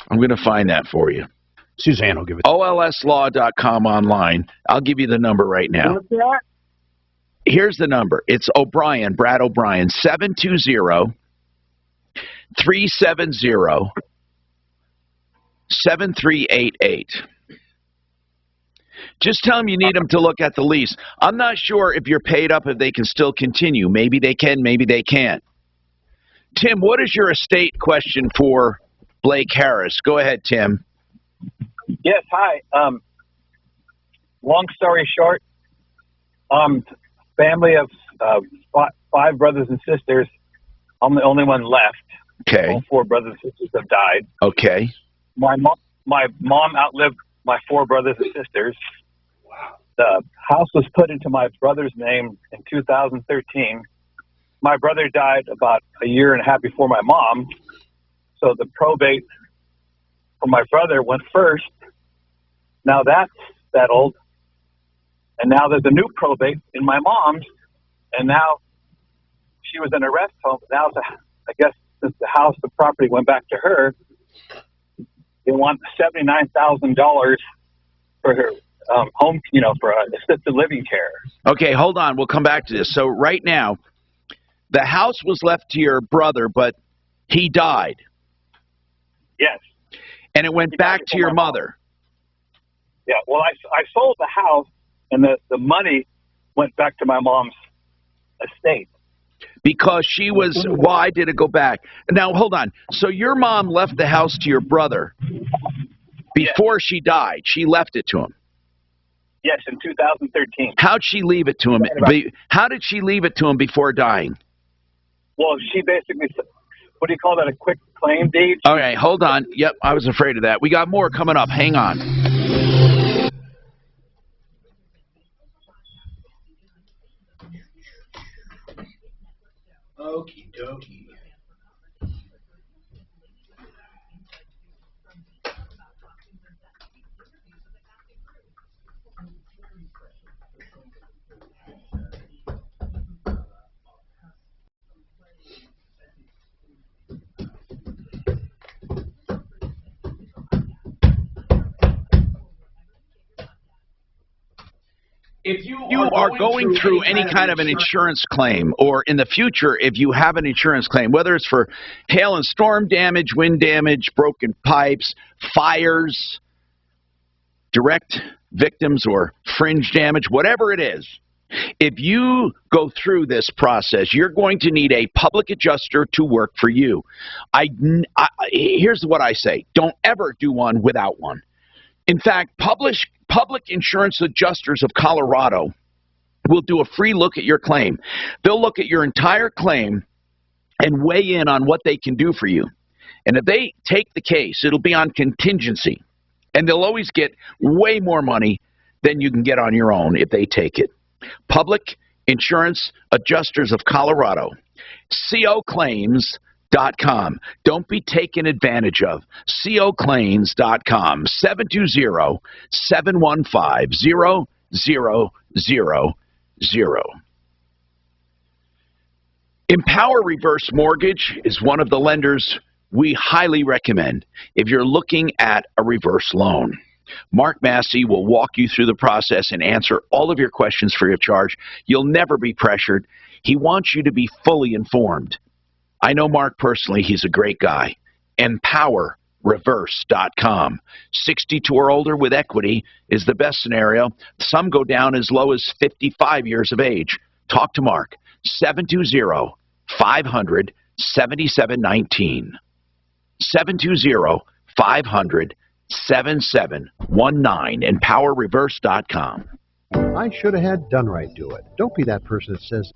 I'm going to find that for you. Suzanne will give it to you. olslaw.com online. I'll give you the number right now. What's that? Here's the number. It's O'Brien, Brad O'Brien, 720-370-7388. Just tell them you need them to look at the lease. I'm not sure if you're paid up, if they can still continue. Maybe they can, maybe they can't. Tim, what is your estate question for Blake Harris? Go ahead, Tim. Yes, hi. Long story short, family of 5 brothers and sisters. I'm the only one left. Okay. All 4 brothers and sisters have died. Okay. My mom outlived my 4 brothers and sisters. Wow. The house was put into my brother's name in 2013. My brother died about a year and a half before my mom. So the probate for my brother went first. Now that's settled. And now there's a new probate in my mom's. And now she was in a rest home. Now, I guess, since the house, the property went back to her, they want $79,000 for her home, for assisted living care. Okay, hold on. We'll come back to this. So right now, the house was left to your brother, but he died. Yes. And it went back to your mother. Yeah, well, I sold the house, and the money went back to my mom's estate. Because she was, why did it go back? Now, hold on. So your mom left the house to your brother before she died. She left it to him. Yes, in 2013. How'd she leave it to him? How did she leave it to him before dying? Well, she basically, what do you call that, a quick claim deed? All right, hold on. Yep, I was afraid of that. We got more coming up. Hang on. Okie dokie. If you are going through any kind of an insurance claim, or in the future, if you have an insurance claim, whether it's for hail and storm damage, wind damage, broken pipes, fires, direct victims or fringe damage, whatever it is, if you go through this process, you're going to need a public adjuster to work for you. Here's what I say. Don't ever do one without one. In fact, Public Insurance Adjusters of Colorado will do a free look at your claim. They'll look at your entire claim and weigh in on what they can do for you. And if they take the case, it'll be on contingency. And they'll always get way more money than you can get on your own if they take it. Public Insurance Adjusters of Colorado, COClaims.com. Don't be taken advantage of. COClaims.com, 720-715-0000. Empower Reverse Mortgage is one of the lenders we highly recommend if you're looking at a reverse loan. Mark Massey will walk you through the process and answer all of your questions free of charge. You'll never be pressured. He wants you to be fully informed. I know Mark personally. He's a great guy. EmpowerReverse.com. 62 or older with equity is the best scenario. Some go down as low as 55 years of age. Talk to Mark. 720-500-7719. 720-500-7719. EmpowerReverse.com. I should have had Done Right do it. Don't be that person that says...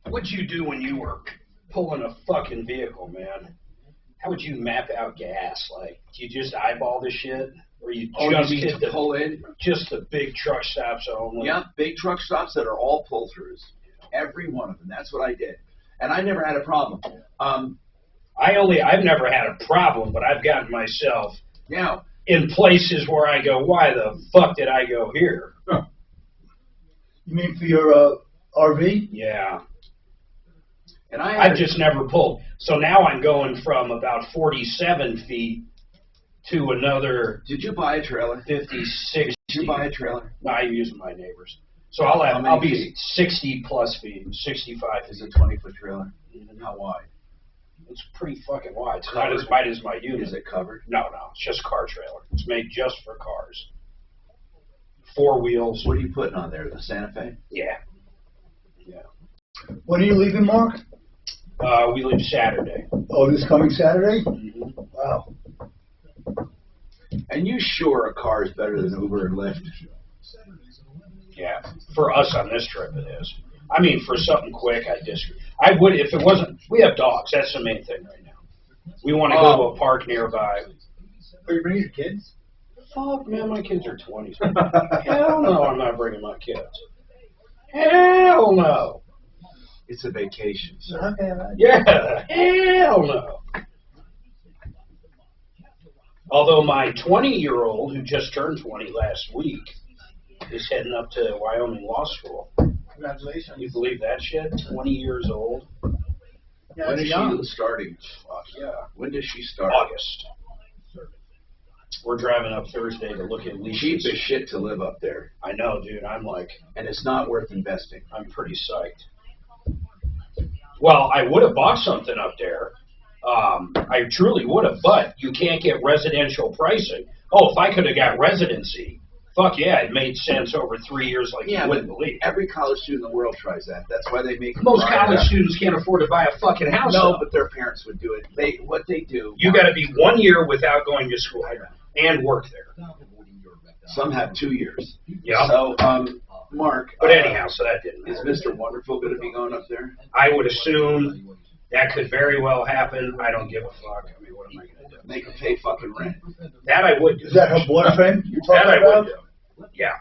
What'd you do when you were pulling a fucking vehicle, man? How would you map out gas? Like, do you just eyeball the shit? Or you just hit the pull in? Just the big truck stops only? Yeah, big truck stops that are all pull-throughs. Every one of them. That's what I did. And I never had a problem. I've never had a problem, but I've gotten myself in places where I go, why the fuck did I go here? Huh. You mean for your RV? Yeah. And I've just never pulled. So now I'm going from about 47 feet to another. Did you buy a trailer? 56. Did you buy a trailer? No, I use my neighbors. So I'll be 60 plus feet, 65. Is it a 20-foot trailer? How wide? It's pretty fucking wide. It's not as wide as my unit. Is it covered? No. It's just car trailer. It's made just for cars. 4 wheels. What are you putting on there? The Santa Fe? Yeah. When are you leaving, Mark? We leave Saturday. Oh, this coming Saturday? Mm-hmm. Wow. And you sure a car is better than Uber and Lyft? Yeah. For us on this trip, it is. I mean, for something quick, I disagree. I would if it wasn't. We have dogs. That's the main thing right now. We want to go to a park nearby. Are you bringing your kids? Fuck, man, my kids are 20s. Hell no, I'm not bringing my kids. Hell no. It's a vacation. Yeah, hell no. Although my 20-year-old, who just turned 20 last week, is heading up to Wyoming Law School. Congratulations. You believe that shit? 20 years old. Yeah, when is young. she starting? Fuck yeah. When does she start? August. We're driving up Thursday to look at leases. Cheap as shit to live up there. I know, dude. I'm like... And it's not worth investing. I'm pretty psyched. Well, I would have bought something up there. I truly would have, but you can't get residential pricing. Oh, if I could have got residency, fuck yeah, it made sense over 3 years like you wouldn't believe. Every college student in the world tries that. That's why they make... Most college students can't afford to buy a fucking house. No, but their parents would do it. What they do... You got to be 1 year without going to school and work there. Some have 2 years. Yeah. So, Mark... But anyhow, so that didn't matter. Is Mr. Wonderful going to be going up there? I would assume that could very well happen. I don't give a fuck. I mean, what am I going to do? Make them pay fucking rent. That I would do. Is that her boyfriend you're That talking I about? would do. Yeah.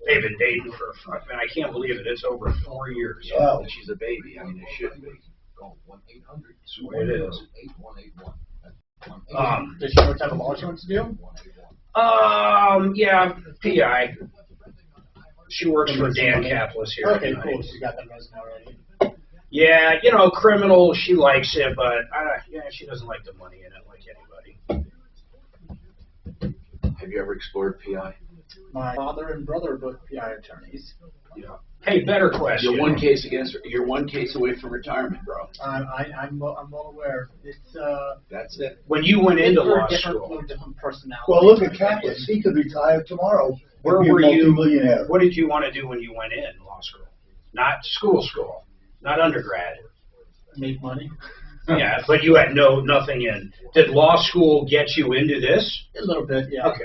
They've been dating for, man, I can't believe it. It's over 4 years. Yeah, she's a baby. I mean, it shouldn't be. It's the way it is. Does she know what type of law she wants to do? Yeah, PI. She works for Dan Kaplis here. Okay, cool. She's got that resume already. Yeah, you know, criminal, she likes it, but yeah, she doesn't like the money in it like anybody. Have you ever explored PI? My father and brother are both PI attorneys. Yeah. Hey, better question. You're one case away from retirement, bro. I'm well aware. It's That's it. When you went into law school. Different personality. Well, look at Kaplan. He could retire tomorrow. Where and be a were you? multimillionaire. What did you want to do when you went in law school? Not school, not undergrad. Make money. Yeah, but you had nothing in. Did law school get you into this? A little bit, yeah. Okay.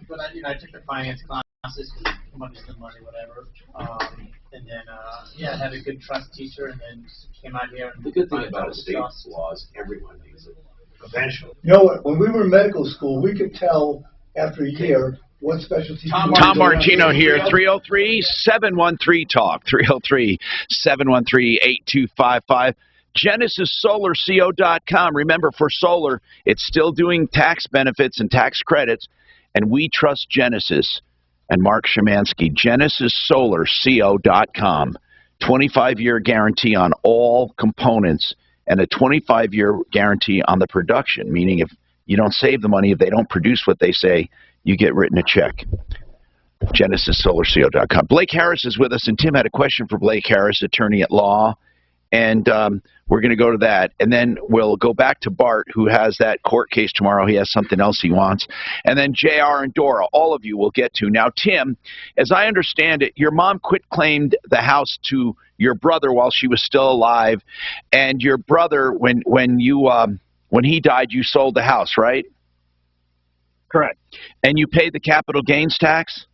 But I took the finance classes, money's the money, whatever. And then I had a good trust teacher, and then came out here. And the good thing about estate law is everyone needs it. Eventually. You know what? When we were in medical school, we could tell after a year what specialty. Tom Martino here, 303-713-TALK, 303-713-8255. GenesisSolarCO.com. Remember, for solar, it's still doing tax benefits and tax credits, and we trust Genesis and Mark Szymanski. GenesisSolarCO.com. 25-year guarantee on all components and a 25-year guarantee on the production, meaning if you don't save the money, if they don't produce what they say, you get written a check. GenesisSolarCO.com. Blake Harris is with us, and Tim had a question for Blake Harris, attorney at law. And we're going to go to that. And then we'll go back to Bart, who has that court case tomorrow. He has something else he wants. And then JR and Dora, all of you will get to. Now, Tim, as I understand it, your mom quit-claimed the house to your brother while she was still alive. And your brother, when he died, you sold the house, right? Correct. And you paid the capital gains tax?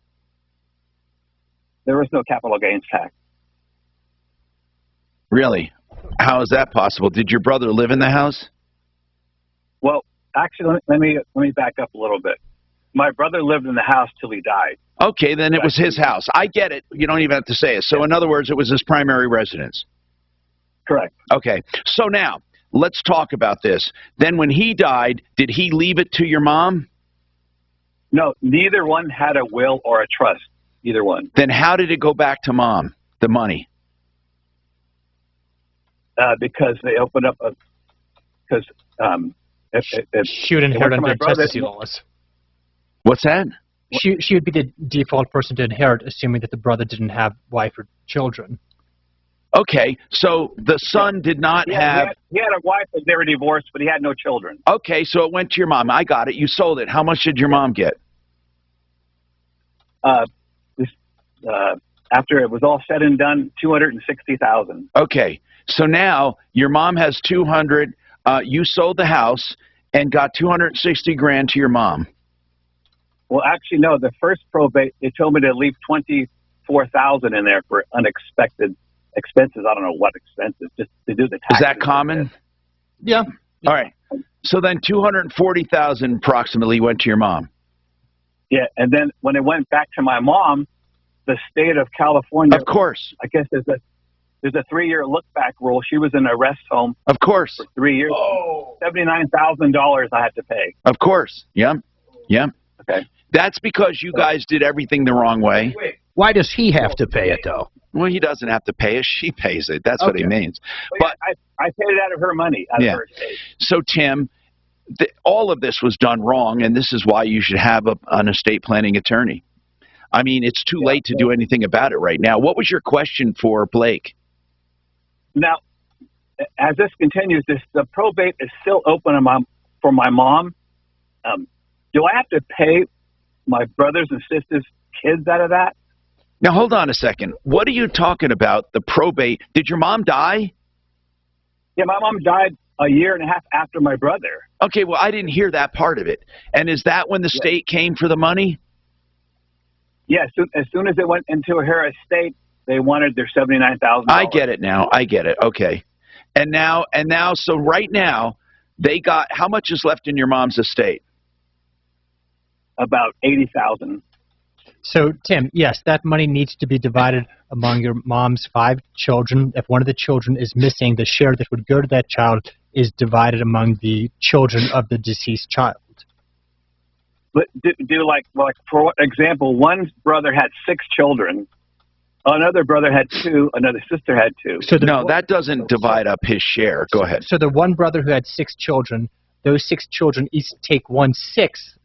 There was no capital gains tax. Really? How is that possible? Did your brother live in the house? Well, actually, let me back up a little bit. My brother lived in the house till he died. Okay, then it was his house. I get it. You don't even have to say it. So in other words, it was his primary residence. Correct. Okay. So now, let's talk about this. Then when he died, did he leave it to your mom? No, neither one had a will or a trust. Either one. Then how did it go back to mom, the money? Because they opened up because she would inherit under intestacy laws. What's that? She would be the default person to inherit, assuming that the brother didn't have wife or children. Okay, so the son did not have... He had a wife, but they were divorced, but he had no children. Okay, so it went to your mom. I got it. You sold it. How much did your mom get? After it was all said and done, $260,000. Okay. So now your mom has 200. You sold the house and got 260 grand to your mom. Well, actually, no. The first probate, they told me to leave 24,000 in there for unexpected expenses. I don't know what expenses, just to do the taxes. Is that common? Yeah. All right. So then 240,000 approximately went to your mom. Yeah, and then when it went back to my mom, the state of California. Of course. I guess there's a 3-year look-back rule. She was in a rest home. Of course. For 3 years. Oh. $79,000 I had to pay. Of course. Yeah. Yeah. Okay. That's because you guys did everything the wrong way. Wait. Why does he have to pay it, though? Well, he doesn't have to pay it. She pays it. That's what he means. But I paid it out of her money, out of her estate. So, Tim, all of this was done wrong, and this is why you should have an estate planning attorney. I mean, it's too late to do anything about it right now. What was your question for Blake? Now, as this continues, the probate is still open for my mom. Do I have to pay my brothers and sisters' kids out of that? Now, hold on a second. What are you talking about, the probate? Did your mom die? Yeah, my mom died a year and a half after my brother. Okay, well, I didn't hear that part of it. And is that when the state came for the money? Yeah, as soon as it went into her estate, they wanted their $79,000. I get it now. I get it. Okay. And now, so right now, they got, how much is left in your mom's estate? About $80,000. So, Tim, yes, that money needs to be divided among your mom's 5 children. If one of the children is missing, the share that would go to that child is divided among the children of the deceased child. But do like for example, one brother had 6 children, another brother had 2, another sister had 2. So no, that doesn't divide up his share. Go ahead. So the one brother who had 6 children, those 6 children each take 1/6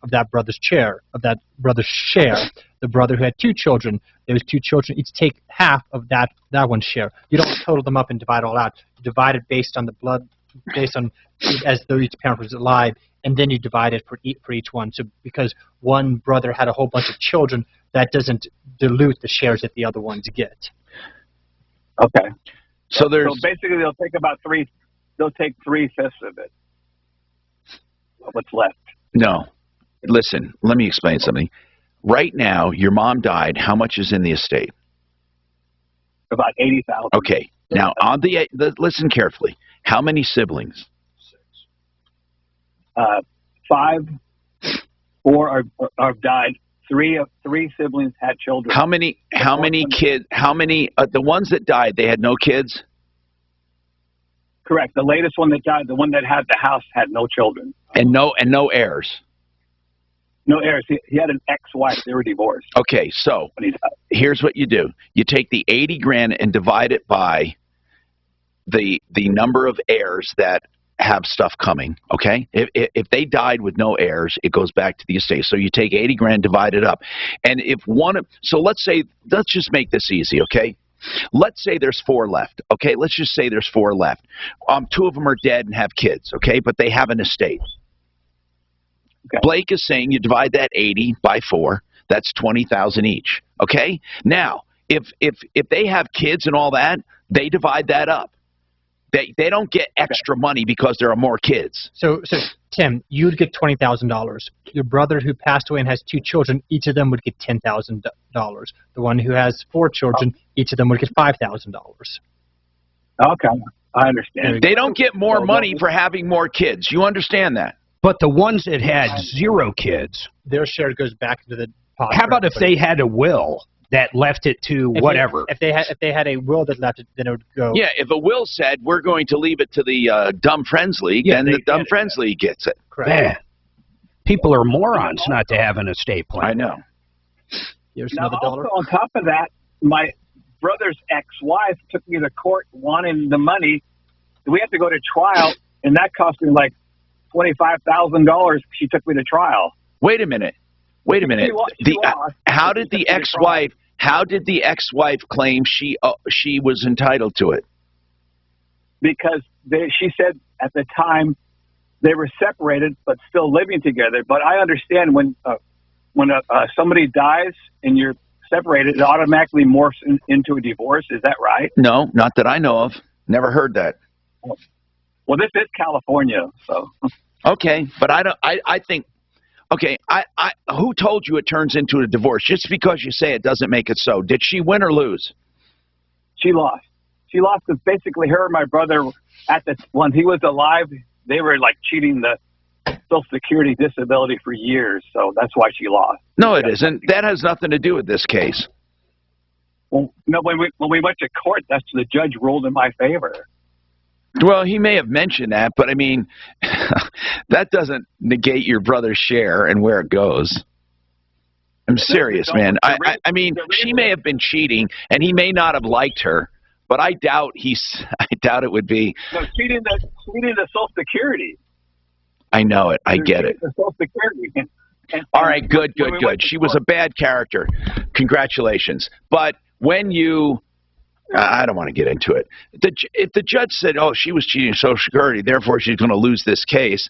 of that brother's share. The brother who had 2 children, those 2 children each take half of that one's share. You don't total them up and divide it all out. You divide it based on the blood, based on as though each parent was alive, and then you divide it for each one. So because one brother had a whole bunch of children, that doesn't dilute the shares that the other ones get. Okay. So basically they'll take about 3. They'll take 3/5 of it. What's left? No. Listen, let me explain something. Right now, your mom died. How much is in the estate? About $80,000. Okay. Now, on the listen carefully. How many siblings? 5. 4 are died. 3 siblings had children. How many kids? How many? The ones that died, they had no kids. Correct. The latest one that died, the one that had the house, had no children. And no heirs. No heirs. He had an ex-wife. They were divorced. Okay, so here's what you do. You take the $80,000 and divide it by the number of heirs that have stuff coming, okay? If they died with no heirs, it goes back to the estate. So you take $80,000, divide it up. And if let's just make this easy, okay? Let's say there's 4 left, okay? Let's just say there's 4 left. 2 of them are dead and have kids, okay? But they have an estate. Okay. Blake is saying you divide that 80 by 4. That's $20,000 each, okay? Now, if they have kids and all that, they divide that up. They don't get extra money because there are more kids. So Tim, you'd get $20,000. Your brother who passed away and has 2 children, each of them would get $10,000. The one who has 4 children, each of them would get $5,000. Okay, I understand. They don't get more money for having more kids. You understand that? But the ones that had 0 kids, their share goes back into the pot. How about if they had a will that left it to whatever? If they had a will that left it, then it would go. Yeah, if a will said we're going to leave it to the Dumb Friends League, then the Dumb Friends League gets it. Correct. Man, people are morons not to have an estate plan. I know. Here's now, another also dollar. on top of that, my brother's ex-wife took me to court wanting the money. We had to go to trial, and that cost me like $25,000. She took me to trial. Wait a minute. How did the ex-wife claim she was entitled to it? Because she said at the time they were separated but still living together. But I understand when somebody dies and you're separated, it automatically morphs into a divorce. Is that right? No, not that I know of. Never heard that. Well, this is California, so. Okay, but I think. Okay, who told you it turns into a divorce? Just because you say it doesn't make it so. Did she win or lose? She lost. She lost because basically her and my brother, when he was alive, they were like cheating the Social Security disability for years. So that's why she lost. No, it isn't. That has nothing to do with this case. Well, no, when we went to court, the judge ruled in my favor. Well, he may have mentioned that, but I mean, that doesn't negate your brother's share and where it goes. I'm serious, man. I mean, she may have been cheating, and he may not have liked her, but I doubt it would be. No, cheating the Social Security. I know it. I get it. The Social Security. All right, good. She was a bad character. Congratulations. But when you... I don't want to get into it. If the judge said, oh, she was cheating Social Security, therefore she's going to lose this case,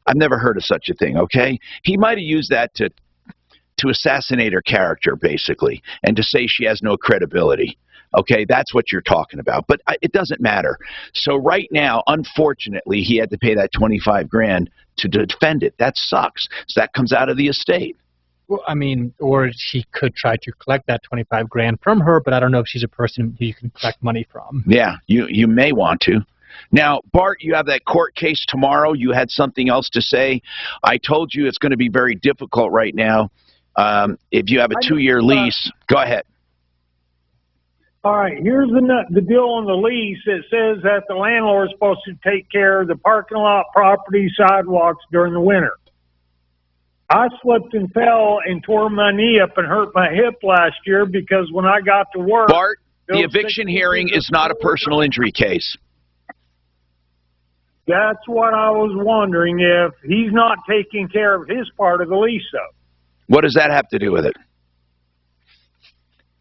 I've never heard of such a thing, okay? He might have used that to assassinate her character, basically, and to say she has no credibility. Okay, that's what you're talking about. But it doesn't matter. So right now, unfortunately, he had to pay that $25,000 to defend it. That sucks. So that comes out of the estate. Well, I mean, or she could try to collect that $25,000 from her, but I don't know if she's a person who you can collect money from. Yeah, you may want to. Now, Bart, you have that court case tomorrow. You had something else to say. I told you it's going to be very difficult right now. If you have a 2-year lease, go ahead. All right, here's the deal on the lease. It says that the landlord is supposed to take care of the parking lot, property, sidewalks during the winter. I slipped and fell and tore my knee up and hurt my hip last year because when I got to work... Bart, the eviction hearing is not a personal injury case. That's what I was wondering, if he's not taking care of his part of the lease, though. What does that have to do with it?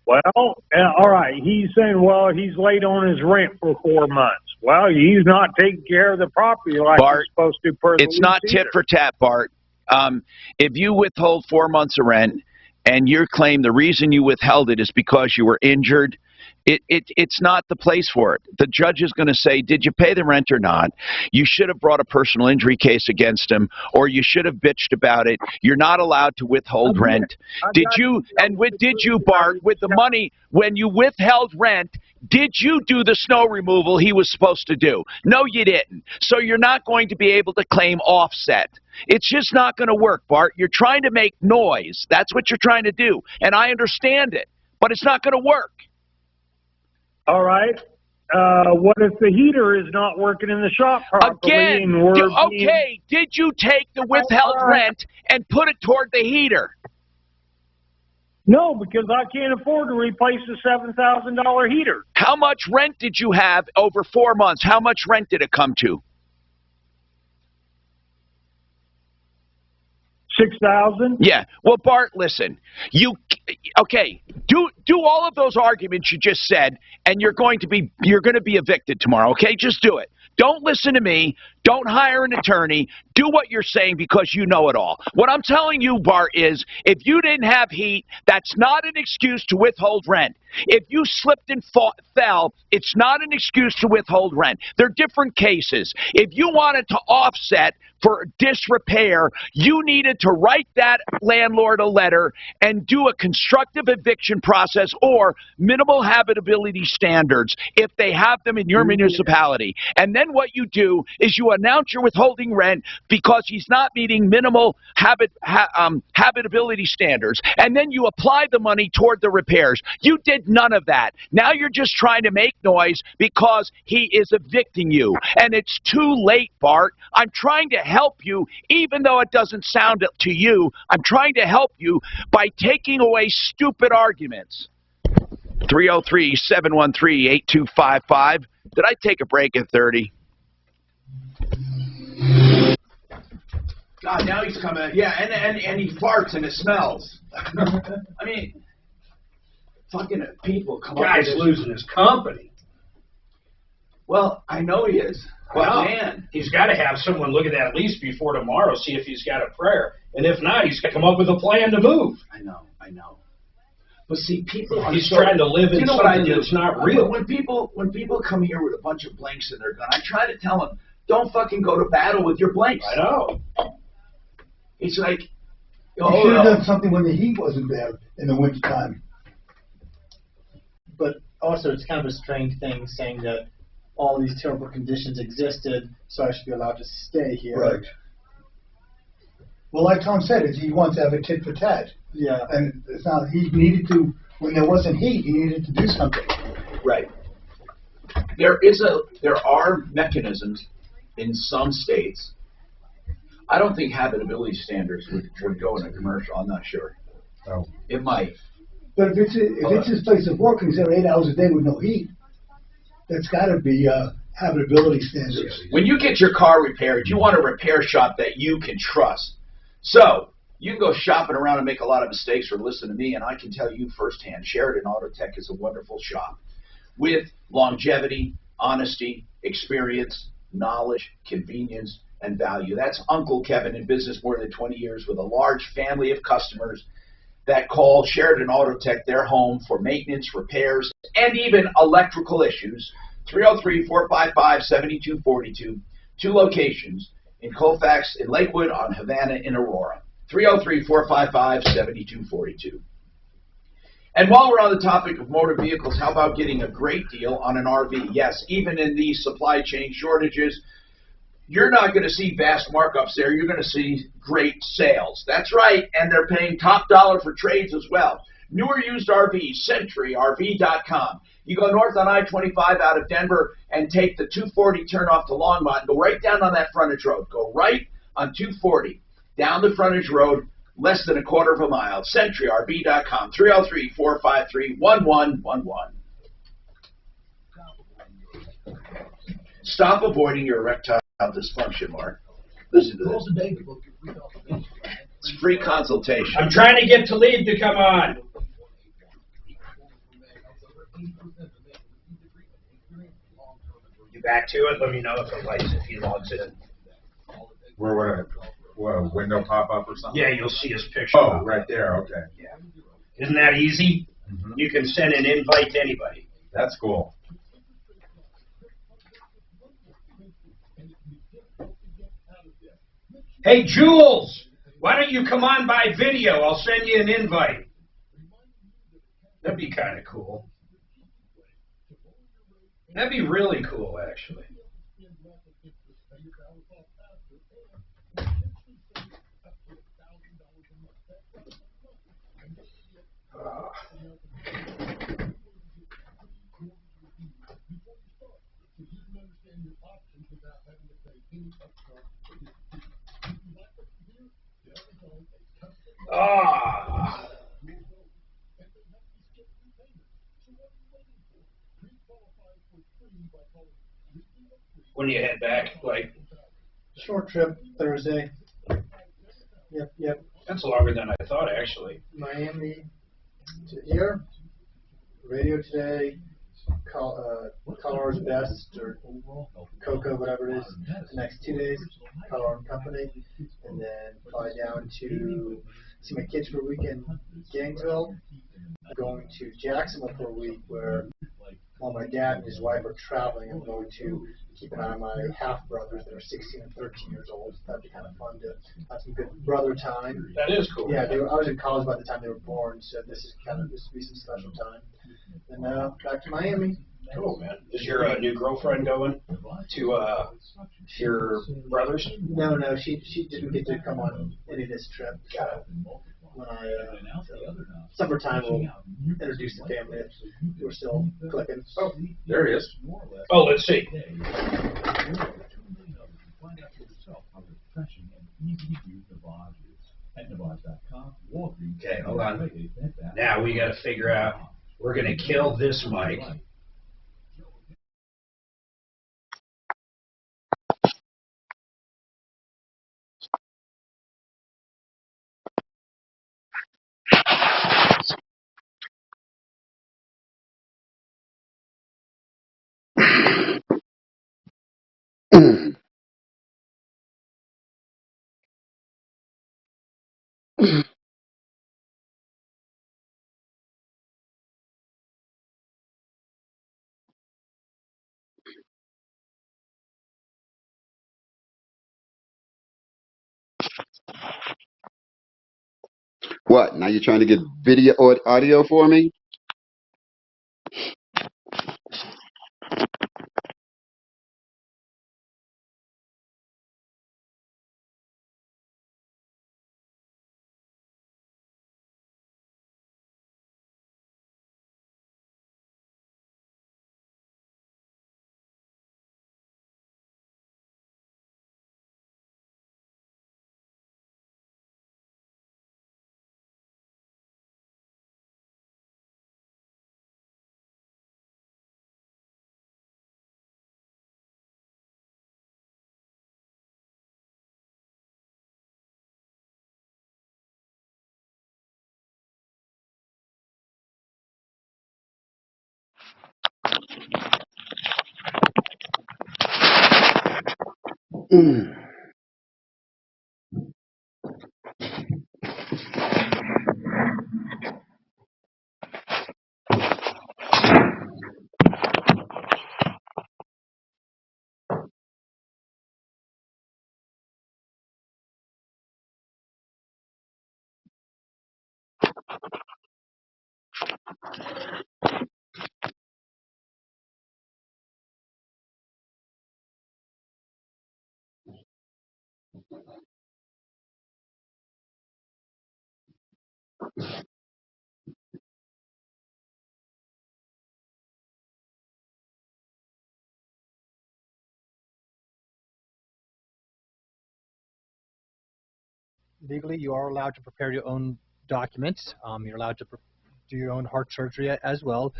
Well, all right, he's saying, well, he's late on his rent for 4 months. Well, he's not taking care of the property like Bart, he's supposed to per the it's lease not either. tit for tat, Bart. If you withhold 4 months of rent and your claim the reason you withheld it is because you were injured, it's not the place for it. The judge is going to say, did you pay the rent or not? You should have brought a personal injury case against him, or you should have bitched about it. You're not allowed to withhold rent. Did you, Bart, with the money, when you withheld rent, did you do the snow removal he was supposed to do? No, you didn't. So you're not going to be able to claim offset. It's just not going to work, Bart. You're trying to make noise. That's what you're trying to do. And I understand it, but it's not going to work. All right. What if the heater is not working in the shop properly? Again, okay, did you take the withheld rent and put it toward the heater? No, because I can't afford to replace the $7,000 heater. How much rent did you have over 4 months? How much rent did it come to? $6,000. Yeah. Well, Bart, listen. Do all of those arguments you just said, and you're going to be evicted tomorrow. Okay, just do it. Don't listen to me. Don't hire an attorney. Do what you're saying because you know it all. What I'm telling you, Bart, is if you didn't have heat, that's not an excuse to withhold rent. If you slipped and fell, it's not an excuse to withhold rent. They're different cases. If you wanted to offset for disrepair, you needed to write that landlord a letter and do a constructive eviction process or minimal habitability standards if they have them in your municipality. And then what you do is you announce you're withholding rent because he's not meeting minimal habitability standards. And then you apply the money toward the repairs. You did none of that. Now you're just trying to make noise because he is evicting you. And it's too late, Bart. I'm trying to help you, even though it doesn't sound it to you. I'm trying to help you by taking away stupid arguments. 303-713-8255. Did I take a break at 30? God, now he's coming. Yeah, and he farts and it smells. I mean, fucking people come Guy's losing his company. Well, I know he is. But man, he's got to have someone look at that lease before tomorrow, see if he's got a prayer. And if not, he's got to come up with a plan to move. I know. But see, people are he's trying to live in something that's not real. When people come here with a bunch of blanks in their gun, I try to tell them, don't fucking go to battle with your blanks. I know. It's like, you should have done something when the heat wasn't there in the wintertime. But also, it's kind of a strange thing saying that all these terrible conditions existed, so I should be allowed to stay here. Right. Well, like Tom said, he wants to have a tit for tat. Yeah. And it's not, he needed to, when there wasn't heat, he needed to do something. Right. There are mechanisms in some states. I don't think habitability standards would go in a commercial. I'm not sure. Oh. It might. But if it's his place of work and he's there 8 hours a day with no heat, that's got to be habitability standards. When you get your car repaired, you want a repair shop that you can trust. So you can go shopping around and make a lot of mistakes or listen to me, and I can tell you firsthand, Sheridan Auto Tech is a wonderful shop with longevity, honesty, experience, knowledge, convenience, and value. That's Uncle Kevin, in business more than 20 years with a large family of customers that call Sheridan Auto Tech their home for maintenance, repairs, and even electrical issues. 303-455-7242. 2 locations in Colfax, in Lakewood, on Havana, in Aurora. 303-455-7242. And while we're on the topic of motor vehicles, how about getting a great deal on an RV? Yes, even in these supply chain shortages, you're not going to see vast markups there. You're going to see great sales. That's right, and they're paying top dollar for trades as well. Newer used RVs, CentryRV.com. You go north on I-25 out of Denver and take the 240 turn off to Longmont and go right down on that frontage road. Go right on 240 down the frontage road, less than a quarter of a mile. SentryRB.com, 303-453-1111. Stop avoiding your erectile dysfunction, Mark. Listen to this. It's free consultation. I'm trying to get Talib to come on. You back to it? Let me know if he logs in. Where a window pop up or something? Yeah, you'll see his picture. Oh, right there. Okay. Yeah. Isn't that easy? Mm-hmm. You can send an invite to anybody. That's cool. Hey, Jules, why don't you come on by video? I'll send you an invite. That'd be kind of cool. That'd be really cool, actually. When do you head back? Like short trip Thursday. Yep. That's longer than I thought, actually. Miami to here. Radio today. Colorado's Best or Cocoa, whatever it is. The next 2 days. Colorado Company, and then fly down to see my kids for a week in Gainesville. Going to Jacksonville for a week where while my dad and his wife are traveling, I'm going to keep an eye on my half-brothers that are 16 and 13 years old. That'd be kind of fun to have some good brother time. That is cool. Yeah, I was in college by the time they were born, so this would be some special time. And back to Miami. Cool, man. Is your new girlfriend going to your brothers? No, she didn't get to come on any of this trip. When summertime we'll introduce the family. We're still clicking. Oh, there he is. Oh, let's see. Okay, hold on. Now we got to figure out. We're going to kill this mic. What? Now you're trying to get video or audio for me? legally, you are allowed to prepare your own documents. You're allowed to do your own heart surgery as well.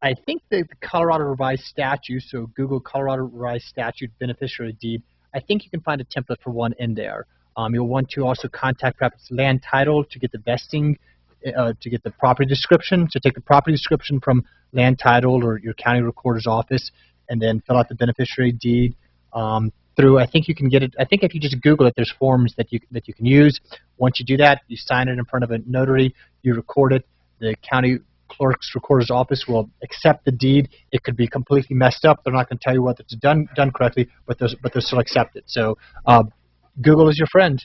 I think the Colorado Revised Statute, so Google Colorado Revised Statute Beneficiary Deed, I think you can find a template for one in there. You'll want to also contact perhaps land title to get the vesting, to get the property description. So take the property description from land title or your county recorder's office, and then fill out the beneficiary deed through. I think you can get it. I think if you just Google it, there's forms that you can use. Once you do that, you sign it in front of a notary. You record it. The county clerk's recorder's office will accept the deed. It could be completely messed up. They're not going to tell you whether it's done correctly, but they'll still accept it. So Google is your friend.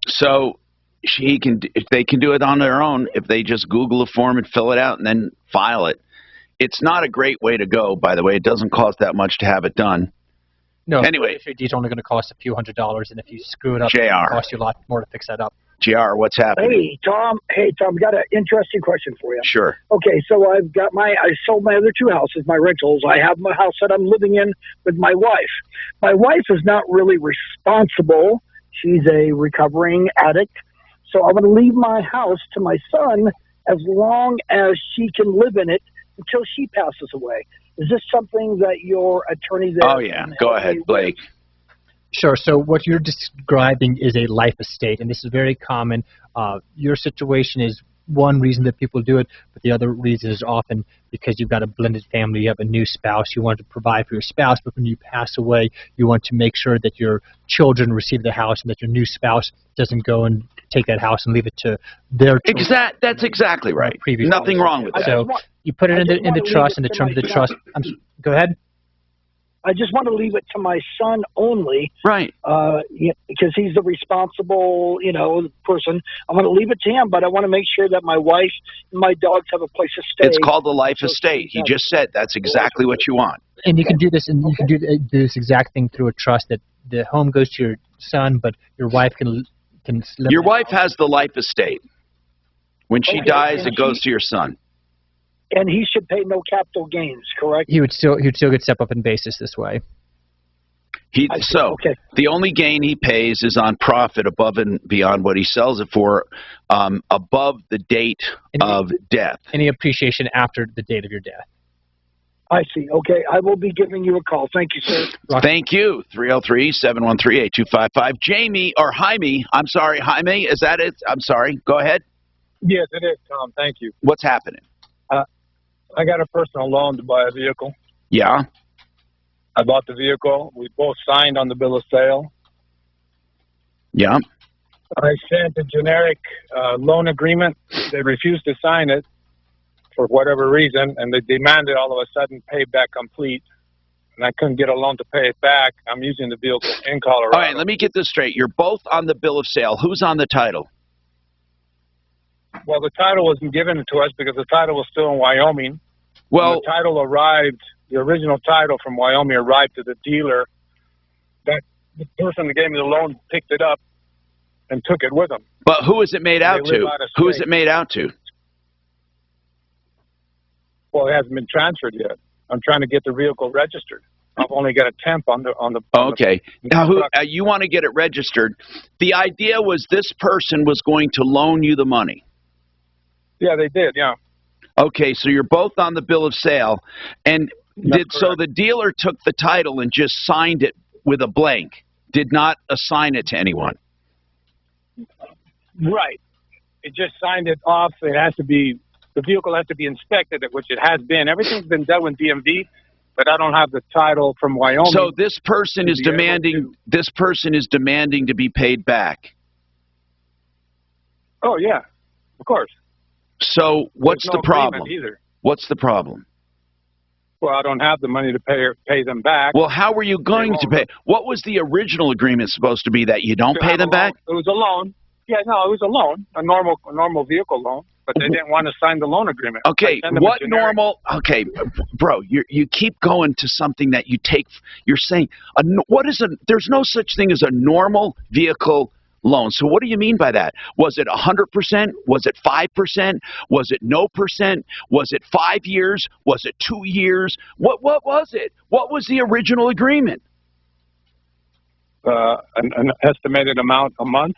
So if they can do it on their own, if they just Google a form and fill it out and then file it. It's not a great way to go, by the way. It doesn't cost that much to have it done. No, anyway, your deed's only going to cost a few $100s, and if you screw it up, JR. it'll cost you a lot more to fix that up. JR, what's happening? Hey, Tom, got an interesting question for you. Sure. Okay, so I sold my other two houses, my rentals. I have my house that I'm living in with my wife. My wife is not really responsible. She's a recovering addict. So I'm going to leave my house to my son as long as she can live in it until she passes away. Is this something that your attorney there? Oh, yeah. Go ahead, Blake. Sure. So what you're describing is a life estate, and this is very common. Your situation is one reason that people do it, but the other reason is often because you've got a blended family, you have a new spouse, you want to provide for your spouse, but when you pass away, you want to make sure that your children receive the house and that your new spouse doesn't go and take that house and leave it to their children. That's exactly right. Nothing wrong with that. So you put it in the trust, and the terms of the trust. Go ahead. I just want to leave it to my son only. Right. Because he's the responsible, person. I'm going to leave it to him, but I want to make sure that my wife and my dogs have a place to stay. It's called the life estate. He just said that's exactly what you want. And you can do this, and you can do this exact thing through a trust that the home goes to your son, but your wife can live. Your wife has the life estate. When she dies, it goes to your son. And he should pay no capital gains, correct? He would still get step up in basis this way. The only gain he pays is on profit above and beyond what he sells it for, above the date of death. Any appreciation after the date of your death. I see. Okay, I will be giving you a call. Thank you, sir. Thank you. 303-713-8255. Jaime, is that it? I'm sorry. Go ahead. Yes, it is, Tom. Thank you. What's happening? I got a personal loan to buy a vehicle. Yeah. I bought the vehicle. We both signed on the bill of sale. Yeah. I sent a generic loan agreement. They refused to sign it for whatever reason, and they demanded all of a sudden payback complete. And I couldn't get a loan to pay it back. I'm using the vehicle in Colorado. All right, let me get this straight. You're both on the bill of sale. Who's on the title? Well, the title wasn't given to us because the title was still in Wyoming. Well, when the title arrived, the original title from Wyoming arrived to the dealer. That the person that gave me the loan picked it up and took it with them. But who is it made out to? Who is it made out to? Well, it hasn't been transferred yet. I'm trying to get the vehicle registered. I've only got a temp on the. Okay. Now, you want to get it registered? The idea was this person was going to loan you the money. Yeah, they did. Yeah. Okay, so you're both on the bill of sale, and so the dealer took the title and just signed it with a blank, did not assign it to anyone. Right. It just signed it off. It has to be, the vehicle has to be inspected, which it has been. Everything's been done with DMV, but I don't have the title from Wyoming. So this person is demanding to be paid back. Oh yeah, of course. So what's the problem? What's the problem? Well, I don't have the money to pay them back. Well, how were you going to pay? What was the original agreement supposed to be, that you don't pay them back? It was a loan. Yeah, no, it was a loan, a normal vehicle loan, but they didn't want to sign the loan agreement. Okay, what normal? Okay, bro, you keep going to something that you take. You're saying there's no such thing as a normal vehicle loan. So what do you mean by that? Was it 100%? Was it 5%? Was it no percent? Was it 5 years? Was it 2 years? What was it? What was the original agreement? an estimated amount a month.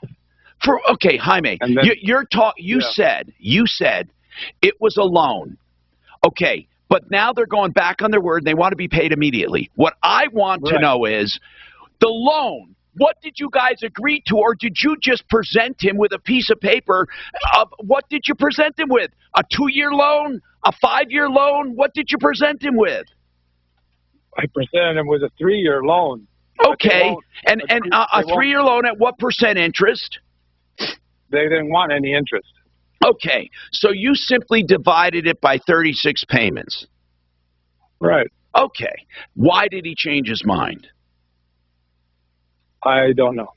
Okay, Jaime, And then, you said it was a loan. Okay, but now they're going back on their word and they want to be paid immediately. What I want to know is the loan. What did you guys agree to, or did you just present him with a piece of paper? What did you present him with? A 2-year loan? A 5-year loan? What did you present him with? I presented him with a 3-year loan. Okay, and a 3-year loan at what % interest? They didn't want any interest. Okay, so you simply divided it by 36 payments. Right. Okay, why did he change his mind? I don't know.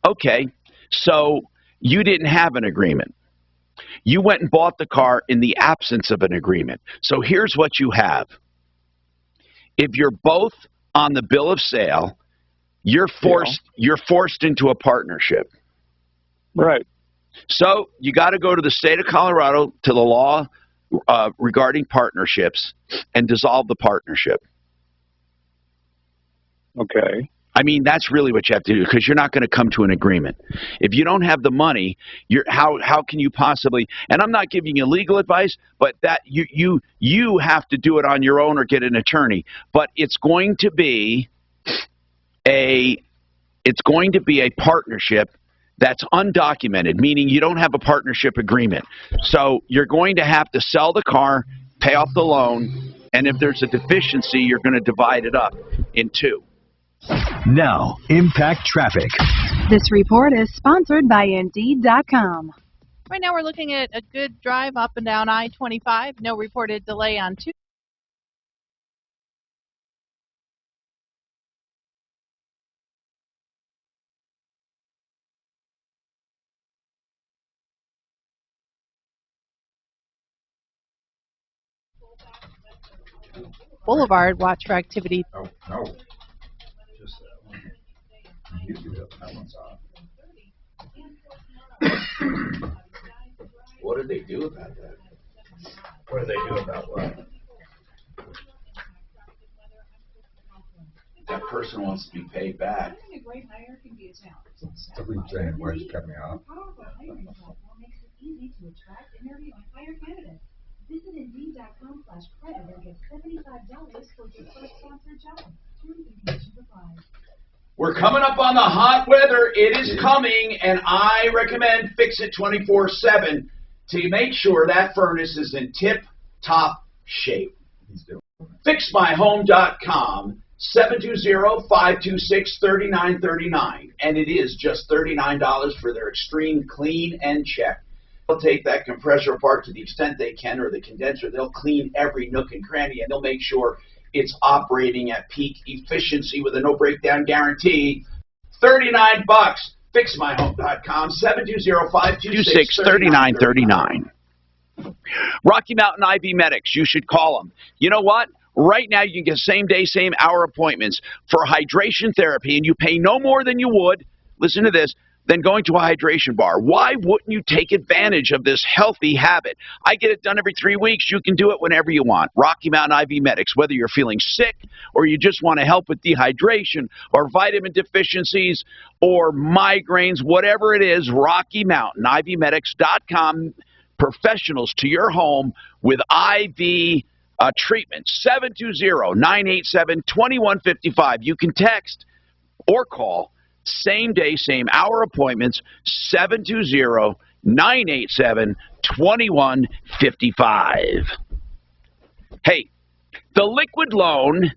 Okay, so you didn't have an agreement. You went and bought the car in the absence of an agreement. So here's what you have. If you're both on the bill of sale, you're forced into a partnership. Right. So you got to go to the state of Colorado to the law regarding partnerships and dissolve the partnership. Okay. I mean, that's really what you have to do, because you're not going to come to an agreement. If you don't have the money, how can you possibly? And I'm not giving you legal advice, but that you have to do it on your own or get an attorney. But it's going to be a partnership that's undocumented, meaning you don't have a partnership agreement. So you're going to have to sell the car, pay off the loan, and if there's a deficiency, you're going to divide it up in two. Now, Impact Traffic. This report is sponsored by Indeed.com. Right now we're looking at a good drive up and down I-25. No reported delay on 2. Boulevard, watch for activity. Oh, no. Just that one. That one's off. What did they do about that? What did they do about what? That person wants to be paid back. The lead saying, where's it coming off? Visit Indeed.com/credit and get $75 for your first sponsored job. Terms and conditions apply. We're coming up on the hot weather. It is coming, and I recommend Fix It 24/7 to make sure that furnace is in tip-top shape. FixMyHome.com, 720-526-3939, and it is just $39 for their extreme clean and check. They'll take that compressor apart to the extent they can, or the condenser. They'll clean every nook and cranny, and they'll make sure it's operating at peak efficiency with a no breakdown guarantee. $39. FixMyHome.com, 720-526-3939. Rocky Mountain IV Medics, you should call them. You know what? Right now you can get same day, same hour appointments for hydration therapy, and you pay no more than you would, listen to this, than going to a hydration bar. Why wouldn't you take advantage of this healthy habit? I get it done every 3 weeks. You can do it whenever you want. Rocky Mountain IV Medics, whether you're feeling sick or you just want to help with dehydration or vitamin deficiencies or migraines, whatever it is, Rocky Mountain, IVMedics.com, professionals to your home with IV treatment, 720-987-2155. You can text or call. Same day, same hour appointments, 720-987-2155. Hey, the liquid loan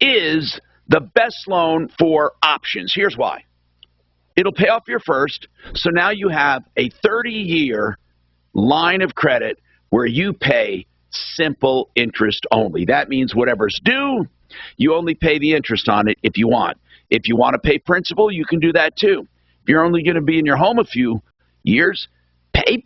is the best loan for options. Here's why. It'll pay off your first, so now you have a 30-year line of credit where you pay simple interest only. That means whatever's due, you only pay the interest on it if you want. If you want to pay principal, you can do that too. If you're only going to be in your home a few years, pay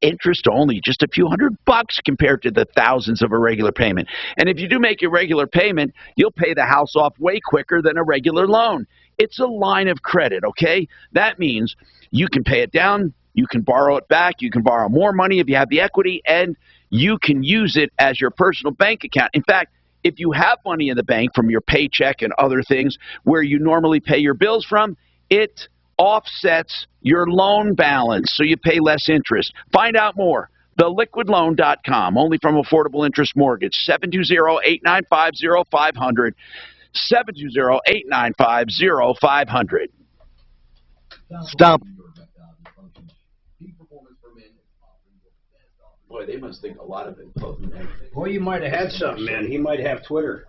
interest only, just a few $100 compared to the thousands of a regular payment. And if you do make a regular payment, you'll pay the house off way quicker than a regular loan. It's a line of credit, okay? That means you can pay it down, you can borrow it back, you can borrow more money if you have the equity, and you can use it as your personal bank account. In fact, if you have money in the bank from your paycheck and other things where you normally pay your bills from, it offsets your loan balance, so you pay less interest. Find out more. TheLiquidLoan.com, only from Affordable Interest Mortgage, 720-895-0500, 720-895-0500. Stop. Boy, they must think a lot of it. Boy, you might have had something, man. He might have Twitter.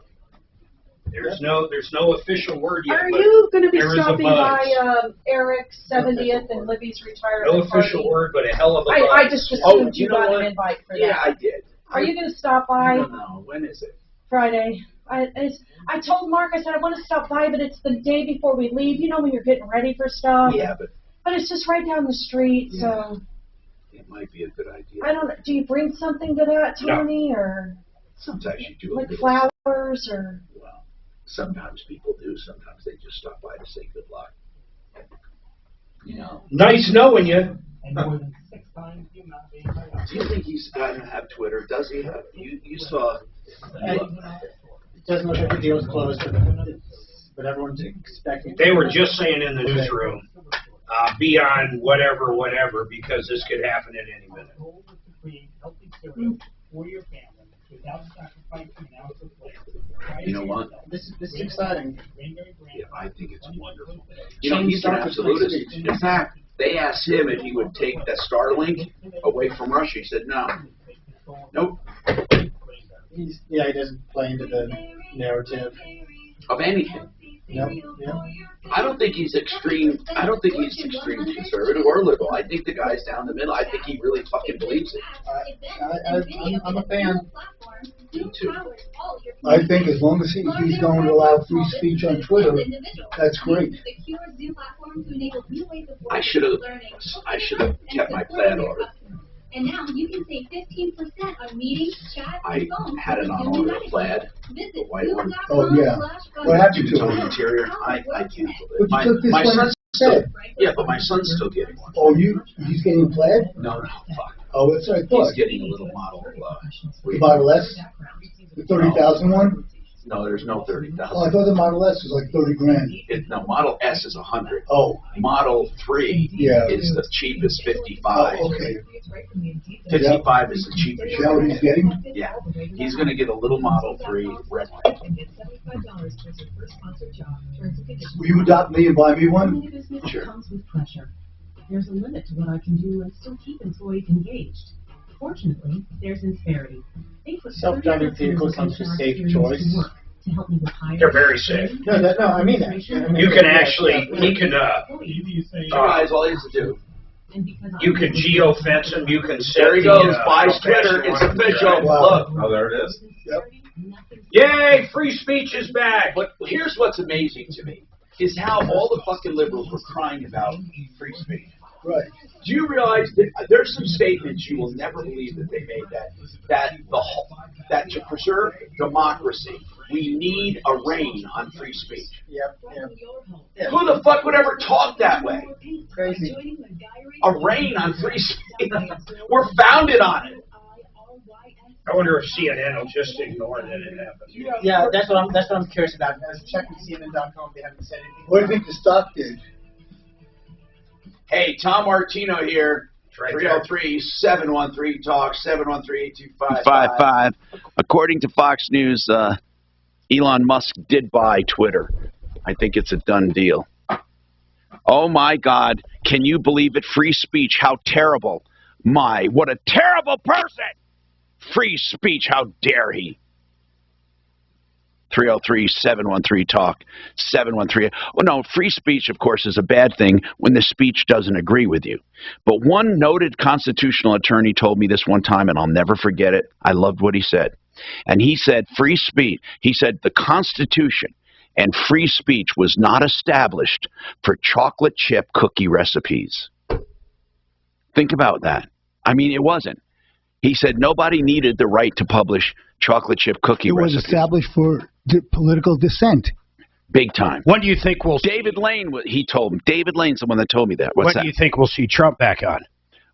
There's no official word yet. Are you going to be there is a stopping buzz. by Eric's 70th and Libby's retirement No official party? word, but a hell of a buzz. I just assumed you got an invite for that. Yeah, I did. Are you going to stop by? No. When is it? Friday. I told Mark, I said, I want to stop by, but it's the day before we leave. You know, when you're getting ready for stuff. Yeah, But it's just right down the street, so. It might be a good idea. I don't know. Do you bring something to that, Tony, or Sometimes you do. like flowers, or? Well, sometimes people do. Sometimes they just stop by to say good luck. You know. Nice knowing you. Do you think he's going to have Twitter? Does he have? You saw. It doesn't look like the deal's closed, but everyone's expecting. They were just saying in the newsroom, be on whatever, because this could happen at any minute. You know what? This is exciting. Yeah, I think it's wonderful. You know, he's an absolutist. In fact, they asked him if he would take that Starlink away from Russia. He said no. Nope. He doesn't play into the narrative of anything. Yep. I don't think he's extreme. I don't think he's extreme conservative or liberal. I think the guy's down the middle. I think he really fucking believes it. I'm a fan. Me too. I think as long as he's going to allow free speech on Twitter, that's great. I should have kept my plaid order. And now you can save 15% on meetings, chat, I and phone. had it on order, plaid, the white one. Oh yeah. What happened to On it? the interior, I canceled it. But you took this My one son's still, instead. yeah, but my son's still getting one. Oh, he's getting plaid? No, fuck. Oh, that's what I thought. He's getting a little model. The Model S? The 30,000 one? No, there's no 30,000. Oh, I thought the Model S was like 30 grand. No, Model S is 100. Oh. Model 3 is the cheapest, 55. Oh, okay. 55 is the cheapest. Is that what he's getting? Yeah. He's going to get a little Model 3 red one. Will you adopt me and buy me one? Sure. Comes with pressure. There's a limit to what I can do and still keep employees engaged. Fortunately, there's Insperity. Self-driving vehicles are a safe choice. To help me retire. They're very safe. No, I mean that. You can actually, he can, Guys, all he has to do. you can geo-fence them, you can set There he the, goes, buys Twitter, it's official. Look. Oh, there it is. Yep. Yay, free speech is back. But here's what's amazing to me, is how all the fucking liberals were crying about free speech. Right. Do you realize that there's some statements you will never believe that they made that to preserve democracy, we need a rein on free speech. Yep. Who the fuck would ever talk that way? Crazy. A rein on free speech. We're founded on it. I wonder if CNN will just ignore that it happened. Yeah, that's what I'm curious about. I was checking CNN.com. They haven't said anything. What do you think the stock did? Hey, Tom Martino here. 303-713-TALK, 713-825-55. According to Fox News, Elon Musk did buy Twitter. I think it's a done deal. Oh my God, can you believe it? Free speech, how terrible. What a terrible person! Free speech, how dare he? 303-713-TALK, 713. Oh, no, free speech, of course, is a bad thing when the speech doesn't agree with you. But one noted constitutional attorney told me this one time, and I'll never forget it. I loved what he said. And he said, free speech, he said, the Constitution and free speech was not established for chocolate chip cookie recipes. Think about that. I mean, it wasn't. He said nobody needed the right to publish chocolate chip cookie recipes. It was established for political dissent. Big time. When do you think we'll David Lane, he told me. David Lane's the one that told me that. What's when that? do you think we'll see Trump back on?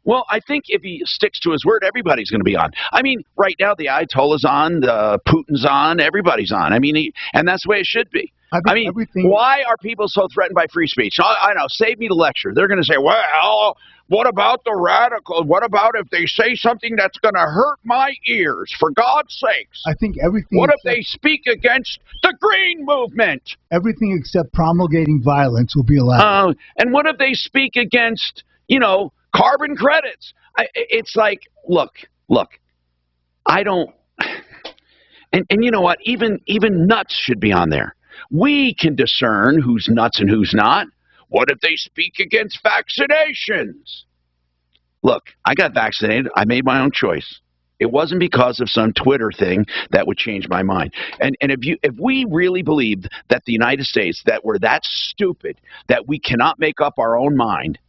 Well, I think if he sticks to his word, everybody's going to be on. I mean, right now the Ayatollah's on, the Putin's on, everybody's on. I mean, and that's the way it should be. I mean, why are people so threatened by free speech? I know, save me the lecture. They're going to say, well, what about the radicals? What about if they say something that's going to hurt my ears? For God's sakes. I think everything. What if they speak against the Green Movement? Everything except promulgating violence will be allowed. And what if they speak against, carbon credits? It's like, look, I don't, and you know what? Even nuts should be on there. We can discern who's nuts and who's not. What if they speak against vaccinations? Look, I got vaccinated. I made my own choice. It wasn't because of some Twitter thing that would change my mind. And if we really believed that the United States, that we're that stupid that we cannot make up our own mind,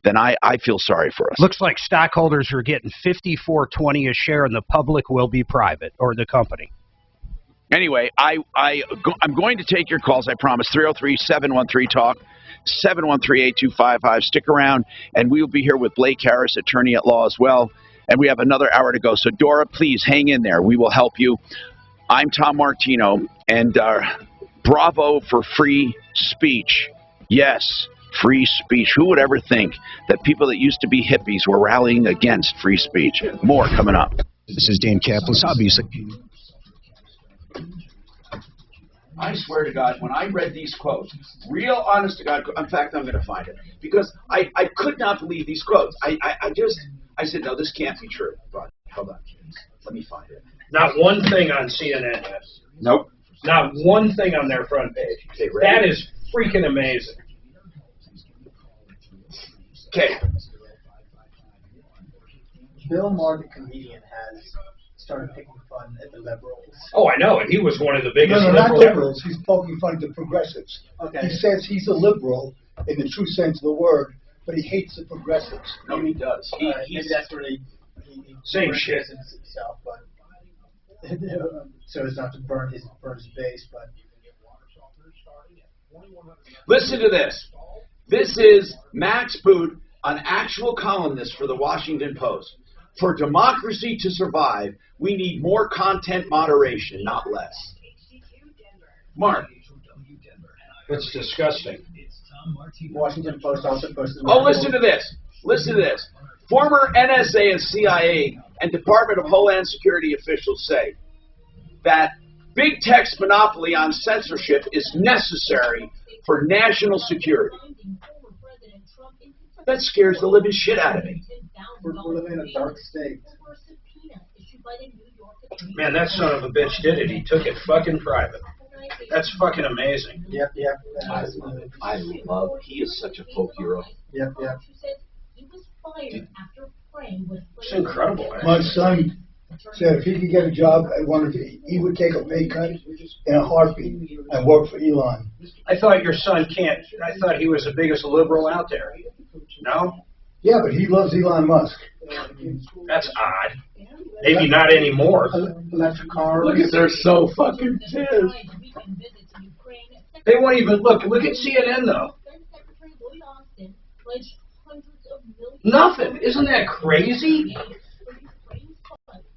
then I feel sorry for us. Looks like stockholders are getting $54.20 a share, and the public will be private, or the company. Anyway, I'm going to take your calls, I promise. 303-713-TALK, 713-8255. Stick around, and we will be here with Blake Harris, attorney at law as well. And we have another hour to go. So, Dora, please hang in there. We will help you. I'm Tom Martino, and bravo for free speech. Yes, free speech. Who would ever think that people that used to be hippies were rallying against free speech? More coming up. This is Dan Kaplan. Obviously. I swear to God, when I read these quotes, real honest to God, in fact, I'm going to find it, because I could not believe these quotes. I said, no, this can't be true. But hold on. Let me find it. Not one thing on CNN has. Nope. Not one thing on their front page. Okay, that is freaking amazing. Okay. Bill Maher, the comedian, has started picking fun at the liberals. Oh, I know, and he was one of the biggest No, not liberals. liberals. He's poking fun at the progressives. Okay. He says he's a liberal in the true sense of the word, but he hates the progressives. No, he does. Maybe that's where he same shit himself, but so as not to burn his base. But listen to this. This is Max Boot, an actual columnist for the Washington Post. For democracy to survive, we need more content moderation, not less. Mark. It's disgusting. Washington Post also posted. Oh, listen to this. Listen to this. Former NSA and CIA and Department of Homeland Security officials say that big tech's monopoly on censorship is necessary for national security. That scares the living shit out of me. We're living in a dark state. Man, that son of a bitch did it. He took it fucking private. That's fucking amazing. Yep. I love. He is such a folk hero. Yep. It's incredible. My son said if he could get a job at one of he would take a pay cut in a heartbeat and work for Elon. I thought your son can't. I thought he was the biggest liberal out there. No? Yeah, but he loves Elon Musk. That's odd. Maybe not anymore. Electric cars. Look at they're so fucking pissed. They won't even look. Look at CNN though. Nothing. Isn't that crazy?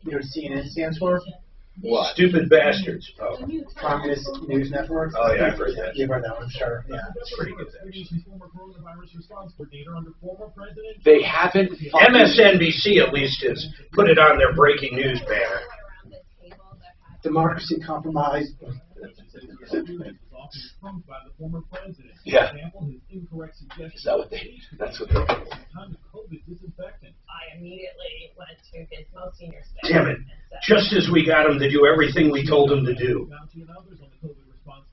You know what CNN stands for? What? Stupid bastards. Oh. Communist News Network. Oh yeah, I've heard that. You've heard that one, sure. Yeah, that's pretty good. They haven't. MSNBC at least has put it on their breaking news banner. Democracy compromised. Yeah. Is that what they? That's what they. I immediately went to his most senior staff. Damn it! Just as we got him to do everything we told him to do.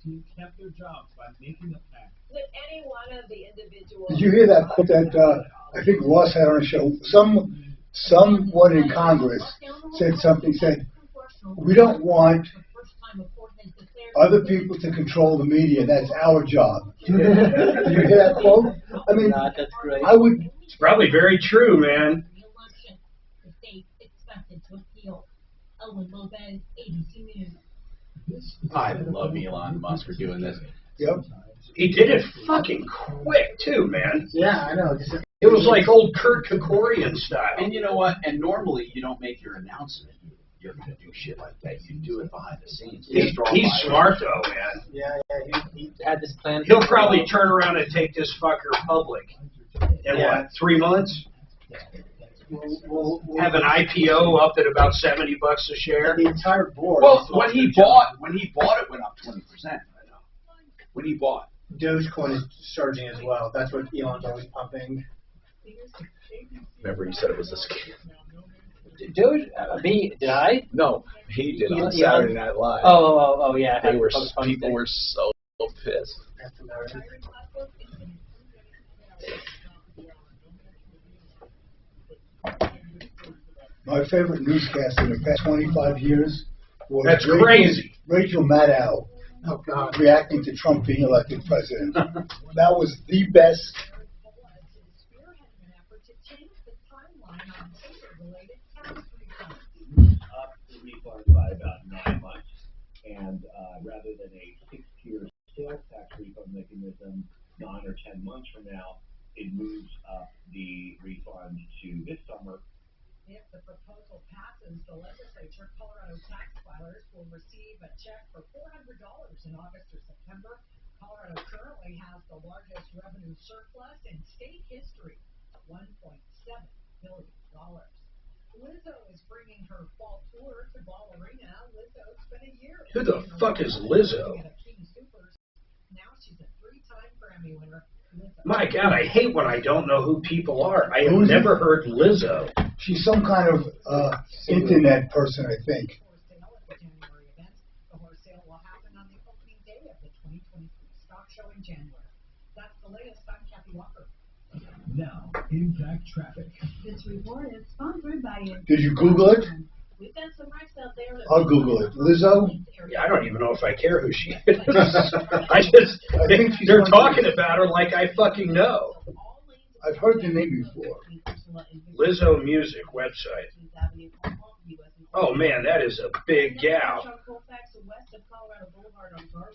Did any one of the individuals? Did you hear that quote that I think Ross had on a show? Someone in Congress said something. Said we don't want other people to control the media. That's our job. Did you hear that quote? I mean, that's great. I would. It's probably very true, man. I love Elon Musk for doing this. Yep. He did it fucking quick too, man. Yeah, I know. It was like old Kurt Kerkorian style. And you know what? And normally you don't make your announcement. You're going to do shit like that. You do it behind the scenes. He's smart though, man. Yeah, he had this plan. He'll probably turn around and take this fucker public in what, 3 months? We'll Have an IPO up at about $70 a share. The entire board. Well, when he bought, it went up 20%. When he bought, Dogecoin is surging as well. That's what Elon's always pumping. remember he said it was a scam. Doge? Me? Did I? No, he did on Elon? Saturday Night Live. Oh, yeah. People were so pissed. That's hilarious. My favorite newscaster in the past 25 years was crazy. Rachel Maddow. Oh, God. Reacting to Trump being elected president. That was the best. Up the refund by about 9 months, and rather than a 6-tier sales tax refund mechanism 9 or 10 months from now, it moves up the refund to this summer. If the proposal passes, the legislature, Colorado tax filers will receive a check for $400 in August or September. Colorado currently has the largest revenue surplus in state history, $1.7 billion. Lizzo is bringing her fall tour to Ball Arena. Lizzo spent a year. Who the fuck is Lizzo? Now she's a 3-time Grammy winner. My God, I hate when I don't know who people are. I have never heard Lizzo. She's some kind of internet person, I think. The horse sale will happen on the opening day of the 2023 stock show in January. That's the latest. I'm Kathy Walker. Now, impact traffic. This report is sponsored by Did you Google it? We've got some wrecks out there. I'll Google it. Lizzo? Yeah, I don't even know if I care who she is. They're talking about her like I fucking know. I've heard the name before. Lizzo Music website. Oh man, that is a big gal.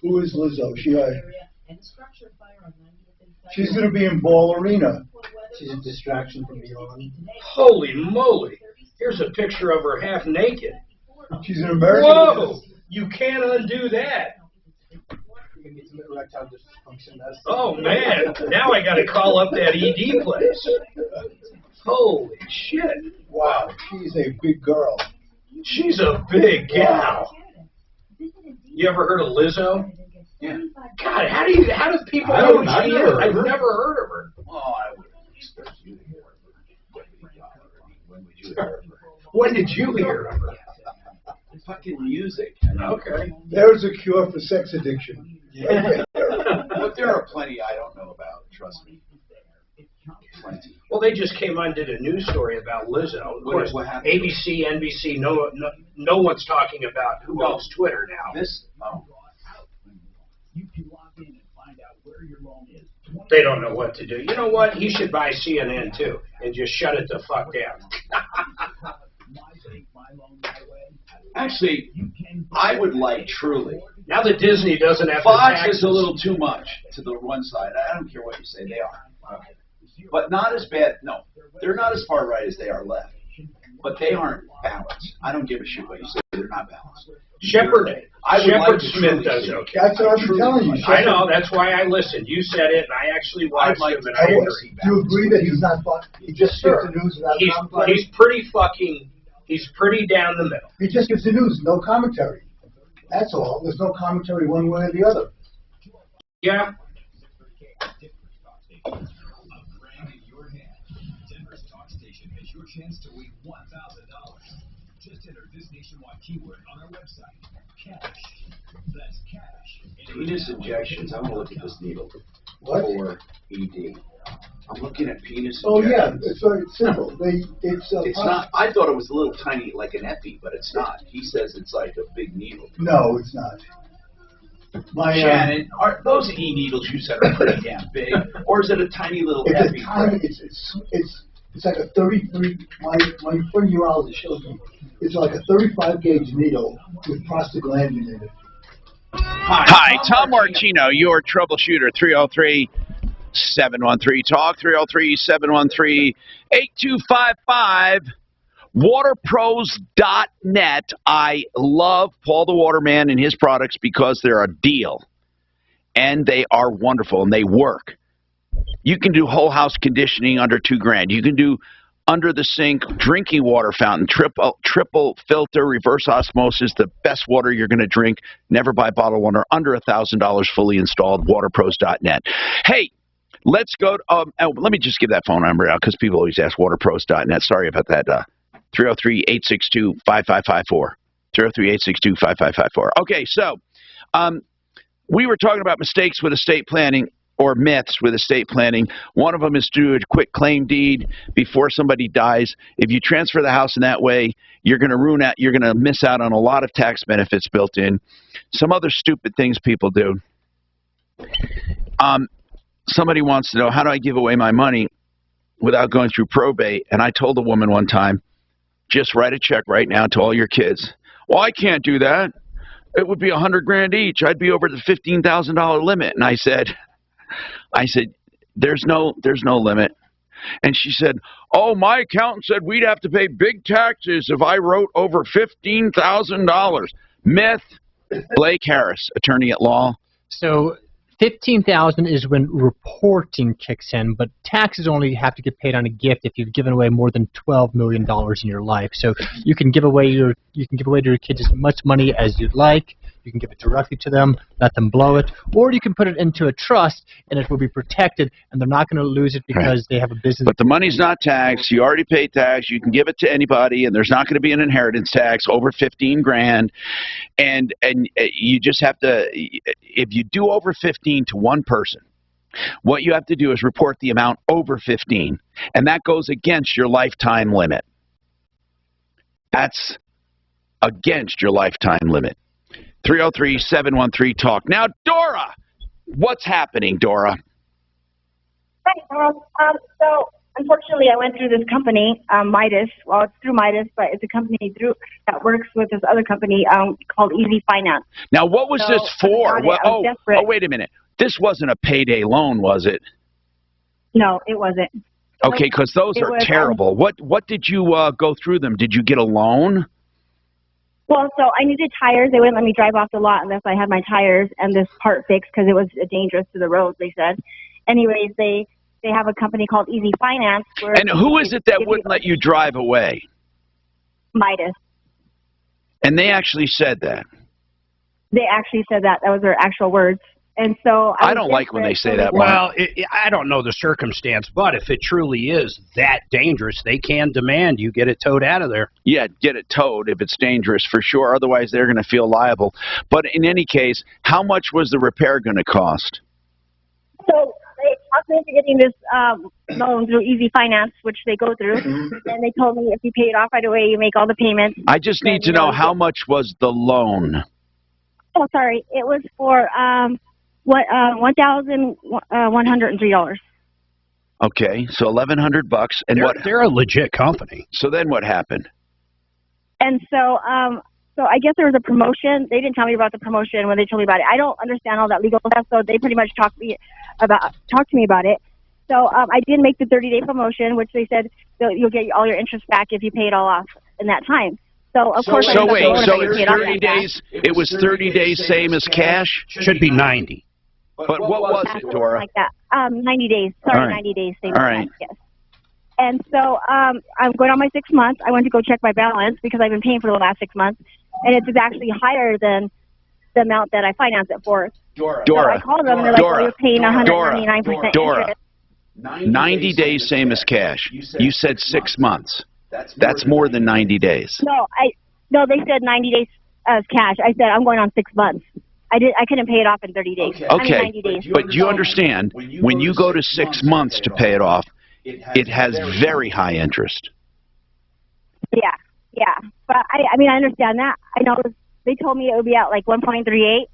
Who is Lizzo? She's going to be in Ball Arena. She's a distraction from Elon. Holy moly. Here's a picture of her half naked. She's an American. Whoa! You can't undo that. Oh man! Now I got to call up that ED place. Holy shit! Wow, she's a big girl. She's a big gal. You ever heard of Lizzo? Yeah. God, how do people know who she is? I've never heard of her. Well, I would expect you to hear her. When would you hear her? When did you hear of her? Fucking music. Okay. There's a cure for sex addiction. Yeah. But there are plenty I don't know about, trust me. Plenty. Well, they just came on and did a news story about Lizzo. Of course, what happened? ABC, NBC, no one's talking about who owns Twitter now. You can log in and find out where your loan is. They don't know what to do. You know what? He should buy CNN too and just shut it the fuck down. Actually, I would like truly. Now that Disney doesn't have Fox is a little too much to the one side. I don't care what you say, they are. Okay. But not as bad. No, they're not as far right as they are left. But they aren't balanced. I don't give a shit what you say. They're not balanced. Shepard Smith does okay. That's what I'm telling you. I know. That's why I listened. You said it, and I actually watched him, and I agree. Do you agree that he's not? He just gives the news without commentary. He's pretty down the middle. He just gives the news, no commentary. That's all. There's no commentary one way or the other. Yeah. Your chance to win $1,000. Just enter this nationwide keyword on our website. Cash. That's cash. Penis injections. I'm gonna look at this needle. What? For ED. I'm looking at penis injections. Oh yeah, it's very simple. It's not. I thought it was a little tiny, like an epi, but it's not. He says it's like a big needle. No, it's not. Shannon, are those needles you said are pretty damn big, or is it a tiny little epi? It's like a 33. My friend urologist shows me. It's like a 35 gauge needle with prostaglandin in it. Hi, Tom Martino, your troubleshooter, 713-TALK, 303-713-8255. Waterpros.net. I love Paul the Waterman and his products because they're a deal. And they are wonderful, and they work. You can do whole house conditioning under $2,000. You can do under the sink drinking water fountain, triple filter, reverse osmosis, the best water you're going to drink. Never buy bottled water under $1,000, fully installed. Waterpros.net. Hey, let's go to, let me just give that phone number out because people always ask waterpros.net. Sorry about that. 303-862-5554. 303-862-5554. Okay, so we were talking about mistakes with estate planning, or myths with estate planning. One of them is to do a quick claim deed before somebody dies. If you transfer the house in that way, you're going to miss out on a lot of tax benefits built in. Some other stupid things people do. Somebody wants to know, how do I give away my money without going through probate? And I told a woman one time, just write a check right now to all your kids. Well, I can't do that. It would be $100,000 each. I'd be over the $15,000 limit. And I said, there's no limit. And she said, oh, my accountant said we'd have to pay big taxes if I wrote over $15,000. Myth. Blake Harris, attorney at law. So $15,000 is when reporting kicks in, but taxes only have to get paid on a gift if you've given away more than $12 million in your life. So you can give away to your kids as much money as you'd like. You can give it directly to them, let them blow it, or you can put it into a trust and it will be protected, and they're not going to lose it because they have a business. But the money's not taxed. You already paid tax. You can give it to anybody, and there's not going to be an inheritance tax over $15,000. And you just have to, if you do over 15 to one person, what you have to do is report the amount over 15, and that goes against your lifetime limit. That's against your lifetime limit. 303-713-TALK. Now, Dora, what's happening, Dora? Hi, so unfortunately, I went through this company, Midas. Well, it's through Midas, but it's a company that works with this other company called Easy Finance. Now, what was this for? Wait a minute. This wasn't a payday loan, was it? No, it wasn't. Okay, because those are terrible. What did you go through them? Did you get a loan? Well, so I needed tires. They wouldn't let me drive off the lot unless I had my tires and this part fixed because it was dangerous to the roads, they said. Anyways, they have a company called Easy Finance. And who is it that wouldn't let you drive away? Midas. And they actually said that? They actually said that. That was their actual words. And so I don't like when they say that. Well, I don't know the circumstance, but if it truly is that dangerous, they can demand you get it towed out of there. Yeah, get it towed if it's dangerous for sure. Otherwise, they're going to feel liable. But in any case, how much was the repair going to cost? So they talked me into getting this loan through Easy Finance, which they go through. And they told me if you pay it off right away, you make all the payments. I just need to know how much was the loan? Oh, sorry. It was for $1,103. Okay, so $1,100, and they're a legit company. So then what happened? And so I guess there was a promotion. They didn't tell me about the promotion when they told me about it. I don't understand all that legal stuff, so they pretty much talked to me about it. So I did make the 30-day promotion, which they said you'll get all your interest back if you pay it all off in that time. So of course. So wait, so it's 30 days. It was 30 days, same as cash. Should be 90. But what was it, Dora? Like that. 90 days. Sorry, 90 days. Same all right. Yes. And so I'm going on my 6 months. I went to go check my balance because I've been paying for the last 6 months, and it's actually higher than the amount that I financed it for. Dora. So I called them. They're like, well, you're paying 199% Dora. interest. 90 days, same as cash. You said 6 months. That's more than 90 days. No, they said 90 days as cash. I said I'm going on 6 months. I couldn't pay it off in 30 days. Okay, I mean, 90 days. but you understand, when you go to 6 months to pay it off, it has very high interest. Yeah. But I mean, I understand that. I know they told me it would be at like 1.38,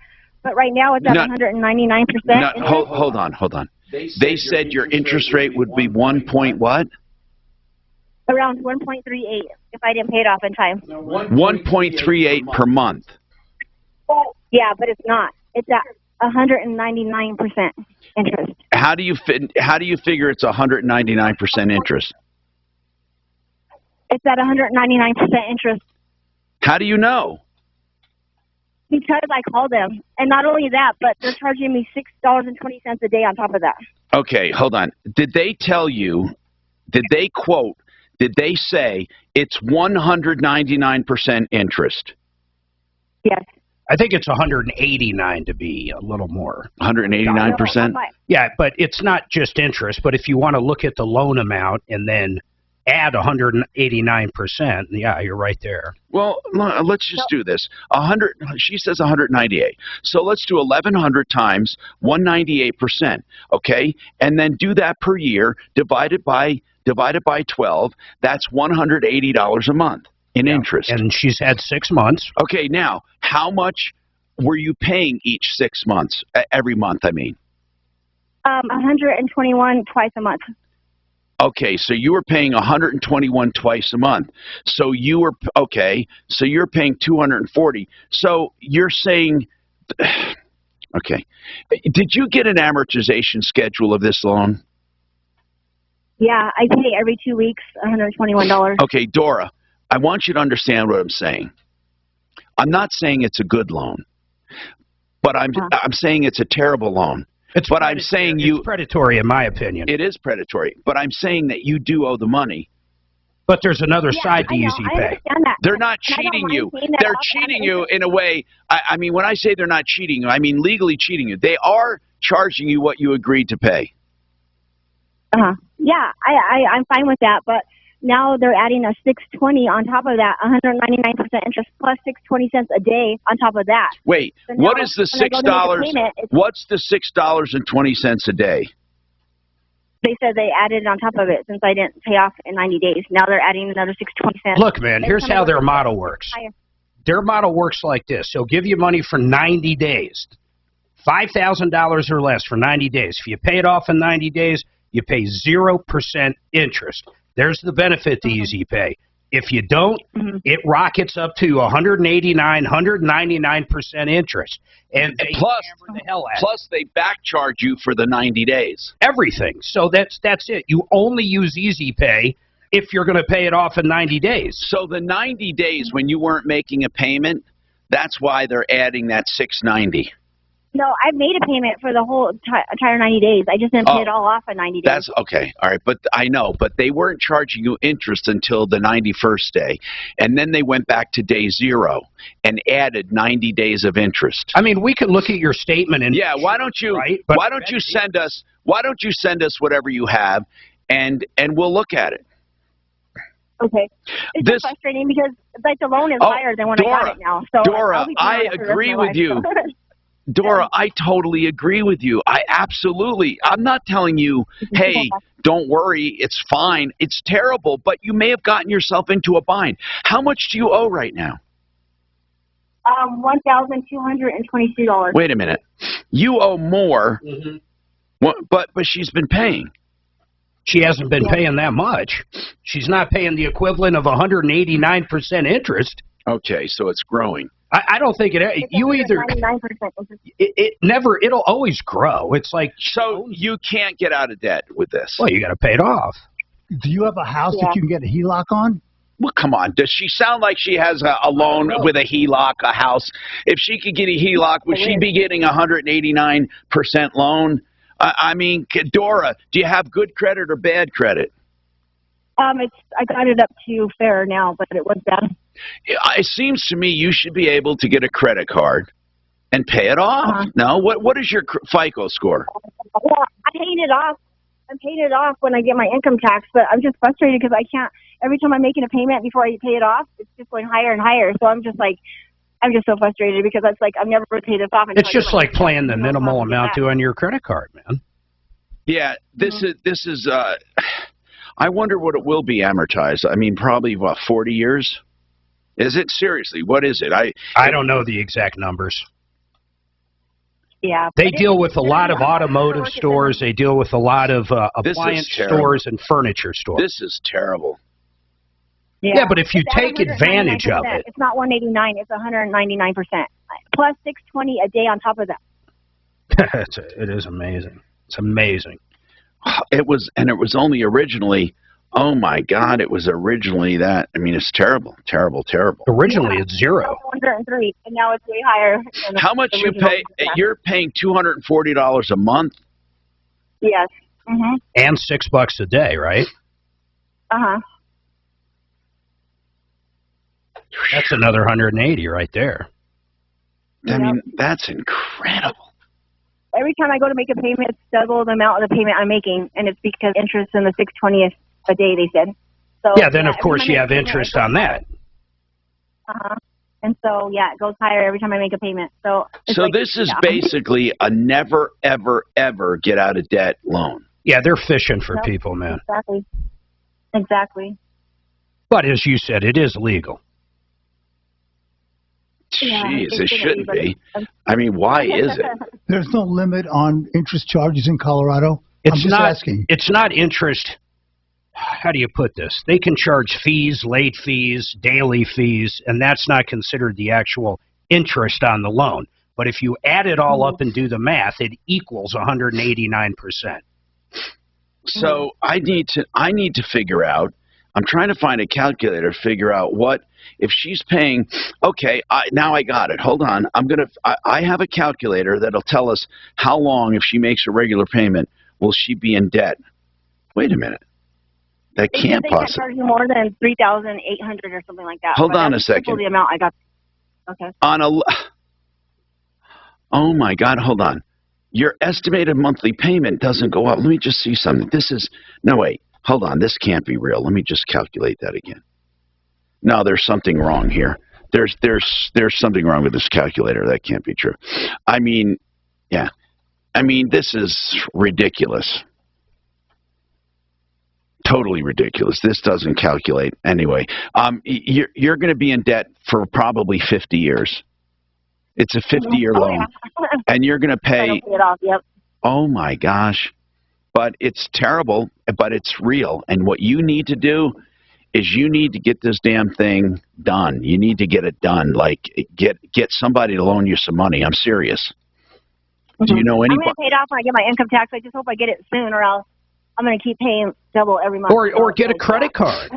but right now it's at 199%. Hold on. They said your interest rate would be 1 point what? Around 1.38 if I didn't pay it off in time. 1.38 per month. Yeah, but it's not. It's at 199% interest. How do you figure it's 199% interest? It's at 199% interest. How do you know? Because I called them. And not only that, but they're charging me $6.20 a day on top of that. Okay, hold on. Did they tell you, did they say it's 199% interest? Yes. I think it's 189 to be a little more. 189%? Yeah, but it's not just interest. But if you want to look at the loan amount and then add 189%, yeah, you're right there. Well, let's just do this. 100. She says 198. So let's do 1,100 times 198%. Okay, and then do that per year divided by 12. That's $180 a month in interest. And she's had 6 months. Okay, now how much were you paying each 6 months? Every month, I mean. 121 twice a month. Okay, so you were paying 121 twice a month. So you were so you're paying 240. So you're saying, okay, did you get an amortization schedule of this loan? Yeah, I pay every 2 weeks, $121. Okay, Dora, I want you to understand what I'm saying. I'm not saying it's a good loan, but I'm saying it's a terrible loan. I'm saying it's predatory, in my opinion. It is predatory, but I'm saying that you do owe the money. But there's another side to Easy Pay. They're not cheating you. They're cheating you in a way. I mean, when I say they're not cheating you, I mean legally cheating you. They are charging you what you agreed to pay. Yeah, I'm fine with that, but now they're adding a $620 on top of that, 199% interest plus 620 cents a day on top of that. Wait, so what is the $6? What's the $6.20 a day? They said they added it on top of it since I didn't pay off in 90 days. Now they're adding another 620 cents. Look, man, here's how their model works. Their model works like this. They'll give you money for 90 days, $5,000 or less for 90 days. If you pay it off in 90 days, you pay 0% interest. There's the benefit to Easy Pay. If you don't, it rockets up to 189, 199% interest. And plus they back charge you for the 90 days. Everything. So that's it. You only use Easy Pay if you're going to pay it off in 90 days. So the 90 days when you weren't making a payment, that's why they're adding that $690. No, I made a payment for the whole entire 90 days. I just didn't pay it all off in 90 days. That's okay. All right. But I know. But they weren't charging you interest until the 91st day. And then they went back to day 0 and added 90 days of interest. I mean, we can look at your statement and why don't you send us whatever you have and we'll look at it. Okay. It's just frustrating because the loan is higher than when I got it now. So Dora, I agree with you. Dora, I totally agree with you. I'm not telling you, hey, don't worry, it's fine. It's terrible, but you may have gotten yourself into a bind. How much do you owe right now? $1,222. Wait a minute. You owe more, but she's been paying. She hasn't been paying that much. She's not paying the equivalent of 189% interest. Okay, so it's growing. I don't think it'll always grow. It's like, so you can't get out of debt with this. Well, you got to pay it off. Do you have a house that you can get a HELOC on? Well, come on. Does she sound like she has a loan with a HELOC, a house? If she could get a HELOC, would she be getting 189% loan? I mean, Dora, do you have good credit or bad credit? I got it up to fair now, but it was bad. It seems to me you should be able to get a credit card and pay it off. No? What is your FICO score? Well, I paid it off. I'm paying it off when I get my income tax, but I'm just frustrated because I can't. Every time I'm making a payment before I pay it off, it's just going higher and higher. So I'm just so frustrated because it's like I'm never going to pay this off. It's just like paying the minimal amount due on your credit card, man. Yeah, this is. I wonder what it will be amortized. I mean, probably 40 years. Is it? Seriously, what is it? I don't know the exact numbers. Yeah. They deal with a lot of automotive stores. They deal with a lot of appliance stores and furniture stores. This is terrible. Yeah, but if you take advantage of it. It's not 189, it's 199%. Plus 620 a day on top of that. It is amazing. It's amazing. It was only originally, oh my God, it was originally that. I mean, it's terrible, terrible, terrible. Originally, it's zero. 103, and now it's way higher. Than How much you pay? You're paying $240 a month? Yes. Mm-hmm. And $6 a day, right? Uh-huh. That's another 180 right there. I mean, that's incredible. Every time I go to make a payment, it's double the amount of the payment I'm making, and it's because interest in the 620th a day, they said. So yeah, then of course you have interest on that. Uh-huh. And so, yeah, it goes higher every time I make a payment. So this is basically a never, ever, ever get out of debt loan. Yeah, they're fishing for people, man. Exactly. Exactly. But as you said, it is legal. Jeez, it shouldn't be. I mean, why is it? There's no limit on interest charges in Colorado? It's I'm just asking. It's not interest. How do you put this? They can charge fees, late fees, daily fees, and that's not considered the actual interest on the loan. But if you add it all up and do the math, it equals 189%. So I need to figure out. I'm trying to find a calculator to figure out what if she's paying. Okay, now I got it. Hold on. I have a calculator that'll tell us how long, if she makes a regular payment, will she be in debt. Wait a minute. That can't possibly. They charge you more than $3,800 or something like that. Hold on a second. The amount I got. Okay. Oh my God! Hold on. Your estimated monthly payment doesn't go up. Let me just see something. No, wait. Hold on. This can't be real. Let me just calculate that again. No, there's something wrong here. There's something wrong with this calculator. That can't be true. I mean, yeah. I mean, this is ridiculous. Totally ridiculous. This doesn't calculate. Anyway, you're going to be in debt for probably 50 years. It's a 50-year loan. Yeah. And you're going to pay. Pay it off, yep. Oh, my gosh. But it's terrible, but it's real. And what you need to do is you need to get this damn thing done. You need to get it done. Like, get somebody to loan you some money. I'm serious. Do you know anybody? I'm going to pay it off when I get my income tax. I just hope I get it soon, or else I'm going to keep paying double every month. Or get a credit card.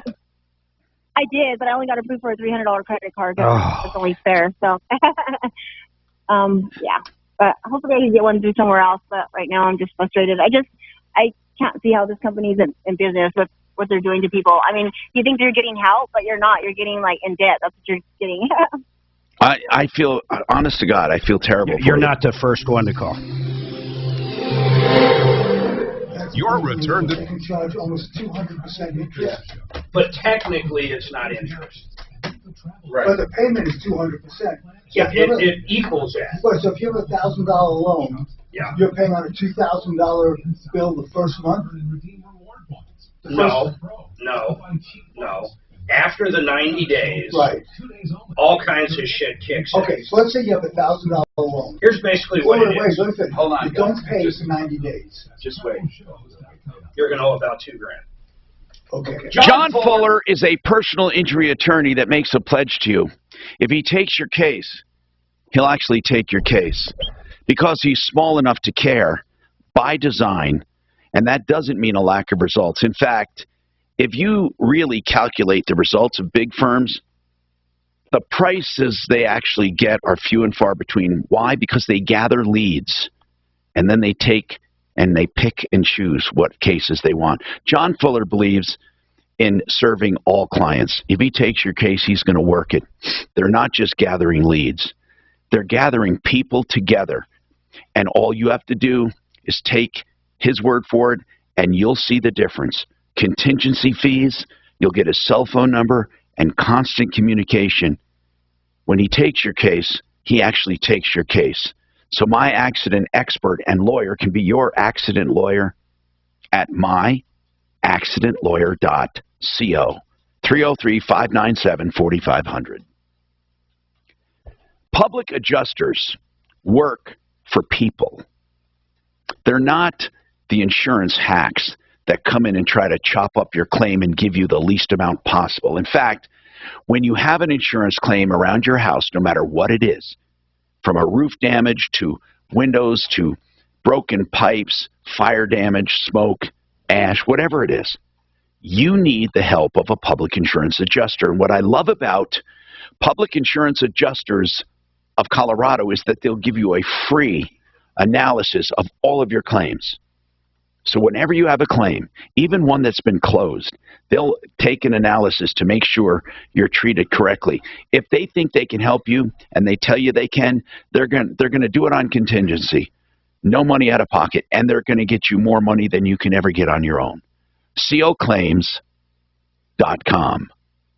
I did, but I only got approved for a $300 credit card. That's only fair. So, yeah. But hopefully I can get one through somewhere else. But right now I'm just frustrated. I can't see how this company's in business with what they're doing to people. I mean, you think you're getting help, but you're not. You're getting like in debt. That's what you're getting. I feel, honest to God, I feel terrible. You're not the first one to call. Your return They can charge almost 200% interest. But technically, it's not interest. Right. But the payment is 200%. So Yeah, it equals that. Right, so if you have a $1,000 loan, you're paying on a $2,000 bill the first month? No. After the 90 days, right, all kinds of shit kicks in. Okay, so let's say you have a $1,000 loan. Here's basically what it is. Wait, hold on. You don't pay for 90 days. Just wait. You're going to owe about $2,000. Okay. John Fuller is a personal injury attorney that makes a pledge to you. If he takes your case, he'll actually take your case because he's small enough to care by design, and that doesn't mean a lack of results. In fact, if you really calculate the results of big firms, the prices they actually get are few and far between. Why? Because they gather leads, and then they take and they pick and choose what cases they want. John Fuller believes in serving all clients. If he takes your case, he's going to work it. They're not just gathering leads. They're gathering people together, and all you have to do is take his word for it, and you'll see the difference. Contingency fees, you'll get his cell phone number, and constant communication. When he takes your case, he actually takes your case. So my accident expert and lawyer can be your accident lawyer at myaccidentlawyer.co, 303-597-4500. Public adjusters work for people. They're not the insurance hacks that come in and try to chop up your claim and give you the least amount possible. In fact, when you have an insurance claim around your house, no matter what it is, from a roof damage to windows to broken pipes, fire damage, smoke, ash, whatever it is, you need the help of a public insurance adjuster. And what I love about public insurance adjusters of Colorado is that they'll give you a free analysis of all of your claims. So whenever you have a claim, even one that's been closed, they'll take an analysis to make sure you're treated correctly. If they think they can help you and they tell you they can, they're going to do it on contingency. No money out of pocket, and they're going to get you more money than you can ever get on your own. COClaims.com.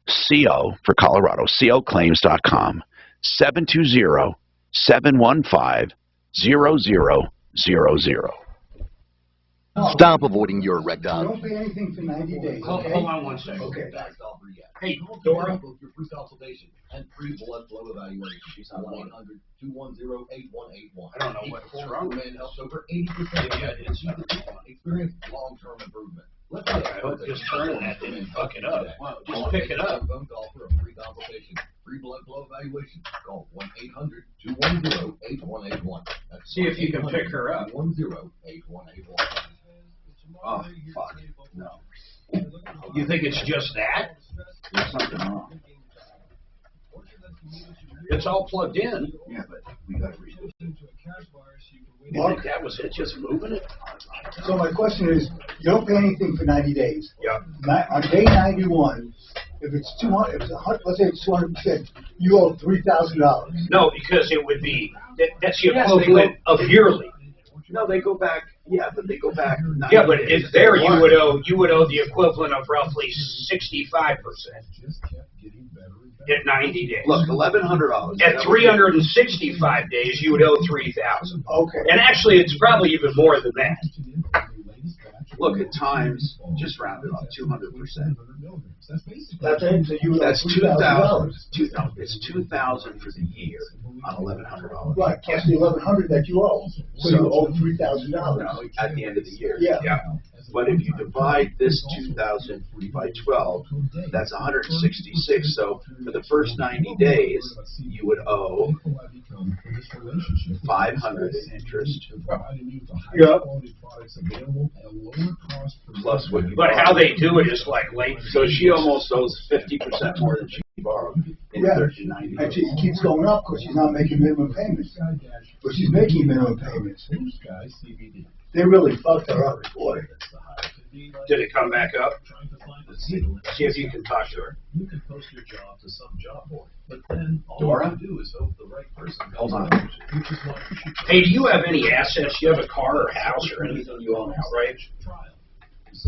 CO for Colorado, COClaims.com. 720-715-0000. Stop avoiding your erectile. Don't pay anything for 90 days. Hold on one second. Okay. Hey, Dora. Book your free consultation and free blood flow evaluation. She's on 1-800-210-8181. I don't know what's wrong. Man helps over 80% of men experience long-term improvement. Let's just turn that and fuck it up. Just pick it up. Phone call for a free consultation. Free blood flow evaluation. Call 1-800-210-8181. See if you can pick her up. 210-8181. Oh, fuck. No. You think it's just that? There's something wrong. It's all plugged in. Yeah, but we got to read it. You think that was it, just moving it? So my question is, you don't pay anything for 90 days. Yeah. On day 91, if it's 200, let's say it's 200%, you owe $3,000. No, because it would be, that's the equivalent of yearly. No, they go back. Yeah, but they go back. Yeah, but if there you would owe the equivalent of roughly 65% at 90 days. Look, $1,100. At 365 days, you would owe $3,000. Okay. And actually, it's probably even more than that. Look, at times, just round it up, 200%. That's it. So you That's $2,000. No, it's $2,000 for the year on $1,100. Right, plus the $1,100 that you owe. So you owe $3,000. No, at the end of the year. Yeah. But if you divide this 2,000 by 12, that's 166. So for the first 90 days, you would owe 500 in interest. Yep. Plus what you But how they do it is like late. So she almost owes 50% more than she borrowed in 30 90 And days. it keeps going up because she's not making minimum payments. But she's making minimum payments. They really fucked her up, boy. Did it come back up? See if you can talk to her. You can post your job to some job board, but then all Dora? you do is hope the right person Hold on. which is why you should Hey, do you have any assets? Do you have a car or house or anything you own outright? trial.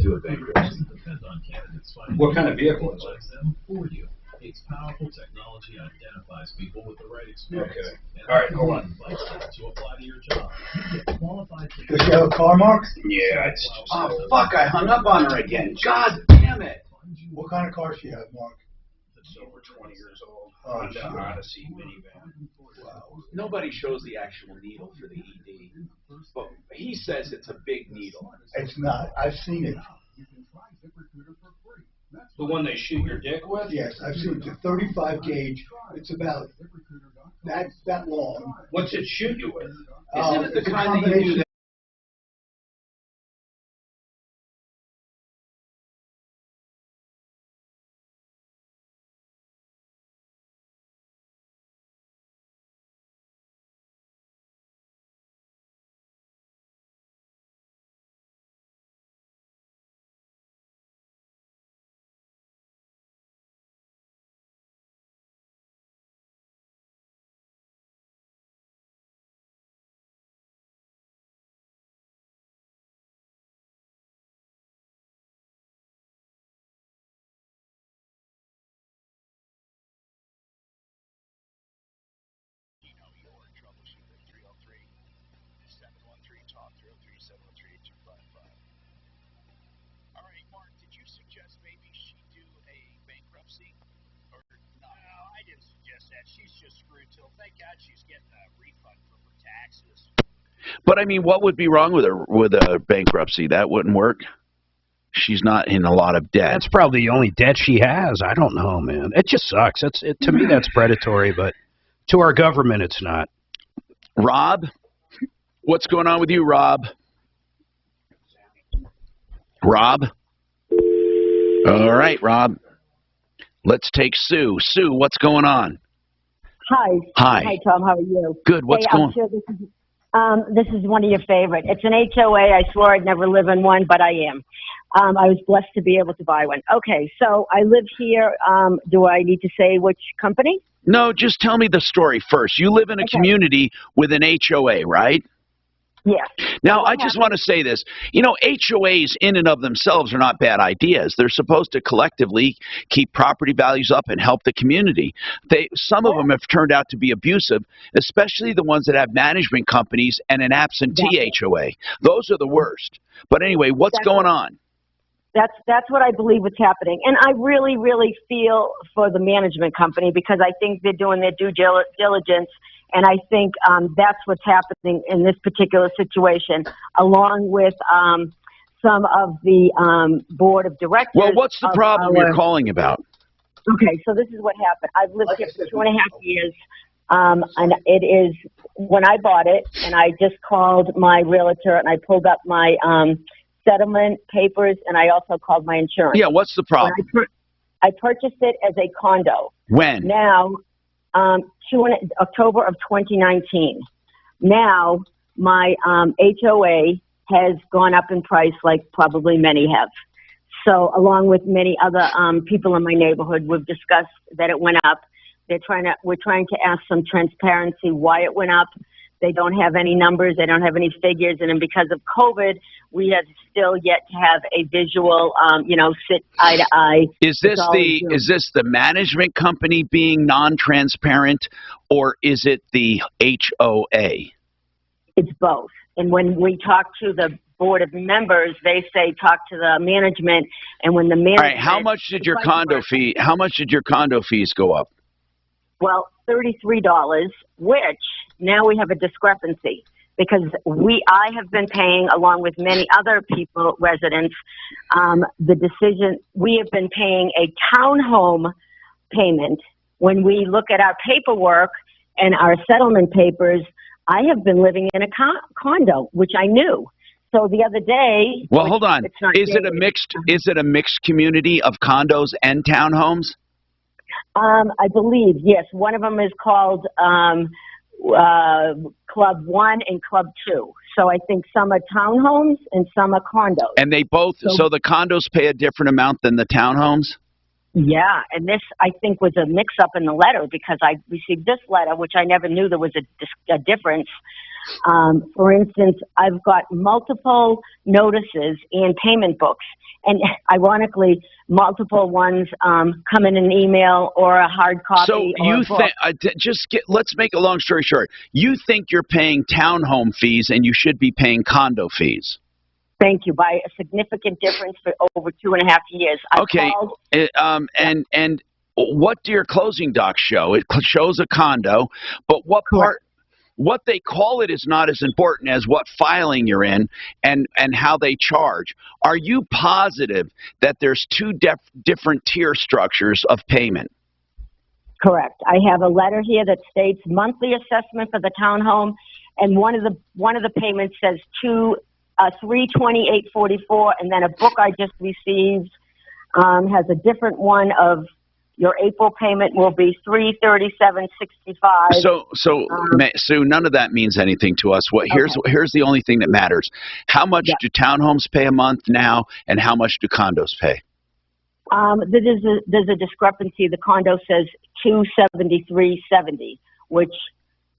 Do a bankruptcy. Depends on candidates finding What kind of vehicle is it? them for you. Its powerful technology identifies people with the right experience. Okay. And All right, hold on. invites them to apply to your job. You get qualified to Does she have a car, Mark? Yeah, it's Oh, fuck, I hung up on her again. God damn it. What kind of car she have, Mark? it's over 20 years old. Oh, Honda shit. Odyssey minivan. Nobody shows the actual needle for the ED. But he says it's a big needle. It's not. I've seen it. The one they shoot your dick with? Yes, I've seen it. It's a 35 gauge. It's about that long. What's it shoot you with? Isn't it the It's a kind that you do combination. that? Troubleshooter 303-713-TALK 303-713-8255. All right, Mark, did you suggest maybe she do a bankruptcy or not? No, I didn't suggest that. She's just screwed till. Thank God she's getting a refund for her taxes. But I mean, what would be wrong with a bankruptcy? That wouldn't work. She's not in a lot of debt. That's probably the only debt she has. I don't know, man. It just sucks. To me, that's predatory, but to our government, it's not. Rob, What's going on with you, Rob? Rob? All right, Rob. Let's take Sue. Sue, what's going on? Hi. Hi. Hi, Tom. How are you? Good. What's hey, going I'm sure this is one of your favorite. It's an HOA. I swore I'd never live in one, but I am. I was blessed to be able to buy one. Okay, so I live here. Do I need to say which company? No, just tell me the story first. You live in a community with an HOA, right? Yes. Now, I just want to say this. You know, HOAs in and of themselves are not bad ideas. They're supposed to collectively keep property values up and help the community. Some of them have turned out to be abusive, especially the ones that have management companies and an absentee HOA. Those are the worst. But anyway, what's going on? That's what I believe is happening. And I really, really feel for the management company because I think they're doing their due diligence. And I think that's what's happening in this particular situation, along with some of the board of directors. Well, what's the problem you're calling about? Okay, so this is what happened. I've lived here for 2.5 years, and it is when I bought it, and I just called my realtor, and I pulled up my settlement papers, and I also called my insurance. Yeah, what's the problem? I purchased it as a condo. When? Now, October of 2019. Now, my HOA has gone up in price like probably many have. So along with many other people in my neighborhood, we've discussed that it went up. We're trying to ask some transparency why it went up. They don't have any numbers. They don't have any figures. And then because of COVID, we have still yet to have a visual, sit eye to eye. Is this the management company being non-transparent, or is it the HOA? It's both. And when we talk to the board of members, they say talk to the management. And when the management, all right, how much did your condo fee? How much did your condo fees go up? Well, $33, which now we have a discrepancy because I have been paying, along with many other people, residents, the decision. We have been paying a townhome payment. When we look at our paperwork and our settlement papers, I have been living in a condo, which I knew. So the other day. Well, hold on. Is it a mixed community of condos and townhomes? I believe, yes. One of them is called Club 1 and Club 2. So I think some are townhomes and some are condos. And they both, so the condos pay a different amount than the townhomes? Yeah, and this, I think, was a mix-up in the letter because I received this letter, which I never knew there was a difference. For instance, I've got multiple notices and payment books. And ironically, multiple ones come in an email or a hard copy. So you think, let's make a long story short. You think you're paying townhome fees and you should be paying condo fees. Thank you. By a significant difference for over 2.5 years. Okay. And what do your closing docs show? It shows a condo, but what part? What they call it is not as important as what filing you're in and how they charge. Are you positive that there's two different tier structures of payment? Correct. I have a letter here that states monthly assessment for the townhome, and one of the payments says $328.44, and then a book I just received has a different one of. Your April payment will be $337.65. So, Sue, none of that means anything to us. Here's the only thing that matters. How much do townhomes pay a month now, and how much do condos pay? There's a discrepancy. The condo says $273.70, which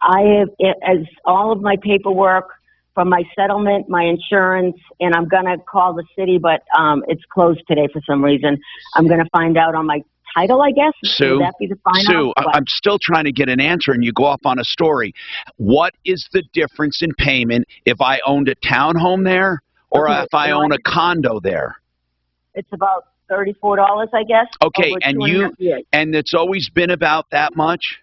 I have, as all of my paperwork from my settlement, my insurance, and I'm gonna call the city, but it's closed today for some reason. I'm gonna find out on my title, I guess. Sue, would that be the final? Sue, I'm still trying to get an answer, and you go off on a story. What is the difference in payment if I owned a townhome there or if I own a condo there? It's about $34, I guess. Okay, and it's always been about that much?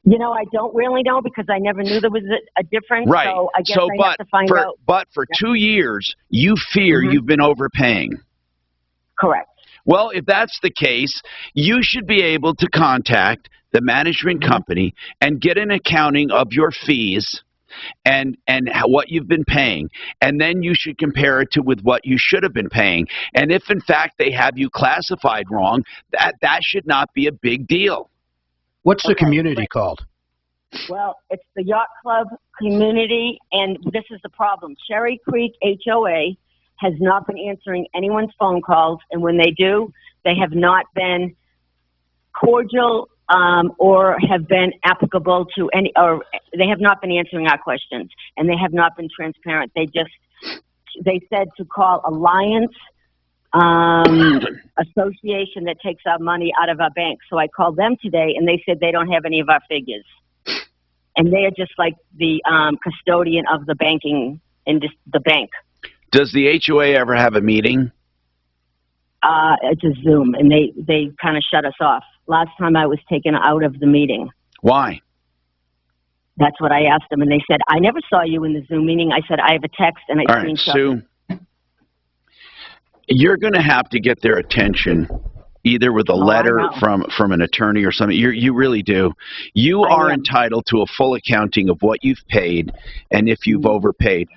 You know, I don't really know because I never knew there was a difference. Right. So I guess I have to find out. But for 2 years, you fear you've been overpaying. Correct. Well, if that's the case, you should be able to contact the management company and get an accounting of your fees and what you've been paying, and then you should compare it to with what you should have been paying. And if in fact they have you classified wrong, that should not be a big deal. What's the community called? Well, it's the Yacht Club community, and this is the problem. Cherry Creek HOA has not been answering anyone's phone calls, and when they do, they have not been cordial or have been applicable to any, or they have not been answering our questions, and they have not been transparent. They said to call Alliance Association that takes our money out of our bank. So I called them today, and they said they don't have any of our figures. And they are just like the custodian of the banking in the bank. Does the HOA ever have a meeting? It's a Zoom, and they kind of shut us off. Last time I was taken out of the meeting. Why? That's what I asked them, and they said, I never saw you in the Zoom meeting. I said, I have a text, and I screenshot. All right, Sue, you're going to have to get their attention either with a letter from an attorney or something. You really do. You are entitled to a full accounting of what you've paid and if you've overpaid.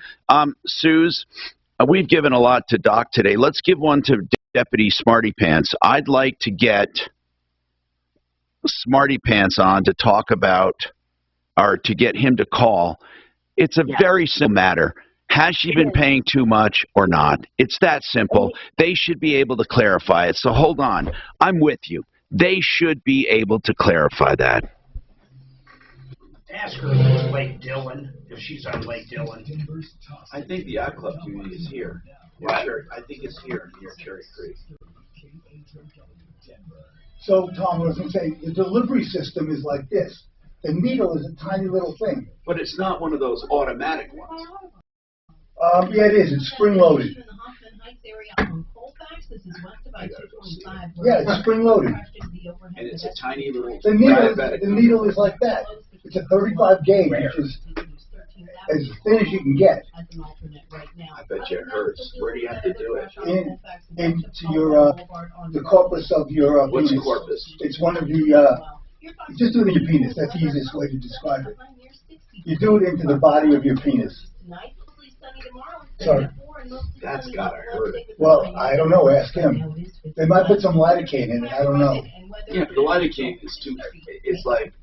Suze, we've given a lot to Doc today. Let's give one to Deputy Smarty Pants. I'd like to get Smarty Pants on to talk about, or to get him to call. It's a very simple matter. Has she been paying too much or not? It's that simple. They should be able to clarify it. So hold on. I'm with you. They should be able to clarify that. Ask her if it's Lake Dillon, if she's on Lake Dillon. I think the Yacht Club community is here. I think it's here near Cherry Creek. So, Tom, I was going to say, the delivery system is like this. The needle is a tiny little thing. But it's not one of those automatic ones. Yeah, it is. It's spring-loaded. Yeah, it's spring-loaded. And it's a tiny little... The needle is like that. It's a 35 gauge, which is as thin as you can get. I bet you it hurts. Where do you have to do it? Into your, the corpus of your What's penis. corpus? It's one of the, just do it in your penis. That's the easiest way to describe it. You do it into the body of your penis. Sorry. That's gotta hurt. Well, I don't know. Ask him. They might put some lidocaine in it. I don't know. Yeah, but the lidocaine is too... It's like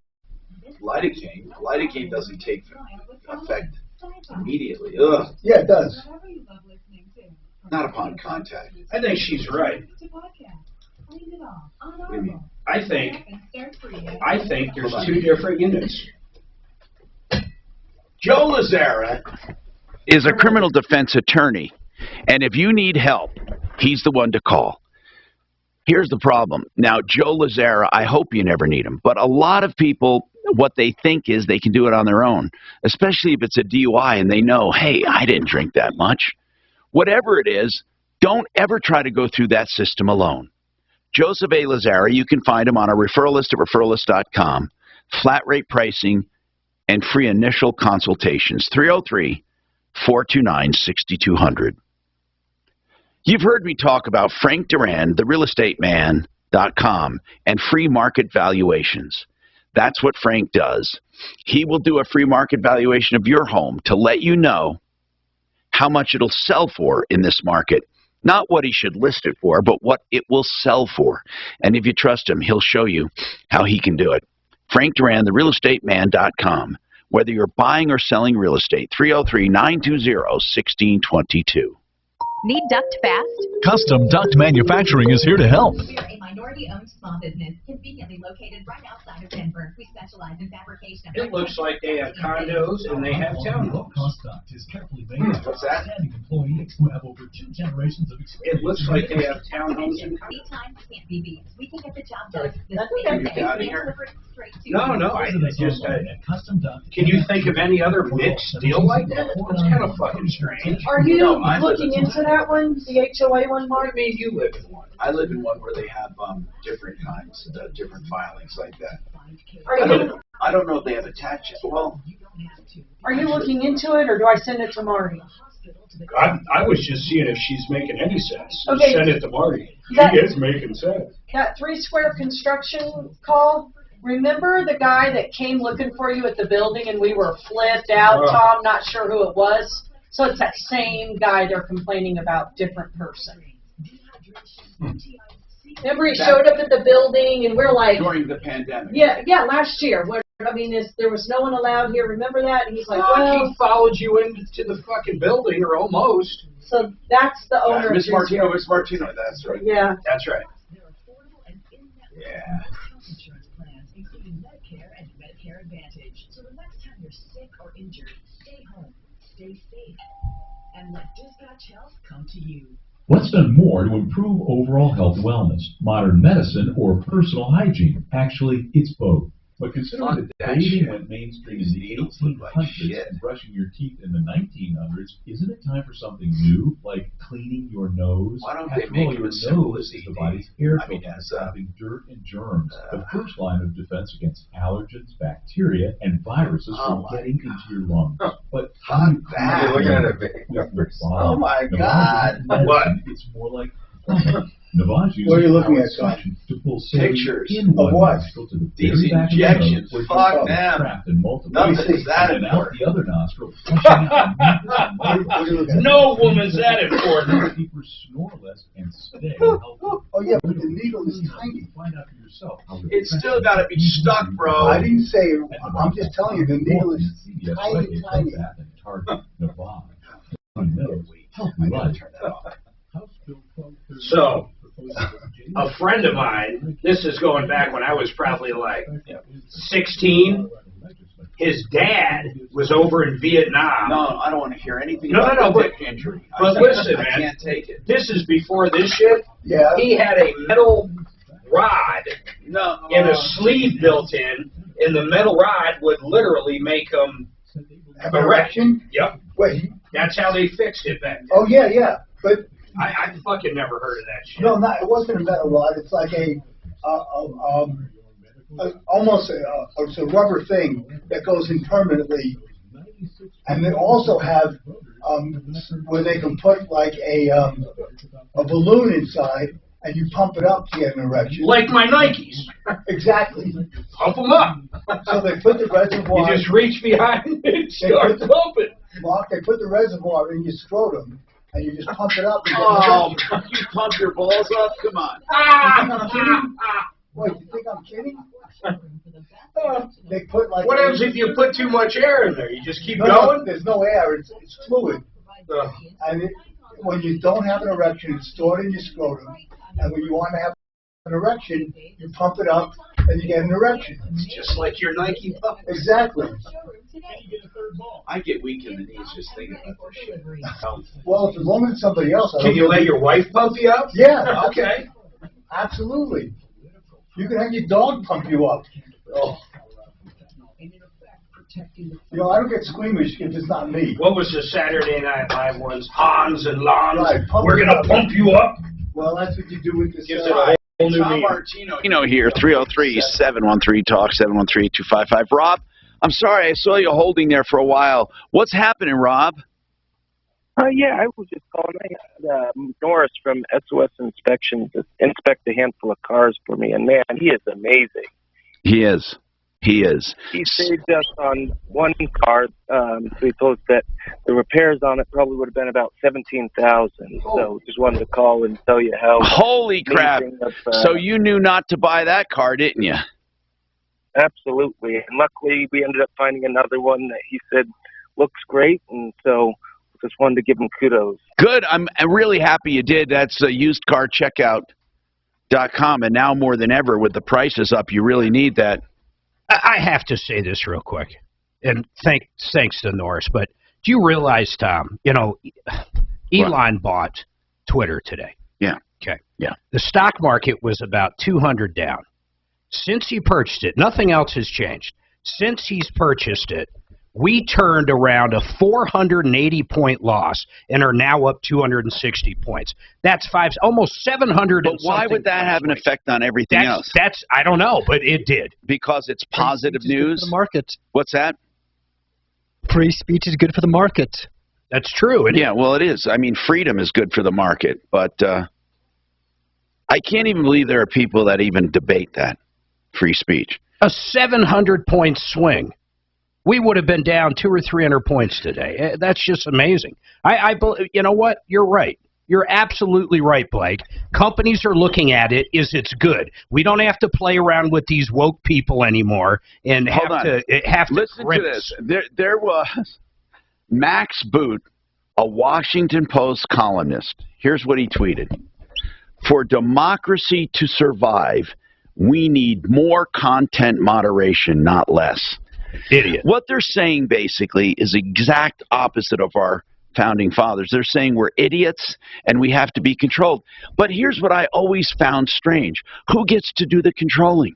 lidocaine. Lidocaine doesn't take effect immediately. Ugh. Yeah, it does. Not upon contact. I think she's right. What do you mean? I think there's two different units. Joe Lazzara is a criminal defense attorney, and if you need help, he's the one to call. Here's the problem. Now, Joe Lazzara, I hope you never need him, but a lot of people, what they think is they can do it on their own, especially if it's a DUI and they know, hey, I didn't drink that much. Whatever it is, don't ever try to go through that system alone. Joseph A. Lazzara, you can find him on a referral list at referralist.com. Flat rate pricing and free initial consultations. 303-429-6200. You've heard me talk about Frank Duran, therealestateman.com, and free market valuations. That's what Frank does. He will do a free market valuation of your home to let you know how much it'll sell for in this market. Not what he should list it for, but what it will sell for. And if you trust him, he'll show you how he can do it. Frank Duran, therealestateman.com. Whether you're buying or selling real estate, 303-920-1622. Need duct fast? Custom Duct Manufacturing is here to help. We're a minority-owned small business conveniently located right outside of Denver. We specialize in fabrication of... It looks like they have condos and they have townhomes. Duct is carefully made by What's that? outstanding employees who have over 2 generations of experience. It looks like they have townhomes and... Lead times can't be beat. We can get the job done. No, I just... can you think of any other mixed deal like that? It's kind of fucking strange. Are you looking into that one, the HOA one, Mark? What do you mean you live in one? I live in one where they have different kinds, different filings like that. I don't know if they have attached. Well, are you looking into it, or do I send it to Marty? I was just seeing if she's making any sense. Okay. Send it to Marty. She is making sense. That 3 square construction call, Remember the guy that came looking for you at the building and we were flipped out, Tom, not sure who it was? So it's that same guy they're complaining about, different person. Remember he showed up at the building and we're like... During the pandemic. Yeah, last year. There was no one allowed here. Remember that? And he's like, well... He followed you into the fucking building, or almost. So that's the owner of Miss Martino, that's right. Yeah. That's right. Yeah. Insurance plans, including Medicare and Medicare Advantage. So the next time you're sick or injured, stay home, stay safe, and let Dispatch Health come to you. What's done more to improve overall health and wellness? Modern medicine or personal hygiene? Actually, it's both. But considering that bathing went mainstream in the 1800s and brushing your teeth in the 1900s, isn't it time for something new, like cleaning your nose? Why don't After they make all, it your as simple nose as is the body's air filter, as, trapping dirt and germs, the first line of defense against allergens, bacteria, and viruses from getting into your lungs. But how do you You're looking at a video. Oh my God! What? It's more like Navage uses What are you looking at, suction to pull Pictures in one of what? nostril to the These very back of the injections, nose, fuck where them. trapped in multiple Nothing places, is that and then out important. the other nostril, pushing out No woman's that important. Keepers snore less and stay healthy. Oh yeah, but the needle is tiny. Find out for yourself how It's still got to be stuck, bro. I didn't say. I'm just telling you, the needle is tiny, tiny. So, a friend of mine, this is going back when I was probably like 16, his dad was over in Vietnam. No, I don't want to hear anything No, about no, the but- dick injury. But I listen, man. can't take it. This is before this shit. Yeah. He had a metal rod No. and a sleeve built in, and the metal rod would literally make him Have an erection? Yep. Wait. That's how they fixed it back then. Oh yeah, but I fucking never heard of that shit. no, it wasn't a metal rod. It's like it's a rubber thing that goes in permanently, and they also have where they can put like a balloon inside, and you pump it up to get an erection. Like my Nikes. Exactly. Pump them up. So they put the reservoir. You just reach behind and start pumping. Mark, they put the reservoir in your scrotum, and you just pump it up. And get Oh, an erection. you pump your balls up? Come on. I'm kidding? Wait, you think I'm kidding? They put like. What happens if you put too much air in there? You just keep No, going? there's no air. It's fluid. And when you don't have an erection, it's stored in your scrotum. And when you want to have an erection, you pump it up, and you get an erection. It's just like your Nike pump. Exactly. I get weak in the knees just thinking about this shit. Well, if as long as it's somebody else. I Can don't you let your wife pump you up? Yeah. Okay. Absolutely. You can have your dog pump you up. Oh. You know, I don't get squeamish if it's not me. What was the Saturday Night Live ones? Hans and Lons. Right, pump We're you going up. to pump you up. Well, that's what you do with this. Gives it a whole new Tom meaning. Martino Here, 303-713-TALK, 713-255. Rob, I'm sorry, I saw you holding there for a while. What's happening, Rob? Yeah, I was just calling. I had Norris from SOS Inspection to inspect a handful of cars for me, and man, he is amazing. He is. He is. He saved us on one car, so he told us that the repairs on it probably would have been about $17,000. So just wanted to call and tell you how. Holy crap. Of, So you knew not to buy that car, didn't you? Absolutely. And luckily, we ended up finding another one that he said looks great, and so just wanted to give him kudos. Good. I'm really happy you did. That's usedcarcheckout.com, and now more than ever, with the prices up, you really need that. I have to say this real quick, and thanks to Norris, but do you realize, Tom, Elon bought Twitter today. Yeah. Okay. Yeah. The stock market was about 200 down. Since he purchased it, nothing else has changed. Since he's purchased it, we turned around a 480-point loss and are now up 260 points. That's almost 700. But why would that have an effect on everything else? I don't know, but it did. Because it's positive news? For the market. What's that? Free speech is good for the market. That's true. Yeah, well, it is. I mean, freedom is good for the market, but I can't even believe there are people that even debate that, free speech. A 700-point swing. We would have been down 200 or 300 points today. That's just amazing. You know what? You're right. You're absolutely right, Blake. Companies are looking at it as it's good. We don't have to play around with these woke people anymore and have to listen to this. There was Max Boot, a Washington Post columnist. Here's what he tweeted. For democracy to survive, we need more content moderation, not less. Idiot. What they're saying basically is the exact opposite of our founding fathers. They're saying we're idiots and we have to be controlled. But here's what I always found strange. Who gets to do the controlling?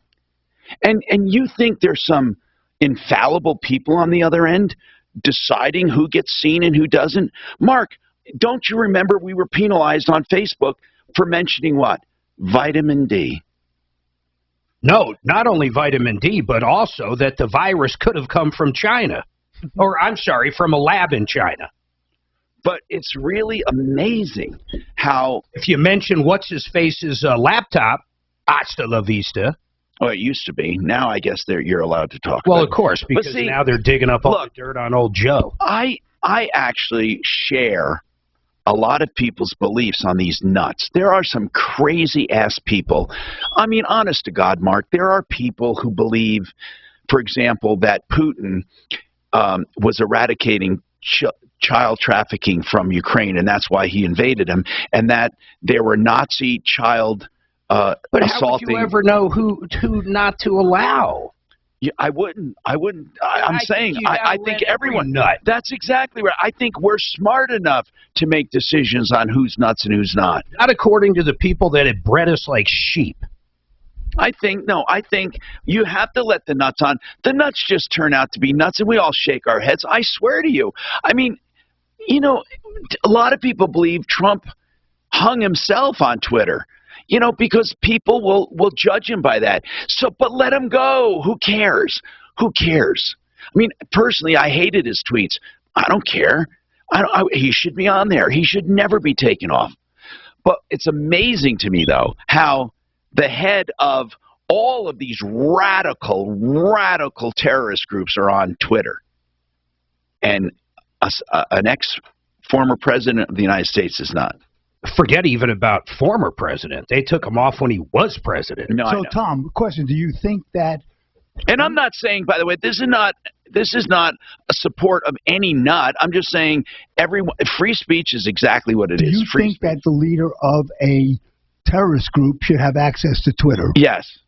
And you think there's some infallible people on the other end deciding who gets seen and who doesn't? Mark, don't you remember we were penalized on Facebook for mentioning what? Vitamin D. No, not only vitamin D, but also that the virus could have come from China. Or, I'm sorry, from a lab in China. But it's really amazing how... If you mention what's-his-face's laptop, hasta la vista. Oh, it used to be. Now I guess you're allowed to talk. Well, of course, because now they're digging up all the dirt on old Joe. I actually share a lot of people's beliefs on these nuts. There are some crazy-ass people. I mean, honest to God, Mark, there are people who believe, for example, that Putin was eradicating child trafficking from Ukraine, and that's why he invaded him, and that there were Nazi child but assaulting. How would you ever know who not to allow? Yeah, I wouldn't. I'm saying I think everyone. Nut. That's exactly right. I think we're smart enough to make decisions on who's nuts and who's not. Not according to the people that have bred us like sheep. I think you have to let the nuts on. The nuts just turn out to be nuts, and we all shake our heads. I swear to you. I mean, you know, a lot of people believe Trump hung himself on Twitter. You know, because people will judge him by that. So, but let him go. Who cares? Who cares? I mean, personally, I hated his tweets. I don't care. He should be on there. He should never be taken off. But it's amazing to me, though, how the head of all of these radical terrorist groups are on Twitter. And an ex-former president of the United States is not. Forget even about former president. They took him off when he was president. No, so, Tom, question: do you think that? And I'm not saying, by the way, this is not a support of any nut. I'm just saying free speech is exactly what it is. Do you think that the leader of a terrorist group should have access to Twitter? Yes.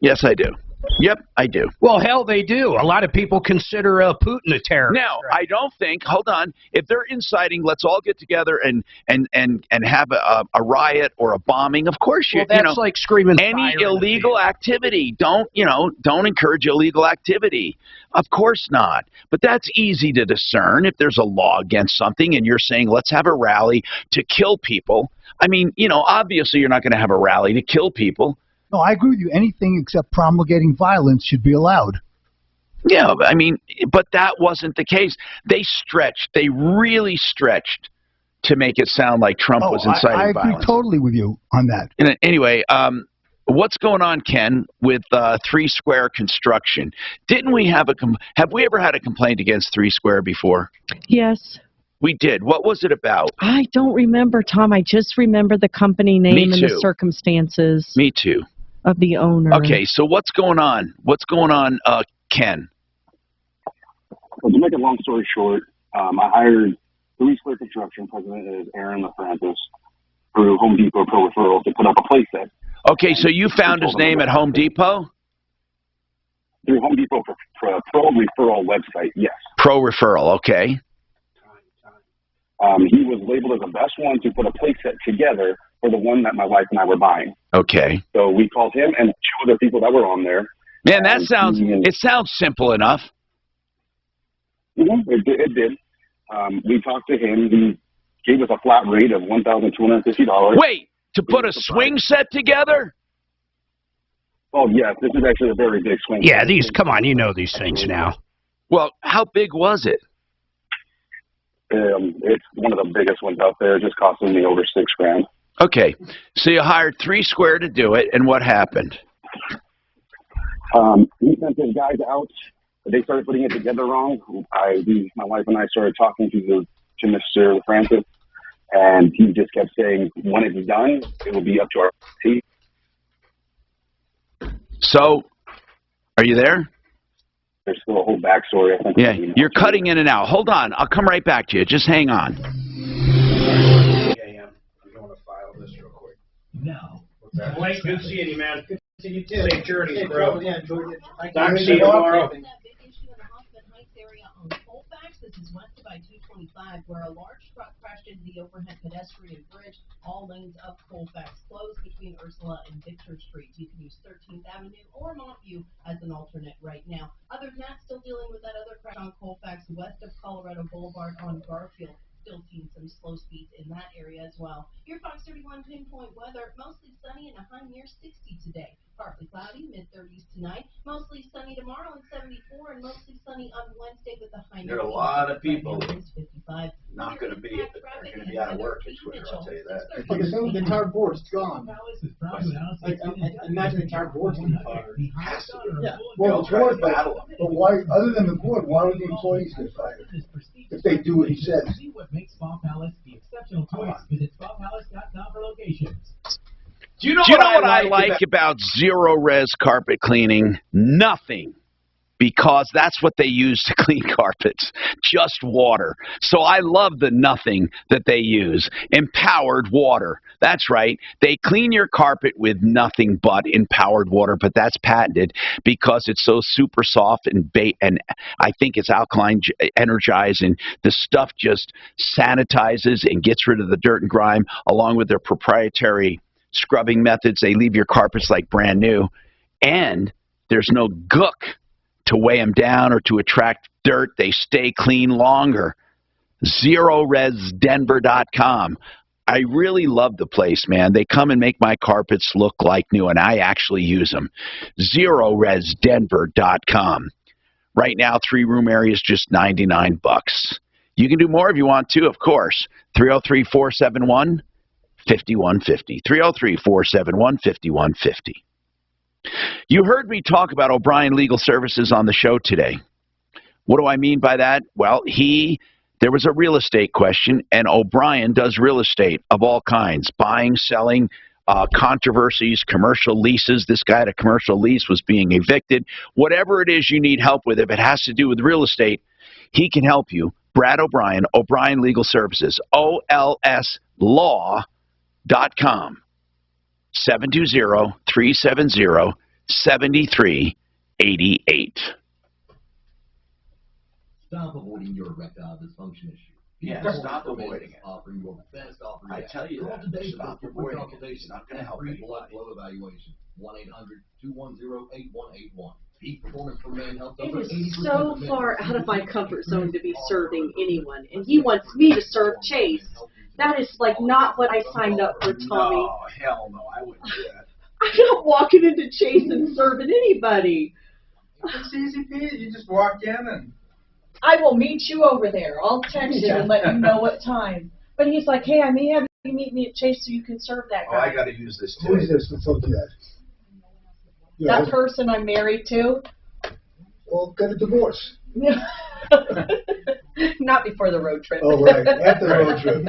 Yes, I do. Yep, I do. Well, hell, they do. A lot of people consider Putin a terrorist. Now, I don't think. Hold on. If they're inciting, let's all get together and have a riot or a bombing. Of course, that's like screaming. Any illegal activity. Don't encourage illegal activity. Of course not. But that's easy to discern. If there's a law against something, and you're saying let's have a rally to kill people. I mean, obviously you're not going to have a rally to kill people. No, I agree with you. Anything except promulgating violence should be allowed. Yeah, I mean, but that wasn't the case. They really stretched to make it sound like Trump was inciting violence. I agree totally with you on that. And anyway, what's going on, Ken, with 3 Square construction? Didn't we have we ever had a complaint against 3 Square before? Yes. We did. What was it about? I don't remember, Tom. I just remember the company name and the circumstances. Me too. Of the owner. Okay, so what's going on? What's going on, Ken? Well, to make a long story short, I hired 3 Square Construction, president is Aaron LaFrancis, through Home Depot Pro Referral to put up a playset. Okay, so you found his name at Home Depot? Through Home Depot Pro Referral website, yes. Pro Referral, okay. He was labeled as the best one to put a playset together for the one that my wife and I were buying. Okay. So we called him and 2 other people that were on there. Man, it sounds simple enough. It did. We talked to him. He gave us a flat rate of $1,250. Wait, to put a swing set together? Oh, yes. This is actually a very big swing. Yeah, come on, you know these things now. Well, how big was it? It's one of the biggest ones out there. It just costing me over $6,000. Okay, so you hired 3 Square to do it, and what happened? He sent his guys out. They started putting it together wrong. My wife and I started talking to Mr. Francis, and he just kept saying, when it's done, it will be up to our team. So, are you there? There's still a whole backstory. I think. Yeah, you're cutting in and out. Hold on. I'll come right back to you. Just hang on. I'm going to file this real quick. Now. Blake, good seeing you, man. Good seeing you too. Safe journeys, Hey, bro. Yeah, enjoy it. Doc, see you tomorrow. This is west of I-225, where a large truck crashed into the overhead pedestrian bridge. All lanes up Colfax closed between Ursula and Victor Streets. You can use 13th Avenue or Montview as an alternate right now. Other than that, still dealing with that other crash on Colfax west of Colorado Boulevard on Garfield. Still seeing some slow speeds in that area as well. Your Fox 31 pinpoint weather, mostly sunny and a high near 60 today. Partly cloudy, mid-30s tonight. Mostly sunny tomorrow and 74, and mostly sunny on Wednesday with a high near 80. There are a lot of people 55. not going to be out of work at Twitter, I'll tell you that. Like I said, the entire board's gone. Like, imagine the entire board's being fired. Yeah. Well, the board, but why, other than the board, why would the employees get fired if they do what he says? See what makes Spa Palace the exceptional choice. Visit spapalace.com for locations. Do you know what I like about zero res carpet cleaning? Nothing. Because that's what they use to clean carpets, just water. So I love the nothing that they use, empowered water. That's right. They clean your carpet with nothing but empowered water, but that's patented because it's so super soft and I think it's alkaline energizing. The stuff just sanitizes and gets rid of the dirt and grime, along with their proprietary scrubbing methods. They leave your carpets like brand new, and there's no gook to weigh them down or to attract dirt. They stay clean longer. ZeroResDenver.com. I really love the place, man. They come and make my carpets look like new, and I actually use them. ZeroResDenver.com. Right now, 3-room area is just $99. You can do more if you want to, of course. 303-471-5150. 303-471-5150. You heard me talk about O'Brien Legal Services on the show today. What do I mean by that? Well, there was a real estate question, and O'Brien does real estate of all kinds, buying, selling, controversies, commercial leases. This guy had a commercial lease, was being evicted. Whatever it is you need help with, if it has to do with real estate, he can help you. Brad O'Brien, O'Brien Legal Services, OLSlaw.com. 720-370-7388. Stop avoiding your erectile dysfunction issue. Yeah, stop avoiding it. Offering your best offer I yet. tell you Call that. today Stop for avoiding it. consultation. It's not going to help Free anybody. blood flow evaluation. 1-800-210-8181. Peak Performance for Men helps It over 80% is so of men. far out of my comfort zone to be serving anyone, and he wants me to serve Chase. That is like not what I signed up for, Tommy. No, hell no, I wouldn't do that. I'm not walking into Chase and serving anybody. It's easy, Pete. You just walk in and... I will meet you over there. I'll text you and let you know what time. But he's like, hey, I may have you meet me at Chase so you can serve that guy. Oh, I got to use this too. Who is this? Let's look at that. That person I'm married to. Well, get a divorce. Not before the road trip. Oh, right. After the road trip.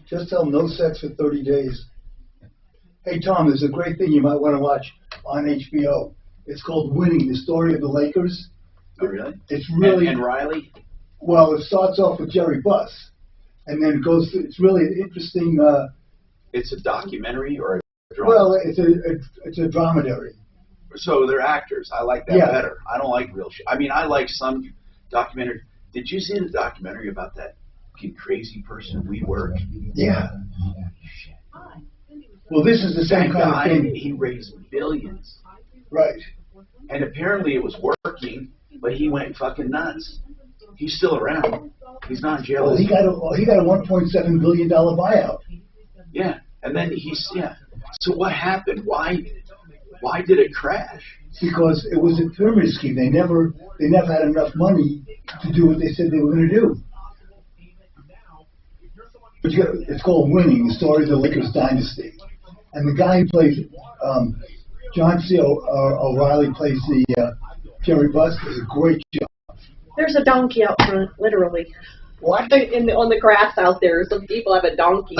Just tell them no sex for 30 days. Hey, Tom, there's a great thing you might want to watch on HBO. It's called Winning, the story of the Lakers. Oh, really? It's really... And Riley? Well, it starts off with Jerry Buss, and then it goes through, it's really an interesting... It's a documentary or a drama? Well, it's a dromedary. So they're actors. I like that Yeah. better. I don't like real shit. I mean, I like some documentary. Did you see the documentary about that fucking crazy person WeWork? Yeah. Well, this is the same kind of thing. He raised billions. Right. And apparently it was working, but he went fucking nuts. He's still around. He's not in jail. Well, he got a $1.7 billion buyout. Yeah. And then So what happened? Why did it crash? Because it was a pyramid scheme. They never had enough money to do what they said they were going to do. But it's called Winning, the story of the Lakers dynasty. And the guy who plays, John C. O'Reilly plays the Jerry Buss, does a great job. There's a donkey out front, literally. What? On the grass out there, some people have a donkey.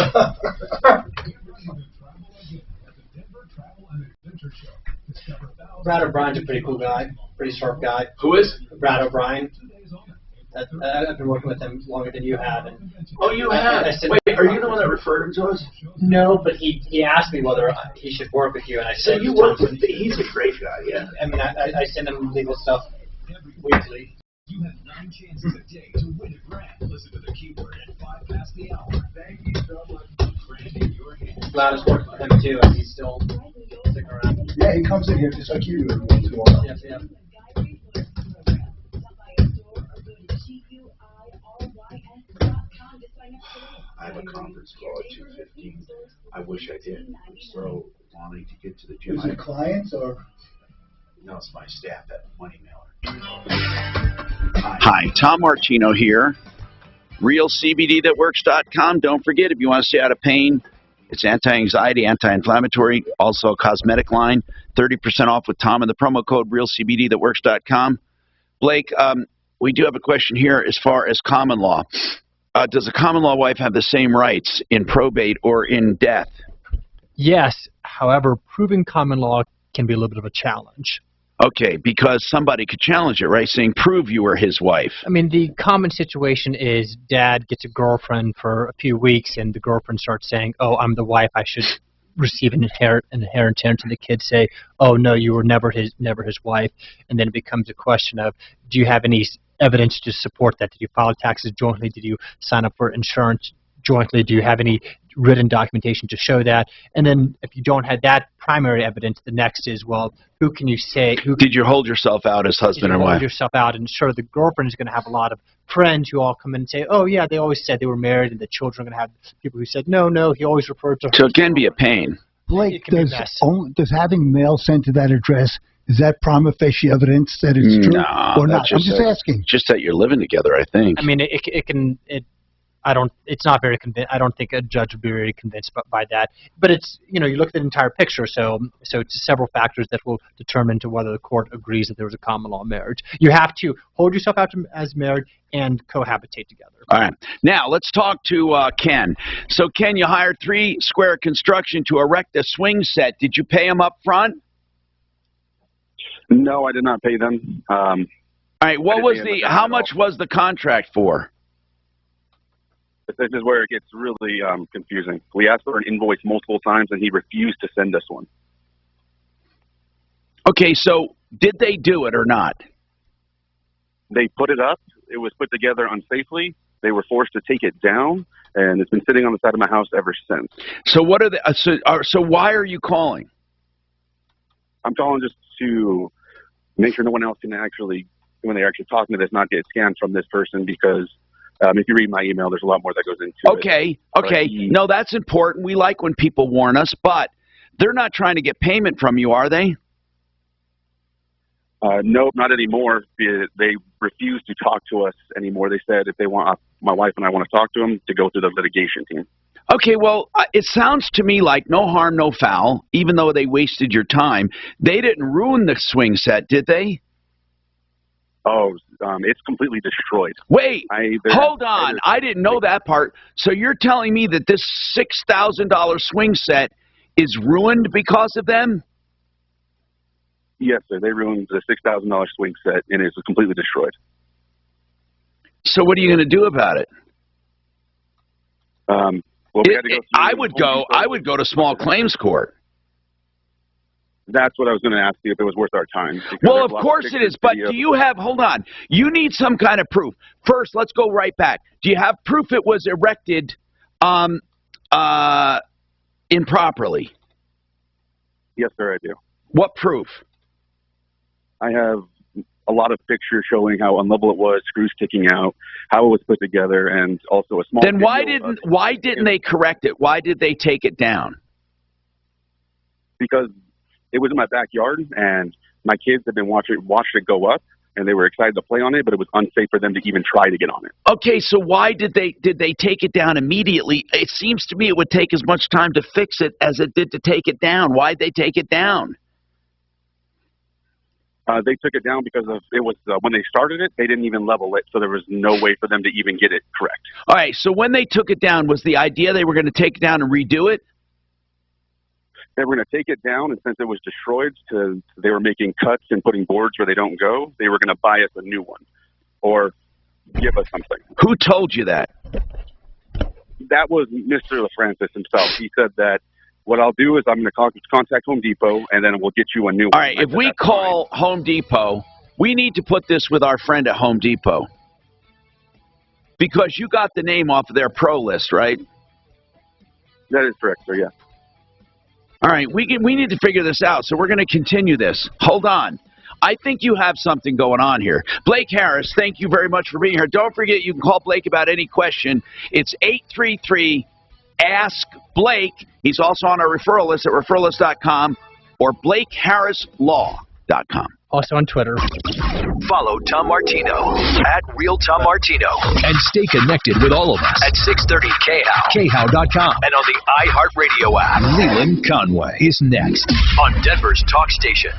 Brad O'Brien's a pretty cool guy, pretty sharp guy. Who is? Brad O'Brien. I've been working with him longer than you have. And oh, you have? Wait, are you the one that referred him to us? No, but he asked me whether he should work with you, and I said. So you work with him? He's a great guy, yeah. I mean, I send him legal stuff weekly. You have 9 chances a day to win a grand. Listen to the keyword at 5 past the hour. Thank you so much. Brand in your hands. Glad is working with him too, and he's still sticking around. Yeah, he comes in here just like you do every once in a while. Yep, yep. I have a conference call at 2:15. I wish I did. I'm so wanting to get to the gym. Is it clients or? No, it's my staff at Money Mailer. Hi, Tom Martino here. RealCBDThatWorks.com. Don't forget, if you want to stay out of pain, it's anti-anxiety, anti-inflammatory, also a cosmetic line. 30% off with Tom and the promo code RealCBDThatWorks.com. Blake, we do have a question here as far as common law. Does a common law wife have the same rights in probate or in death? Yes. However, proving common law can be a little bit of a challenge. Okay, because somebody could challenge it, right? Saying, prove you were his wife. I mean, the common situation is dad gets a girlfriend for a few weeks, and the girlfriend starts saying, oh, I'm the wife, I should receive an inheritance, and the kids say, oh, no, you were never his wife. And then it becomes a question of, do you have any evidence to support that? Did you file taxes jointly? Did you sign up for insurance jointly? Do you have any written documentation to show that? And then if you don't have that primary evidence, the next is, well, who can you say? Did you hold yourself out as husband and wife? Hold yourself out, and sure, the girlfriend is going to have a lot of friends who all come in and say, oh, yeah, they always said they were married, and the children are going to have people who said, no, he always referred to her. So it can be a pain. Blake, does having mail sent to that address, is that prima facie evidence that it's true or not? I'm just asking. Just that you're living together, I think. I mean, it's not very I don't think a judge would be very convinced by that. But it's, you look at the entire picture, so it's several factors that will determine to whether the court agrees that there was a common law marriage. You have to hold yourself out as married and cohabitate together. All right. Now, let's talk to Ken. So, Ken, you hired 3 Square Construction to erect a swing set. Did you pay them up front? No, I did not pay them. All right. How much was the contract for? This is where it gets really confusing. We asked for an invoice multiple times, and he refused to send us one. Okay, so did they do it or not? They put it up. It was put together unsafely. They were forced to take it down, and it's been sitting on the side of my house ever since. So what are so why are you calling? I'm calling just to make sure no one else can actually, when they're actually talking to this, not get scammed from this person, because if you read my email, there's a lot more that goes into it. Okay. No, that's important. We like when people warn us, but they're not trying to get payment from you, are they? Nope, not anymore. They refuse to talk to us anymore. They said if they want, my wife and I want to talk to them, to go through the litigation team. Okay, well, it sounds to me like no harm, no foul, even though they wasted your time. They didn't ruin the swing set, did they? Oh, it's completely destroyed. Wait, hold on. I didn't know that part. So you're telling me that this $6,000 swing set is ruined because of them? Yes, sir. They ruined the $6,000 swing set, and it's completely destroyed. So what are you going to do about it? Well, we had to go through I would go to small claims court. That's what I was going to ask you, if it was worth our time. Well, of course it is, but do you have, hold on, you need some kind of proof. First, let's go right back. Do you have proof it was erected improperly? Yes, sir, I do. What proof? I have a lot of pictures showing how unlevel it was, screws sticking out, how it was put together, and also a small... Then why didn't they correct it? Why did they take it down? Because it was in my backyard, and my kids have been watching it go up. and they were excited to play on it, but it was unsafe for them to even try to get on it. Okay, so why did they take it down immediately? It seems to me it would take as much time to fix it as it did to take it down. Why'd they take it down? They took it down because of it was when they started it, they didn't even level it, so there was no way for them to even get it correct. All right, so when they took it down, was the idea they were going to take it down and redo it? They were going to take it down, and since it was destroyed, they were making cuts and putting boards where they don't go, they were going to buy us a new one or give us something. Who told you that? That was Mr. LaFrancis himself. He said that what I'll do is I'm going to contact Home Depot, and then we'll get you a new one. All right, if we call Home Depot, we need to put this with our friend at Home Depot. Because you got the name off of their pro list, right? That is correct, sir, yeah. All right, we need to figure this out, so we're going to continue this. Hold on. I think you have something going on here. Blake Harris, thank you very much for being here. Don't forget, you can call Blake about any question. It's 833-ASK-BLAKE. He's also on our referral list at referrallist.com or BlakeHarrisLaw.com. Also on Twitter. Follow Tom Martino at Real Tom Martino. And stay connected with all of us at 630 KHOW, KHOW.com, and on the iHeartRadio app. Leland Conway is next on Denver's Talk Station.